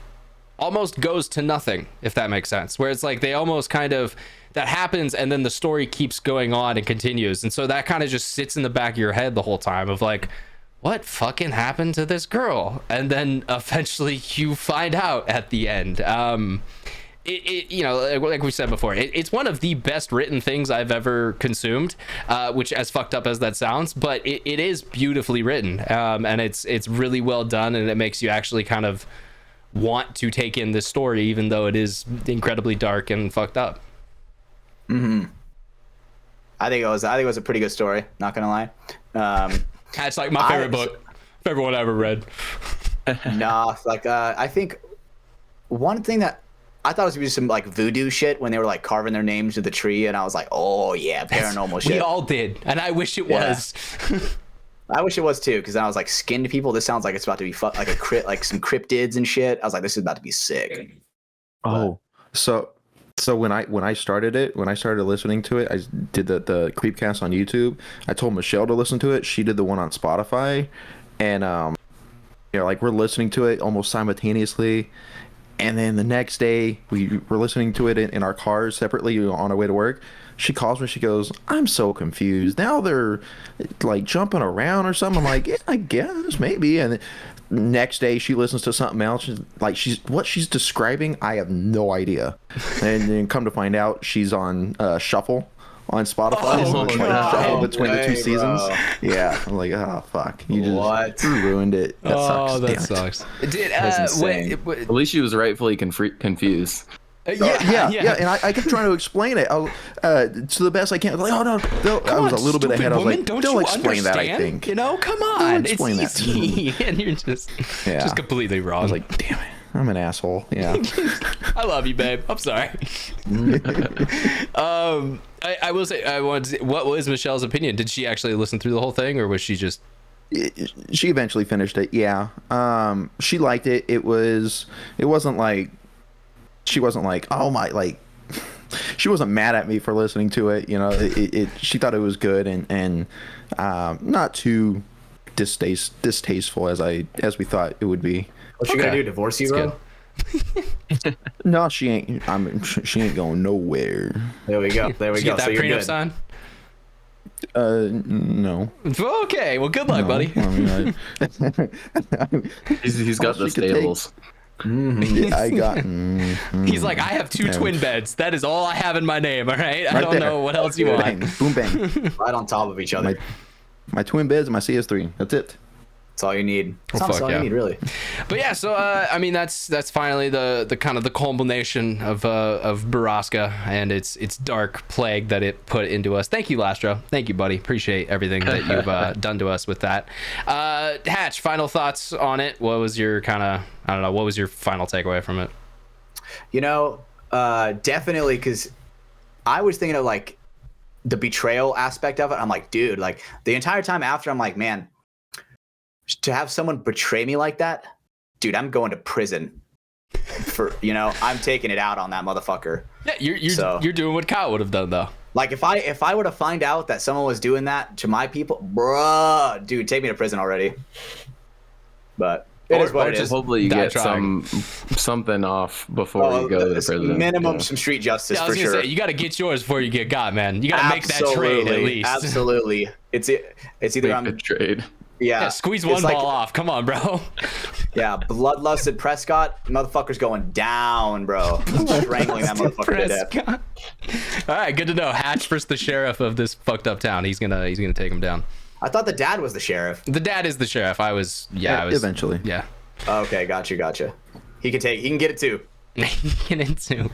almost goes to nothing, if that makes sense. Where it's like they almost kind of that happens, and then the story keeps going on and continues, and so that kind of just sits in the back of your head the whole time of like, what fucking happened to this girl? And then eventually you find out at the end. Like we said before, it's one of the best written things I've ever consumed, which, as fucked up as that sounds, but it is beautifully written, and it's really well done, and it makes you actually kind of want to take in this story, even though it is incredibly dark and fucked up. I think it was a pretty good story. Not gonna lie. That's like my favorite book, favorite one I ever read. Nah, like I think one thing that I thought was gonna be some like voodoo shit when they were like carving their names to the tree, and I was like, oh yeah, paranormal shit. We all did, and I wish it was. I wish it was too, because then I was like, skinned people. This sounds like it's about to be like like some cryptids and shit. I was like, this is about to be sick. Oh, so when I started listening to it, I did the Creepcast on YouTube. I told Michelle to listen to it. She did the one on Spotify, and like we're listening to it almost simultaneously. And then the next day, we were listening to it in our cars separately on our way to work. She calls me. She goes, "I'm so confused. Now they're like jumping around or something." I'm like, "Yeah, I guess maybe." And next day, she listens to something else. What she's describing, I have no idea. And then come to find out, she's on Shuffle on Spotify. Oh, so God. Shuffle between the two seasons. Bro. Yeah, I'm like, oh fuck, you ruined it. That Oh, sucks. that Damn it. sucks. That's insane. At least she was rightfully confused. Yeah, and I kept trying to explain it to the best I can. Like, oh no, I was a little bit ahead. I was like, they'll explain that. I think. You know, come on, it's explain that to easy, and you're just completely wrong. I was like, damn it, I'm an asshole. Yeah. I love you, babe. I'm sorry. I will say, what was Michelle's opinion? Did she actually listen through the whole thing, or was she just? She eventually finished it. Yeah. She liked it. It wasn't like. She wasn't like, oh my, like, she wasn't mad at me for listening to it. You know, she thought it was good and not too distasteful as we thought it would be. What's she gonna do? Divorce you, bro? No, she ain't. She ain't going nowhere. There we go. There we Did you go. get that So you're prenup good. signed? No. Okay, well, good luck, buddy. I mean, He's got the stables. I got. He's like, I have two twin beds. That is all I have in my name. All right, I don't know what else you Bang, want. boom, bang. Right on top of each other. My twin beds and my CS3. That's it. That's all you need. That's fuck all yeah. you need, really. But yeah, so I mean, that's finally the kind of the culmination of Borrasca and its dark plague that it put into us. Thank you, Lastro. Thank you, buddy. Appreciate everything that you've done to us with that. Hatch, final thoughts on it? What was your what was your final takeaway from it? You know, definitely, because I was thinking of like the betrayal aspect of it. I'm like, dude, like the entire time after, I'm like, man, to have someone betray me like that, dude, I'm going to prison. I'm taking it out on that motherfucker. Yeah, you're doing what Kyle would have done though. Like if I were to find out that someone was doing that to my people, bruh, dude, take me to prison already. But it is what it is. Hopefully you get something off before you go to the prison. Minimum some street justice for sure. Say, you got to get yours before you get got, man. You got to make that trade at least. Absolutely. It's either Make I'm the trade. Yeah, squeeze one ball off. Come on, bro. Yeah, bloodlusted Prescott, motherfucker's going down, bro. Strangling that motherfucker to death. All right, good to know. Hatch versus the sheriff of this fucked up town. He's gonna take him down. I thought the dad was the sheriff. The dad is the sheriff. I was eventually. Yeah. Okay, gotcha. He can get it too. Get it too.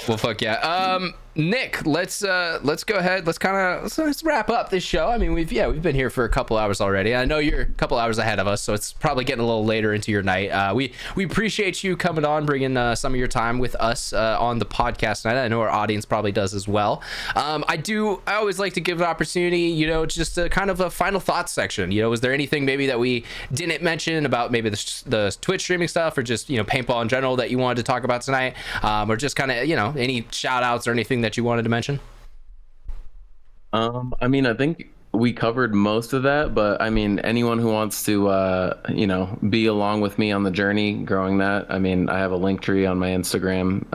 Well, fuck yeah. Nick, let's go ahead. Let's wrap up this show. I mean, we've been here for a couple hours already. I know you're a couple hours ahead of us, so it's probably getting a little later into your night. We appreciate you coming on, bringing some of your time with us on the podcast tonight. I know our audience probably does as well. I always like to give an opportunity, just a kind of a final thoughts section. Was there anything maybe that we didn't mention about maybe the Twitch streaming stuff, or just paintball in general that you wanted to talk about tonight, or just kind of any shout outs or anything that you wanted to mention? I mean, I think we covered most of that, but I mean, anyone who wants to, be along with me on the journey growing that, I mean, I have a link tree on my Instagram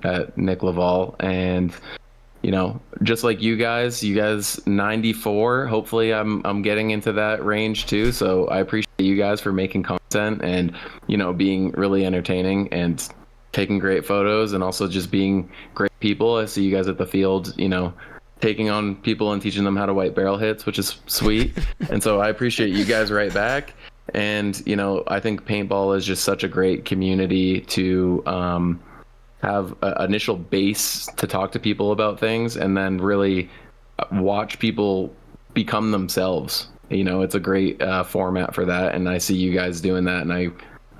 at Nick Leival, and just like you guys 94. Hopefully, I'm getting into that range too. So I appreciate you guys for making content and being really entertaining and taking great photos, and also just being great people. I see you guys at the field, taking on people and teaching them how to white barrel hits, which is sweet. And so I appreciate you guys right back. And, I think paintball is just such a great community to have an initial base to talk to people about things, and then really watch people become themselves. You know, it's a great format for that, and I see you guys doing that, and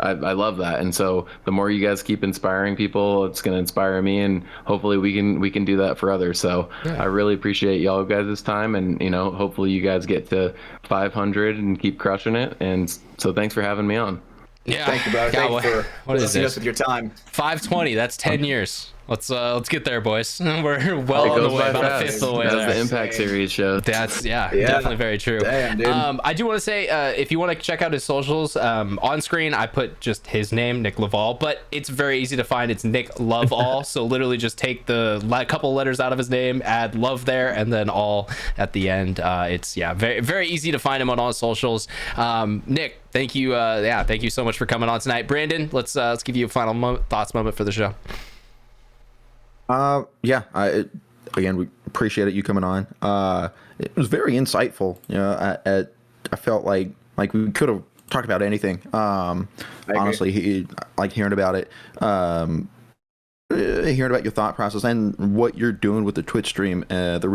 I love that. And so the more you guys keep inspiring people, it's going to inspire me, and hopefully we can do that for others. So I really appreciate y'all guys' time, and you know, hopefully you guys get to 500 and keep crushing it. And so thanks for having me on. Yeah. Thank you, bro. Thank you for blessing us with your time. 520. That's 10 years. Let's get there, boys. We're well on the way, about a fifth of the way there. As the Impact series shows. That's definitely very true. Damn, dude. I do want to say, if you want to check out his socials, on screen I put just his name, Nick Leival, but it's very easy to find. It's Nick Love All. So literally just take the couple letters out of his name, add love there, and then all at the end. It's very very easy to find him on all socials. Nick, thank you. Thank you so much for coming on tonight. Brandon, let's give you a final thoughts moment for the show. Again, we appreciate you coming on. It was very insightful. You know, I felt like we could have talked about anything. Honestly, like hearing about it, hearing about your thought process and what you're doing with the Twitch stream, the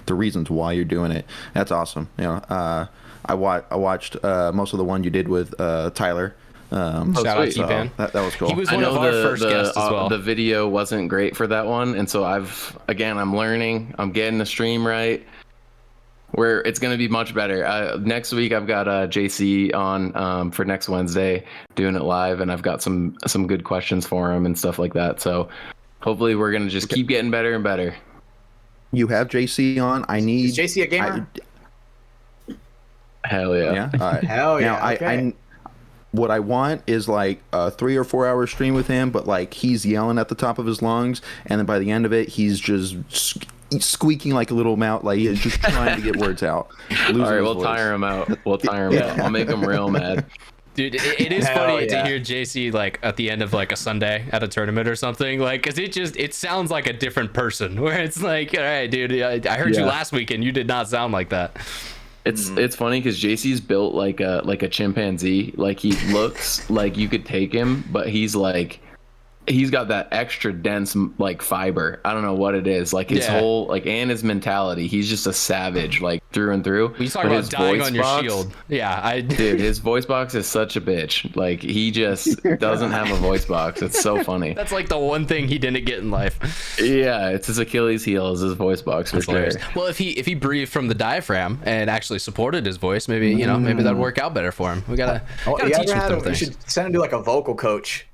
reasons why you're doing it. That's awesome. You know, I watched most of the one you did with Tyler. Shout out to you, Ben. That was cool. He was one of our first guests as well. The video wasn't great for that one, and so I'm learning. I'm getting the stream right. Where it's going to be much better. Next week I've got JC on for next Wednesday doing it live, and I've got some good questions for him and stuff like that. So hopefully we're going to just keep getting better and better. You have JC on. Is JC a gamer? Hell yeah. Yeah. Hell yeah. Now, okay. What I want is like a 3 or 4 hour stream with him, but like he's yelling at the top of his lungs, and then by the end of it, he's just squeaking like a little mouse, like he's just trying to get words out. All right, we'll tire him out. I'll make him real mad. Dude, it is funny to hear JC like at the end of like a Sunday at a tournament or something, like, because it sounds like a different person. Where it's like, all right, dude, I heard you last week and you did not sound like that. It's funny because JC's built like a chimpanzee. Like he looks like you could take him, but he's got that extra dense like fiber. I don't know what it is. Like his whole and his mentality. He's just a savage like through and through. We talk about dying on your shield. Yeah, dude, his voice box is such a bitch. Like he just doesn't have a voice box. It's so funny. That's like the one thing he didn't get in life. Yeah, it's his Achilles heel is his voice box for sure. Well, if he breathed from the diaphragm and actually supported his voice, maybe that'd work out better for him. We gotta teach him some things. We should send him to like a vocal coach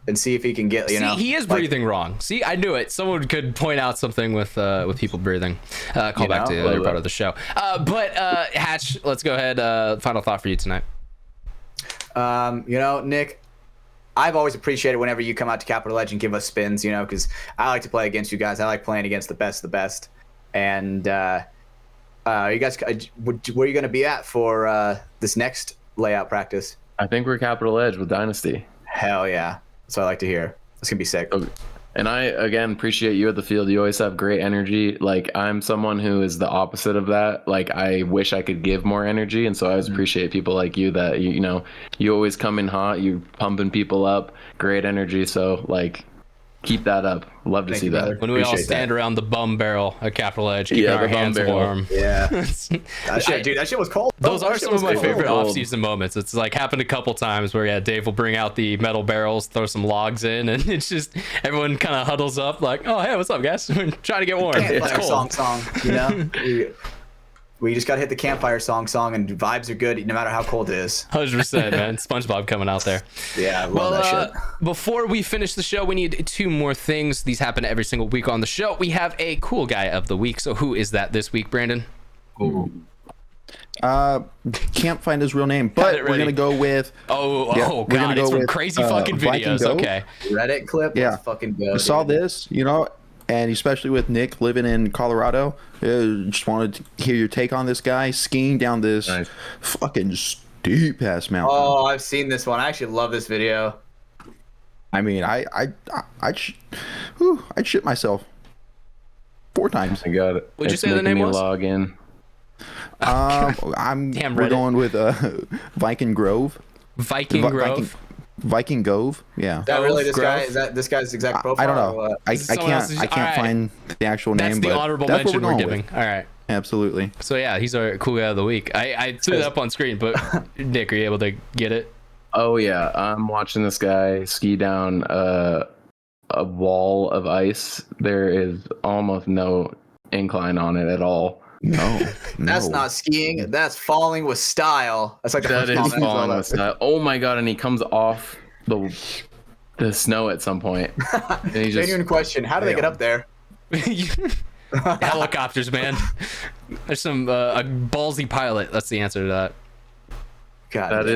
and see if he can get, he is breathing wrong. See, I knew it. Someone could point out something with people breathing. Call back to the other part of the show. But Hatch, let's go ahead. Final thought for you tonight. Nick, I've always appreciated whenever you come out to Capital Edge and give us spins, because I like to play against you guys. I like playing against the best of the best. And you guys, where are you going to be at for this next layout practice? I think we're Capital Edge with Dynasty. Hell yeah. That's what I like to hear. It's going to be sick. And I, again, appreciate you at the field. You always have great energy. Like, I'm someone who is the opposite of that. Like, I wish I could give more energy. And so I always appreciate people like you that, you always come in hot. You're pumping people up. Great energy. So, like, keep that up. Love to see that. When we all stand around the bum barrel at Capital Edge, keeping our hands warm. Yeah. That shit was cold. Those are some of my favorite off-season moments. It's like happened a couple times where Dave will bring out the metal barrels, throw some logs in, and it's just everyone kind of huddles up like, oh hey, what's up guys? We're trying to get warm. It's cold. Song. We just got to hit the campfire song, and vibes are good no matter how cold it is. 100%, man. SpongeBob coming out there. Yeah, I love that shit. Before we finish the show, we need 2 more things. These happen every single week on the show. We have a cool guy of the week. So who is that this week, Brandon? Can't find his real name, but we're gonna go with. God, it's from crazy fucking videos. Okay. Reddit clip. Yeah. Let's fucking go. I saw this, and especially with Nick living in Colorado, just wanted to hear your take on this guy skiing down this fucking steep ass mountain. Oh, I've seen this one. I actually love this video. I mean, I'd shit myself 4 times. I got it. What'd you say the name was? Log in. We're going with Viking Grove. Viking Grove. Viking Grove, yeah. Is that really this guy? Is that this guy's exact profile? I don't know. I can't find the actual name. That's the honorable mention we're giving. All right. Absolutely. So yeah, he's our cool guy of the week. I threw that up on screen, but Nick, are you able to get it? Oh yeah, I'm watching this guy ski down a wall of ice. There is almost no incline on it at all. No, That's not skiing. That's falling with style. That's like the That first is comment. falling with style. Oh my god! And he comes off the snow at some point. And he just Genuine question: how do they get up there? Helicopters, man. There's some a ballsy pilot. That's the answer to that. God,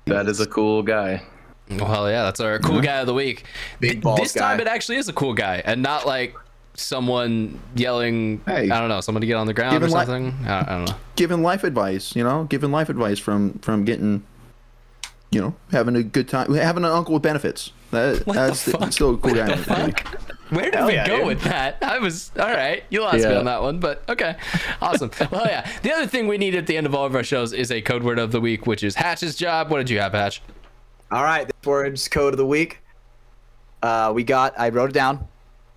that is a cool guy. Well, yeah, that's our cool guy of the week. Big balls This time guy. it actually is a cool guy, and not like someone yelling. Hey. I don't know, somebody get on the ground or Giving something. I don't know. Giving life advice, giving life advice from getting, having a good time, having an uncle with benefits. That's fuck? still a cool guy. Where did Hell we yeah, go dude. with that? I was all right. You lost me Yeah. on that one, but okay, awesome. Well, yeah. The other thing we need at the end of all of our shows is a code word of the week, which is Hatch's job. What did you have, Hatch? All right, this word's code of the week. I wrote it down.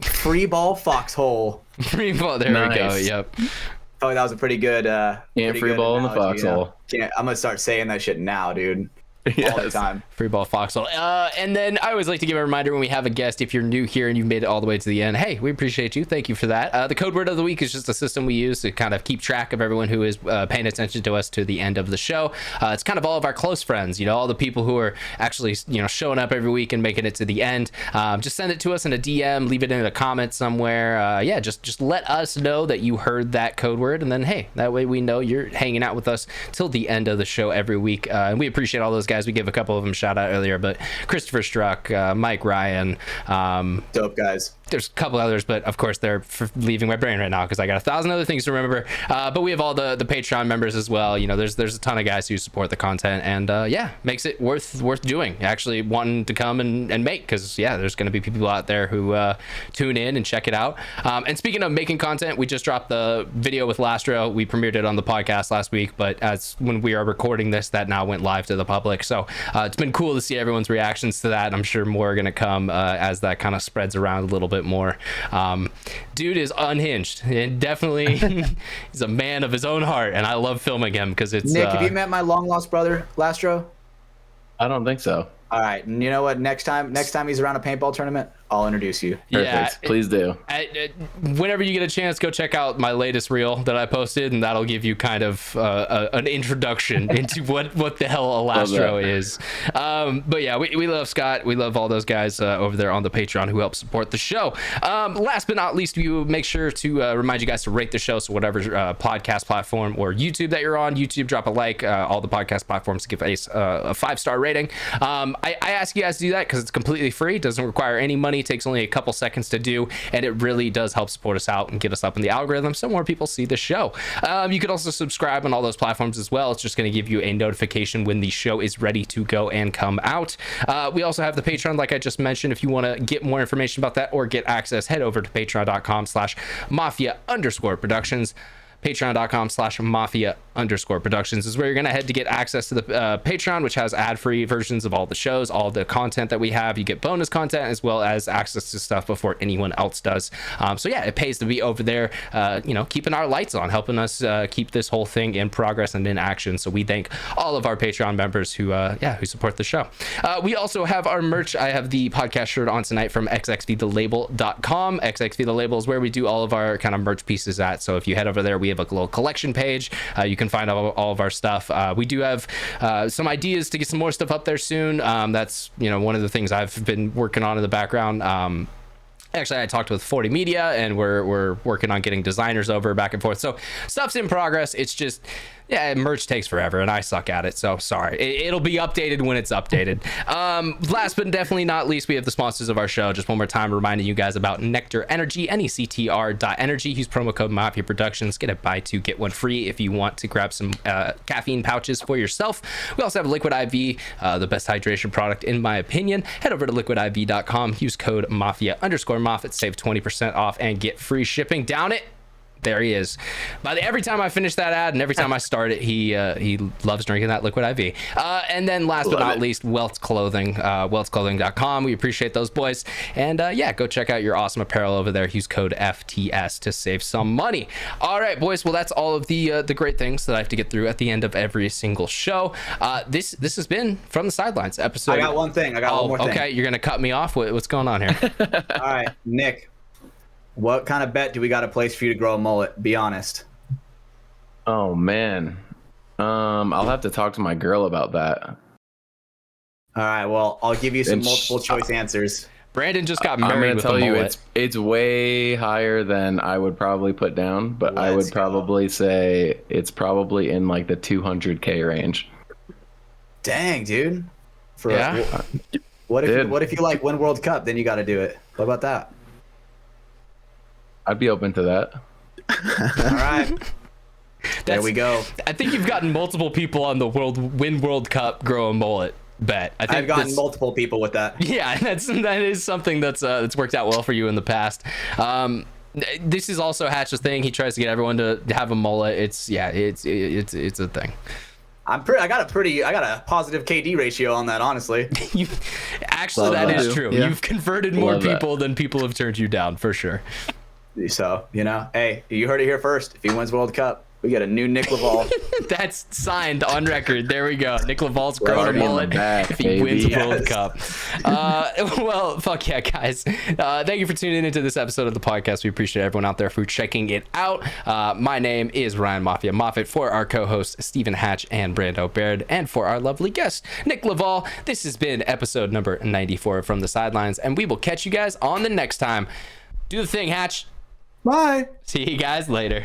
Free ball foxhole. Free ball. There we go. Nice. Yep. Oh, that was a pretty good. Pretty free good ball in the analogy, foxhole. Yeah. I'm gonna start saying that shit now, dude. All the Yes. time. Free ball foxhole. And then I always like to give a reminder when we have a guest, if you're new here and you've made it all the way to the end, hey, we appreciate you. Thank you for that. The code word of the week is just a system we use to kind of keep track of everyone who is paying attention to us to the end of the show. It's kind of all of our close friends, all the people who are actually, showing up every week and making it to the end. Just send it to us in a DM, leave it in a comment somewhere. Just let us know that you heard that code word. And then, hey, that way we know you're hanging out with us till the end of the show every week. And we appreciate all those guys. We give a couple of them shout out earlier, but Christopher Struck, Mike Ryan, Dope guys. there's a couple others, but of course they're leaving my brain right now because I got 1,000 other things to remember. But we have all the Patreon members as well. There's a ton of guys who support the content, and makes it worth doing. Actually wanting to come and make, because there's going to be people out there who tune in and check it out. And speaking of making content, we just dropped the video with Lastro. We premiered it on the podcast last week, but when we are recording this, that now went live to the public. So it's been cool to see everyone's reactions to that. I'm sure more are going to come as that kind of spreads around a little bit more. Dude is unhinged, and definitely he's a man of his own heart, and I love filming him because it's Nick, have you met my long lost brother, Lastro? I don't think so. All right, and you know what? Next time he's around a paintball tournament, I'll introduce you. Perfect. Please do. Whenever you get a chance, go check out my latest reel that I posted, and that'll give you kind of an introduction into what the hell a Lastro is. But yeah, we love Scott. We love all those guys over there on the Patreon who help support the show. Last but not least, we make sure to remind you guys to rate the show. So whatever podcast platform or YouTube that you're on, YouTube, drop a like. All the podcast platforms give us a 5-star rating. I ask you guys to do that because it's completely free. It doesn't require any money. It takes only a couple seconds to do, and it really does help support us out and get us up in the algorithm so more people see the show. You could also subscribe on all those platforms as well. It's just going to give you a notification when the show is ready to go and come out. We also have the Patreon, like I just mentioned. If you want to get more information about that or get access, head over to patreon.com/Mafia_Productions. Patreon.com/Mafia_Productions is where you're going to head to get access to the Patreon, which has ad-free versions of all the shows, all the content that we have. You get bonus content as well as access to stuff before anyone else does. So yeah, it pays to be over there, keeping our lights on, helping us keep this whole thing in progress and in action. So we thank all of our Patreon members who support the show. We also have our merch. I have the podcast shirt on tonight from xxvthelabel.com. XXV The Label is where we do all of our kind of merch pieces at. So if you head over there, we have a little collection page. You can find all of our stuff. We do have some ideas to get some more stuff up there soon. That's one of the things I've been working on in the background. Actually, I talked with 40 Media, and we're working on getting designers over back and forth. So stuff's in progress. It's just, merch takes forever, and I suck at it. So sorry. It'll be updated when it's updated. Last but definitely not least, we have the sponsors of our show. Just one more time, reminding you guys about NECTR Energy, NECTR.energy. Use promo code MafiaProductions. Get a buy two, get one free if you want to grab some caffeine pouches for yourself. We also have Liquid IV, the best hydration product in my opinion. Head over to liquidiv.com. Use code Mafia_Moffat. Save 20% off and get free shipping. Down it. There he is. Every time I finish that ad and every time I start it, he loves drinking that liquid IV. And then last but not least, Welts Clothing, weltsclothing.com. We appreciate those boys. And yeah, go check out your awesome apparel over there. Use code FTS to save some money. All right, boys. Well, that's all of the great things that I have to get through at the end of every single show. This has been From the Sidelines episode. I got one thing. One more thing. Okay, you're going to cut me off? What's going on here? All right, Nick. What kind of bet do we got to place for you to grow a mullet? Be honest. Oh man, I'll have to talk to my girl about that. All right. Well, I'll give you some multiple choice answers. Brandon just got I'm married gonna with tell a you mullet. it's way higher than I would probably put down, but I Let's would probably say it's probably in like the 200K range. Dang, dude. Yeah. What if you like win World Cup? Then you got to do it. What about that? I'd be open to that. All right. There we go. I think you've gotten multiple people on the win World Cup, grow a mullet bet. I think I've gotten multiple people with that. Yeah, that is something that's worked out well for you in the past. This is also Hatch's thing. He tries to get everyone to have a mullet. It's a thing. I got a positive KD ratio on that, honestly. Actually, Love that that. is true. Yeah. You've converted more Love that. people than people have turned you down, for sure. So, hey, you heard it here first. If he wins World Cup, we get a new Nick Leival. That's signed on record. There we go. Nick Leival's grown a already in the mullet bag, if he baby. wins Yes. World Cup. Well, fuck yeah, guys. Thank you for tuning into this episode of the podcast. We appreciate everyone out there for checking it out. My name is Ryan Mafia Moffat, for our co-hosts Stephen Hatch and Brando Baird, and for our lovely guest Nick Leival. This has been episode number 94 From the Sidelines, and we will catch you guys on the next time. Do the thing, Hatch. Bye. See you guys later.